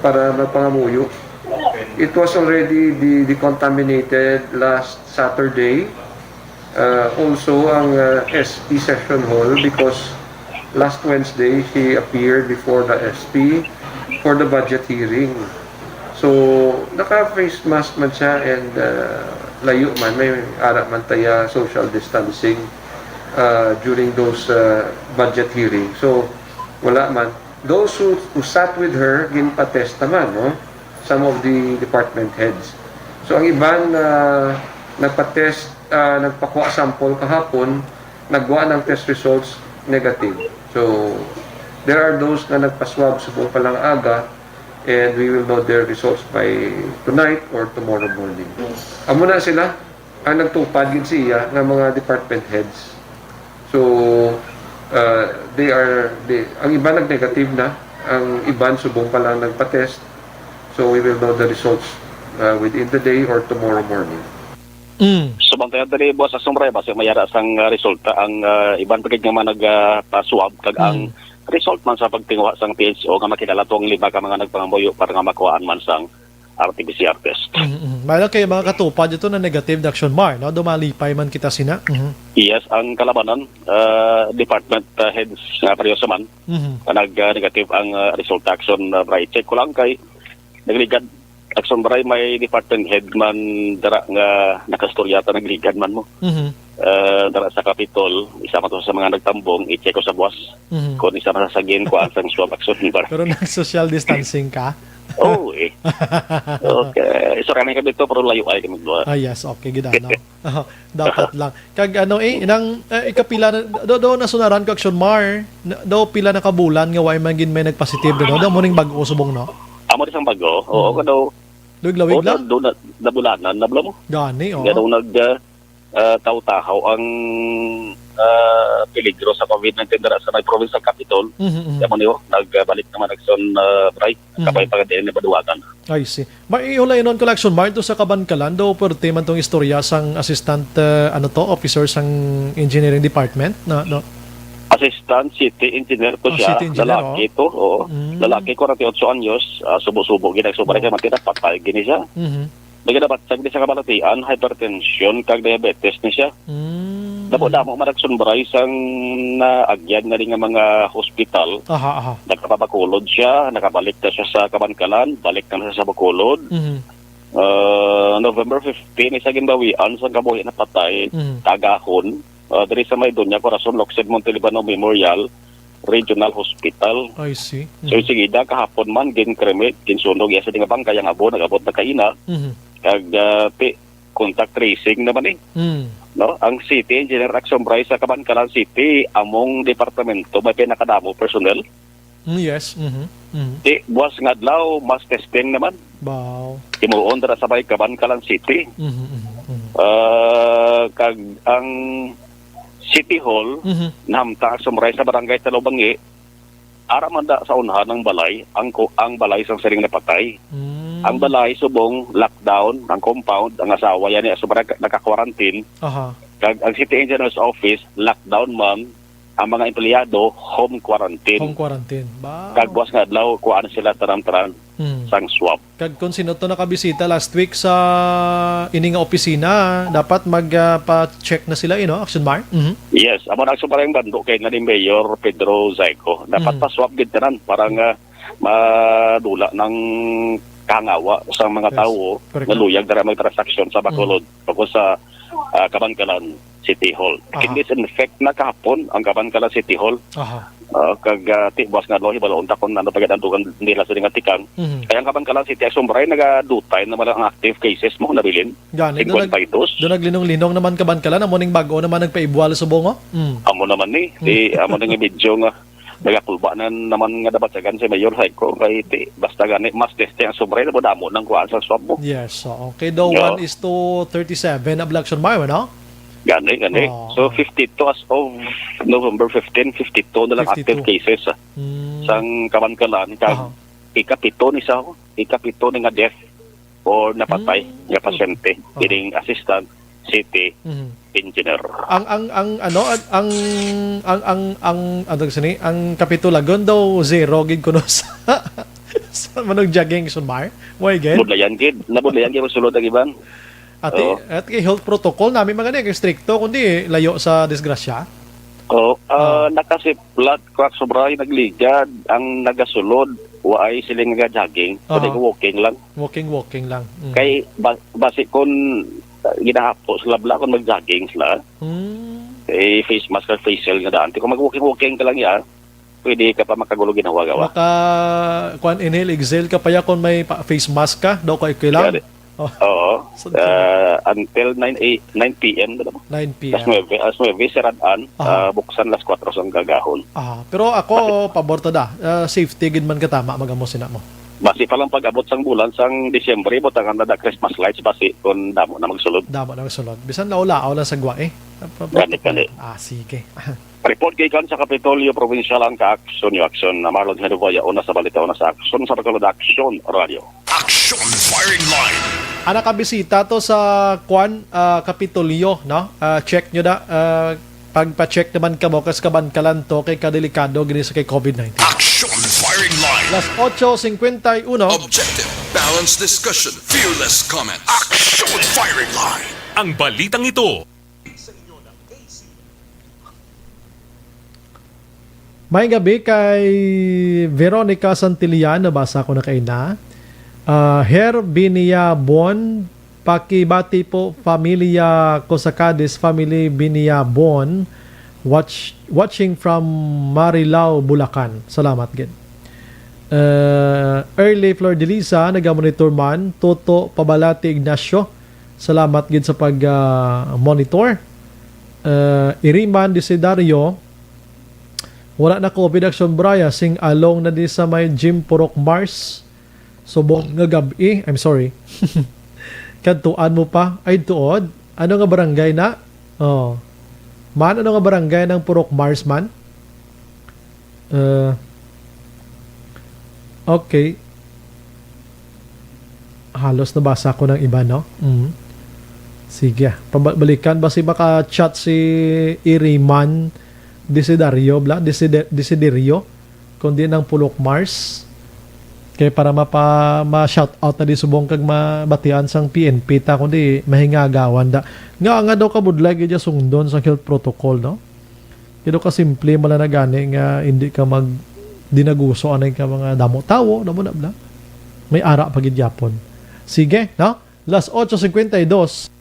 para magpangamuyo. It was already decontaminated last Saturday. Also ang SP Session Hall, because last Wednesday she appeared before the SP for the budget hearing. So naka-face mask man siya and layo man, may ara man taya social distancing during those budget hearings. So wala man. Those who sat with her, ginpa-test naman, no? Some of the department heads. So ang iban nagpa-test, nagpakuha sample kahapon, nagwa ng test results negative. So there are those na nagpa-swab subong palang aga, and we will know their results by tonight or tomorrow morning. Amo na sila ang nagtupad gid siya ng mga department heads. So ang iba nag-negative na, ang iban subong palang nagpa-test. So we will know the results within the day or tomorrow morning. So bantayan tali boss sa Sumray base mayara sang resulta ang iban pagid nga nagpa-swab kag ang result man sa pagtinguha sang PHO nga makilala tong 5 ka mga nagpangamuyo para nga makuhaan man sang RT-PCR test. Mayroon kayo mga katupad ito na negative na Action Mar, no? Dumalipay man kita sina. Yes, ang kalabanan department heads nga pareho sa man nag-negative ang result action. Check ko lang kay nagligad Action Bray may department head man dara nga nakastoryata nagligan man mo. Dara sa Capitol, isa man to sa mga nagtambong, i-check ko sa buwas. Kung isa man sasagin ko ang swab action bar. Pero nag-social distancing ka? Oo eh. Okay. Isa kami dito pero layo ay kami dua. Yes, okay, gidano. Dapat lang. Kag ano nang ikapila do nasunaran ko Action Mar, do pila na kabulan nga way man gid may nagpositive no. Do mo ning bag-o subong no. Amo isang bago. Oo, kado. Lawig lang. Do na bulanan na mo. Gani oh. Gado nag taw-tahaw ang peligro sa COVID-19 dara sa provincial capital. Yaman niyo, nagbalik naman Action Bray. Kapay pagdili na baduwagan. I see. Maihulay nun collection Mark sa Kabankalan do pwerte man tong istorya sang assistant officer sang engineering department no. Assistant City Engineer to siya. City Engineer, lalaki to. Oo. Lalaki 48 anyos, subo-subo gina so balik man kita patay gini siya. Bagi dapat sabi sa kabalatian, hypertension kag diabetes ni siya. Damo man Action Bray sang naagyan na rin nga mga hospital. Nagpapakulod siya, nakabalik na siya sa Kabankalan, balik na siya sa Bacolod. November 15 isa ginbawian sa kabuhi na patay, Tagahon. Diri sa may Doña Corazon Loxed Montelibano Memorial Regional Hospital. I see. So sigida kahapon man ginkremate, ginsunog ya sa dinga bangka yang abo nagabot na kaina. Kag contact tracing naman eh. No, ang City Engineer Action Bray sa Kabankalan City among departamento may pinakadamo personnel. Yes. Di buwas nga adlaw mas testing naman. Wow. Imuon dara sa may Kabankalan City. Kag ang City Hall namta sumray sa barangay Talubangi ara man da sa unahan ng balay ang balay sang siring napatay. Ang balay subong lockdown ang compound ang asawa yan sumray naka-quarantine. Kag ang City Engineer's Office lockdown man ang mga empleyado home quarantine. Kag buwas nga adlaw kuan sila taram-taram sang swab. Kag kung sino to nakabisita last week sa ining opisina, dapat magpa-check na sila Action Mar. Yes, amo na sa parang bando kay na ni Mayor Pedro Zaico. Dapat pa-swab gid tanan para nga madula ng kangawa sa mga tao na luyag dara may transaksyon sa Bacolod pagod sa Kabankalan City Hall. Disinfect na kahapon ang Kabankalan City Hall. Kag buwas nga lohi balon takon ano pagadantugan nila sa dinga tikang. Kaya ang Kabankalan City Action Bray nagadutay naman ang active cases mo nabilin. Gani do naglinong-linong naman Kabankalan amo ning bag-o naman nagpaibwal sa bongo. Amo naman ni amo ning video nga nagakulba na naman nga dapat sagan si Mayor Zaico kay basta gani mas testing ang sobre na damo ng kuan sa swab mo. Yes, okay daw 1:37 ab Action Mar no? Gani. So 52 as of November 15, 52 na lang active cases sang Kabankalan kag ikapito ni nga death or napatay nga pasyente kining assistant city engineer. Ang kapitulagon daw zero gid kuno sa manog jogging Mar. Moy gid. Budlayan gid sulod ang iban. At kay health protocol namin mga ning stricto kundi layo sa disgrasya. Nakasiplat ko sobray nagligad ang nagasulod waay siling nga jogging kundi walking lang. Kay basi kon ginahapo sila bala kung mag-jogging sila. Face mask or facial nga daan. Kung mag-walking ka lang yan, pwede ka pa makagulo ginawa-gawa. Inhale, exhale ka pa ya kung may face mask ka, daw ka ikilang. Oo. Until 9 p.m. 9 p.m. As 9, siradan, buksan las 4 ang gagahon. Pero ako, pabor to da. Safety, gid man katama, magamusin na mo. Basi pa lang pag-abot sang bulan sang Disyembre mo tangan na Christmas lights basi kun damo na magsulod. Bisan laula sa gwa Gani. Sige. Report kay kan sa Kapitolyo Provincial ang ka-action na Marlon Hedovoya una sa balita una sa action sa Bacolod Action Radio. Action Firing Line. Nakabisita to sa Kapitolyo no? Check nyo da pagpa-check naman ka mo kas Kabankalan to kay kadelikado gini sa kay COVID-19. Action Firing Line. Las 8:51. Objective, balanced discussion, fearless comment. Action Firing Line. Ang balitang ito. May gabi kay Veronica Santillan, nabasa ko na kayo na. Her Biniabon, pakibati po familia ko sa Cadiz, family Biniabon, watching from Marilao, Bulacan. Salamat gid. Early Flor de Lisa, naga-monitor man. Toto Pabalati Ignacio, salamat gid sa pag-monitor. Iriman Desidario, wala na COVID Action Braya, sing along na di sa may Jim Purok Mars. Subong nga gabi, I'm sorry. Kantuan mo pa, ay tuod. Ano nga barangay na? Oh. Man, ano nga barangay ng Purok Mars man? Okay. Halos nabasa ko ng iba, no? Sige. Pabalikan ba si maka-chat si Iriman Desiderio, Desiderio, kundi ng Purok Mars. Kaya para ma-shout out na di subong kag mabatian sang PNP ta kundi mahingagawan da. Nga daw kabudlay gid sungdon sa health protocol, no? Kaya ka simple mala na gani nga hindi ka dinaguso anay ka mga damo tawo, damo na bla. May ara pa gid yapon. Sige, no? Las 8:52.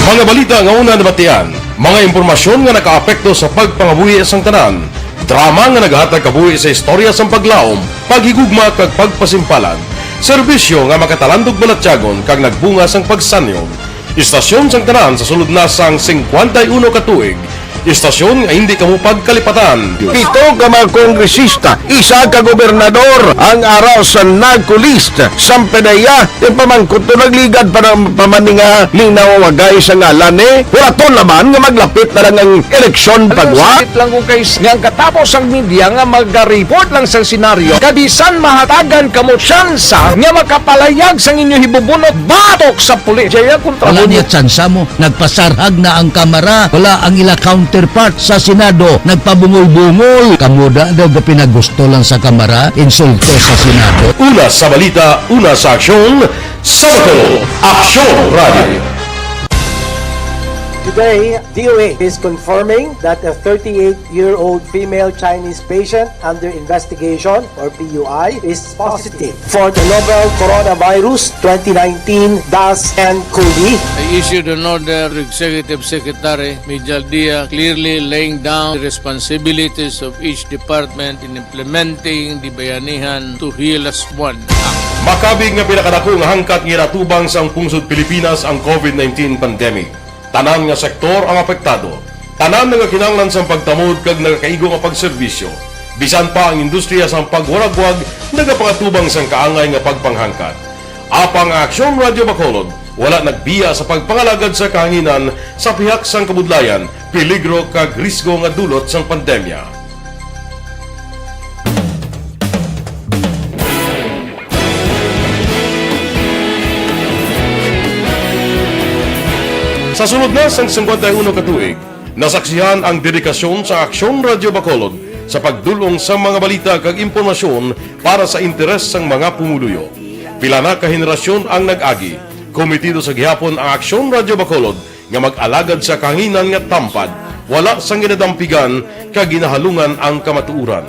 Mga balita nga una nabatian, mga impormasyon nga nakaapekto sa pagpangabuhi sang tanan, drama nga naghatag kabuhi sa istorya sang paglaom, paghigugma kag pagpasimpalan, serbisyo nga makatalandog balatyagon kag nagbunga sang pagsanyon, istasyon sang tanan sa sulod na sang 51 ka tuig, istasyon nga hindi kamo pagkalipatan. Pito ka mga kongresista, isa ka gobernador, ang araw sa nagkulist, sampedaya, yung pamangkot to nagligad para pamaninga ning nawawagay sa ngalan wala to naman nga maglapit na lang ang eleksyon pagwa. Sakit lang ko guys, nga katapos ang media nga mag-report lang sa senaryo, kabisan mahatagan kamo tsansa nga makapalayag sang inyo hibubunot batok sa pulis. Jaya kontra Wala niya tsansa mo, nagpasarhag na ang kamera, wala ang ila counterpart sa Senado, nagpabungol-bungol. Kamuda daw ga pinagusto lang sa kamera, insulto sa Senado. Una sa balita, una sa aksyon, Sabado, Aksyon Radio. Today, DOA is confirming that a 38-year-old female Chinese patient under investigation, or PUI, is positive for the novel coronavirus 2019 nCoV. I issued an order to Executive Secretary Mijal Dia clearly laying down the responsibilities of each department in implementing the Bayanihan to Heal as One Act. Makabig nga pinakadako nga hangkat nga natubang sang pungsod Pilipinas ang COVID-19 pandemic. Tanan nga sektor ang apektado. Tanan nga kinahanglan sang pagtamod kag nagakaigo nga pagserbisyo. Bisan pa ang industriya sang pagwaragwag nagapangatubang sang kaangay nga pagpanghangkat. Apang Aksyon Radio Bacolod wala nagbiya sa pagpangalagad sa kahanginan sa pihak sang kabudlayan, peligro kag risgo nga dulot sang pandemya. Sa sunod na sang 51 ka tuig, nasaksihan ang dedikasyon sa Aksyon Radio Bacolod sa pagdulong sa mga balita kag impormasyon para sa interes sang mga pumuluyo. Pila na ka henerasyon ang nag-agi, komitido sa gihapon ang Aksyon Radio Bacolod nga mag-alagad sa kahanginan nga tampad, wala sang ginadampigan kag ginahalungan ang kamatuuran.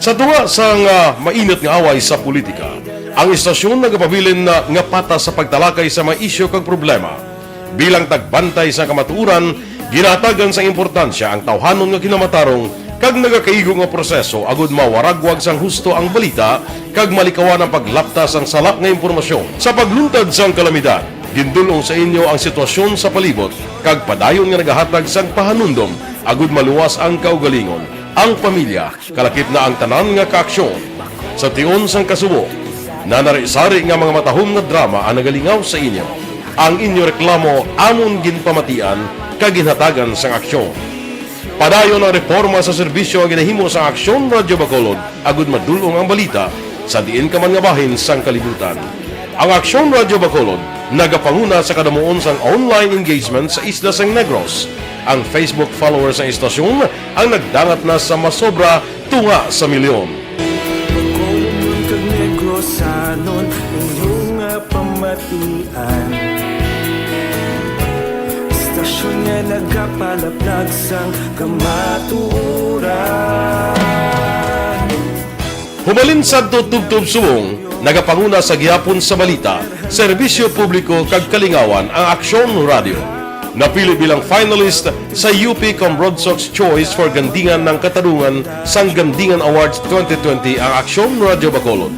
Sa tuwa sang mainit nga away sa politika, ang istasyon nagapabilin na nga patas sa pagtalakay sa mga isyu kag problema. Bilang tagbantay sa kamatuuran, ginatagan sa importansya ang tawhanon nga kinamatarong kag nagakaigo nga proseso agud mawaragwag sang husto ang balita kag malikawan ang paglaptas ang salak nga impormasyon. Sa pagluntad sang kalamidad, gindulong sa inyo ang sitwasyon sa palibot kag padayon nga nagahatag sang pahanundom agud maluwas ang kaugalingon. Ang pamilya, kalakip na ang tanan nga kaaksyon. Sa tion sang kasubo, nanarisari nga mga matahom nga drama ang nagalingaw sa inyo. Ang inyo reklamo amon ginpamatian kaginhatagan sang aksyon. Padayon ang reforma sa serbisyo ang ginahimo sa Aksyon Radio Bacolod agud madulong ang balita sa diin ka man nga bahin sang kalibutan. Ang Aksyon Radio Bacolod nagapanguna sa kadamuon sang online engagement sa Isla sang Negros. Ang Facebook followers sa istasyon ang nagdangat na sa masobra tunga sa milyon. Bacolod kag Negros anon inyong pamatian. aksyon nga nagapalaplag sang kamatuoran. Humalin sa tutubtub suwong, nagapanguna sa gihapon sa balita, serbisyo publiko kag kalingawan ang Aksyon Radio. Napili bilang finalist sa UP Broadsox Choice for Gandingan ng Katarungan sang Gandingan Awards 2020 ang Aksyon Radio Bacolod.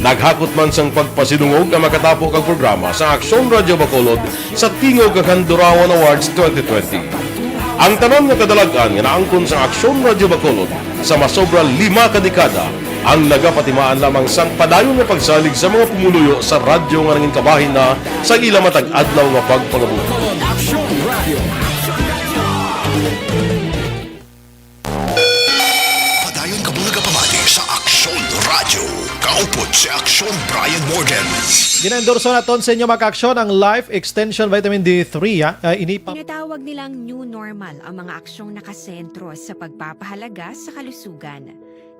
Naghakot man sang pagpasidungog ang makatapo kag programa sa Aksyon Radio Bacolod sa Tingog kag Handurawan Awards 2020. Ang tanan nga kadalagan nga naangkon sa Aksyon Radio Bacolod sa masobra 5 kadekada ang nagapatimaan lamang sang padayon nga pagsalig sa mga pumuluyo sa radyo nga nangin kabahin na sa ila matag adlaw nga pagpangabuhi. Padayon ka mga pamati sa Aksyon Radio. Kaupod si Aksyon Brian Morgan. Ginendorso naton sa inyo maka-aksyon ang Life Extension Vitamin D3. Tinatawag nilang new normal ang mga aksyong nakasentro sa pagpapahalaga sa kalusugan.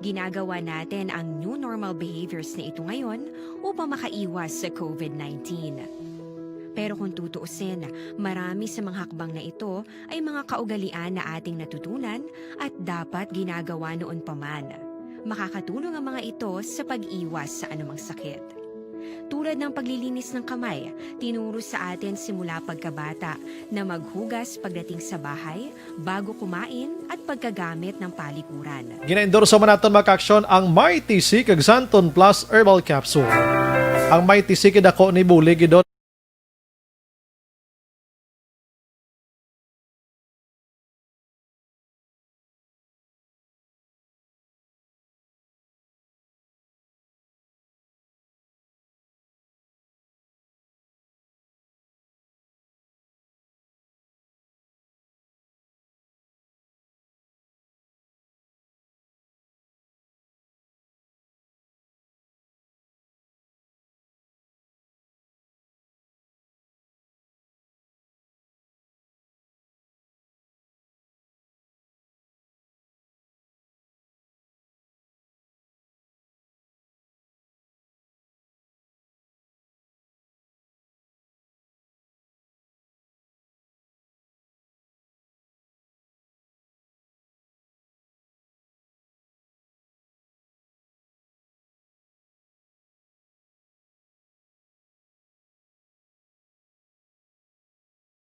Ginagawa natin ang new normal behaviors na ito ngayon upang makaiwas sa COVID-19. Pero kung tutuusin, marami sa mga hakbang na ito ay mga kaugalian na ating natutunan at dapat ginagawa noon pa man. Makakatulong ang mga ito sa pag-iwas sa anumang sakit. Tulad ng paglilinis ng kamay, tinuro sa atin simula pagkabata na maghugas pagdating sa bahay, bago kumain at pagkagamit ng palikuran. Gina-endorso man natin maka-aksyon ang Mighty C kag Santon Plus Herbal Capsule. Ang Mighty C kidako ni bulig idot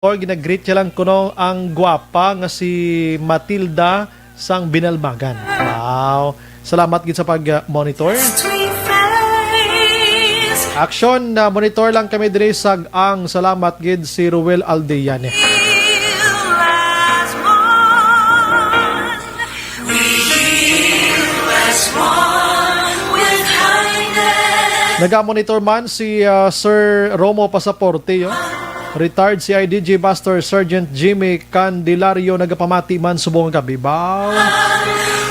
ginag-greet siya lang kuno ang gwapa nga si Matilda sang Binalbagan. Wow. Salamat gid sa pag-monitor. Aksyon na monitor lang kami diri sag ang salamat gid si Ruel Aldeyane. Naga-monitor man si Sir Romo Pasaporte, yo. Retired CIDG Master Sergeant Jimmy Candelario nagapamati man subong kabibaw.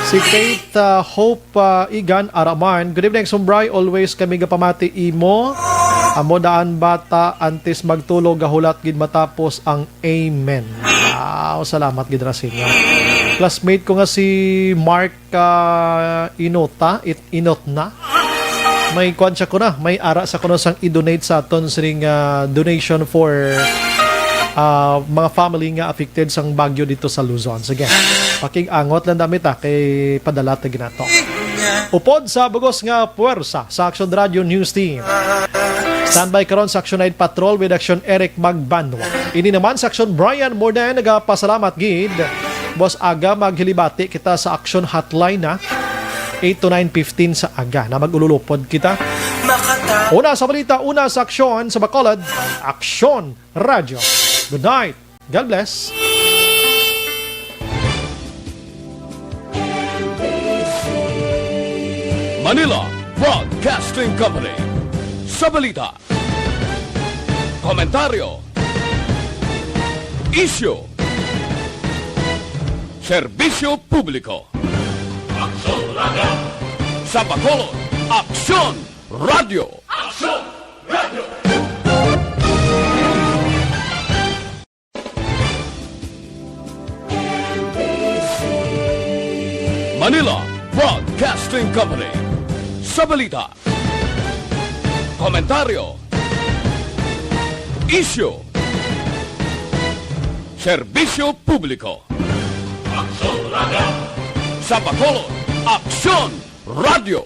Si Kate Hope Igan Araman. Good evening, Sumbray. Always kami gapamati imo. Amo daan bata antes magtulog gahulat gid matapos ang amen. Wow, salamat gid ra sa inyo. Classmate ko nga si Mark Inot na. May kwan siya ko na, may ara sa kuno sang i-donate sa aton sining donation for mga family nga affected sang bagyo dito sa Luzon. Sige, paking-angot lang damit kay padala ta ginato. Upod sa bugos nga puwersa sa Action Radio News Team. Standby karon sa Action Night Patrol with Action Eric Magbanwa. Ini naman sa Action Brian Mordan nagapasalamat gid. Boss aga maghilibati kita sa Action Hotline na 8 to 9:15 sa aga na mag-ululupod kita. Una sa balita, una sa aksyon sa Bacolod, Aksyon Radio. Good night. God bless. Manila Broadcasting Company. Sa balita, komentaryo, issue, serbisyo publiko. Aksyon Radio. Sa Bacolod, Aksyon Radio. Aksyon Radio. Manila Broadcasting Company. Sa balita, komentaryo, issue, Serbisyo Publiko. Sa Bacolod, Aksyon Radio.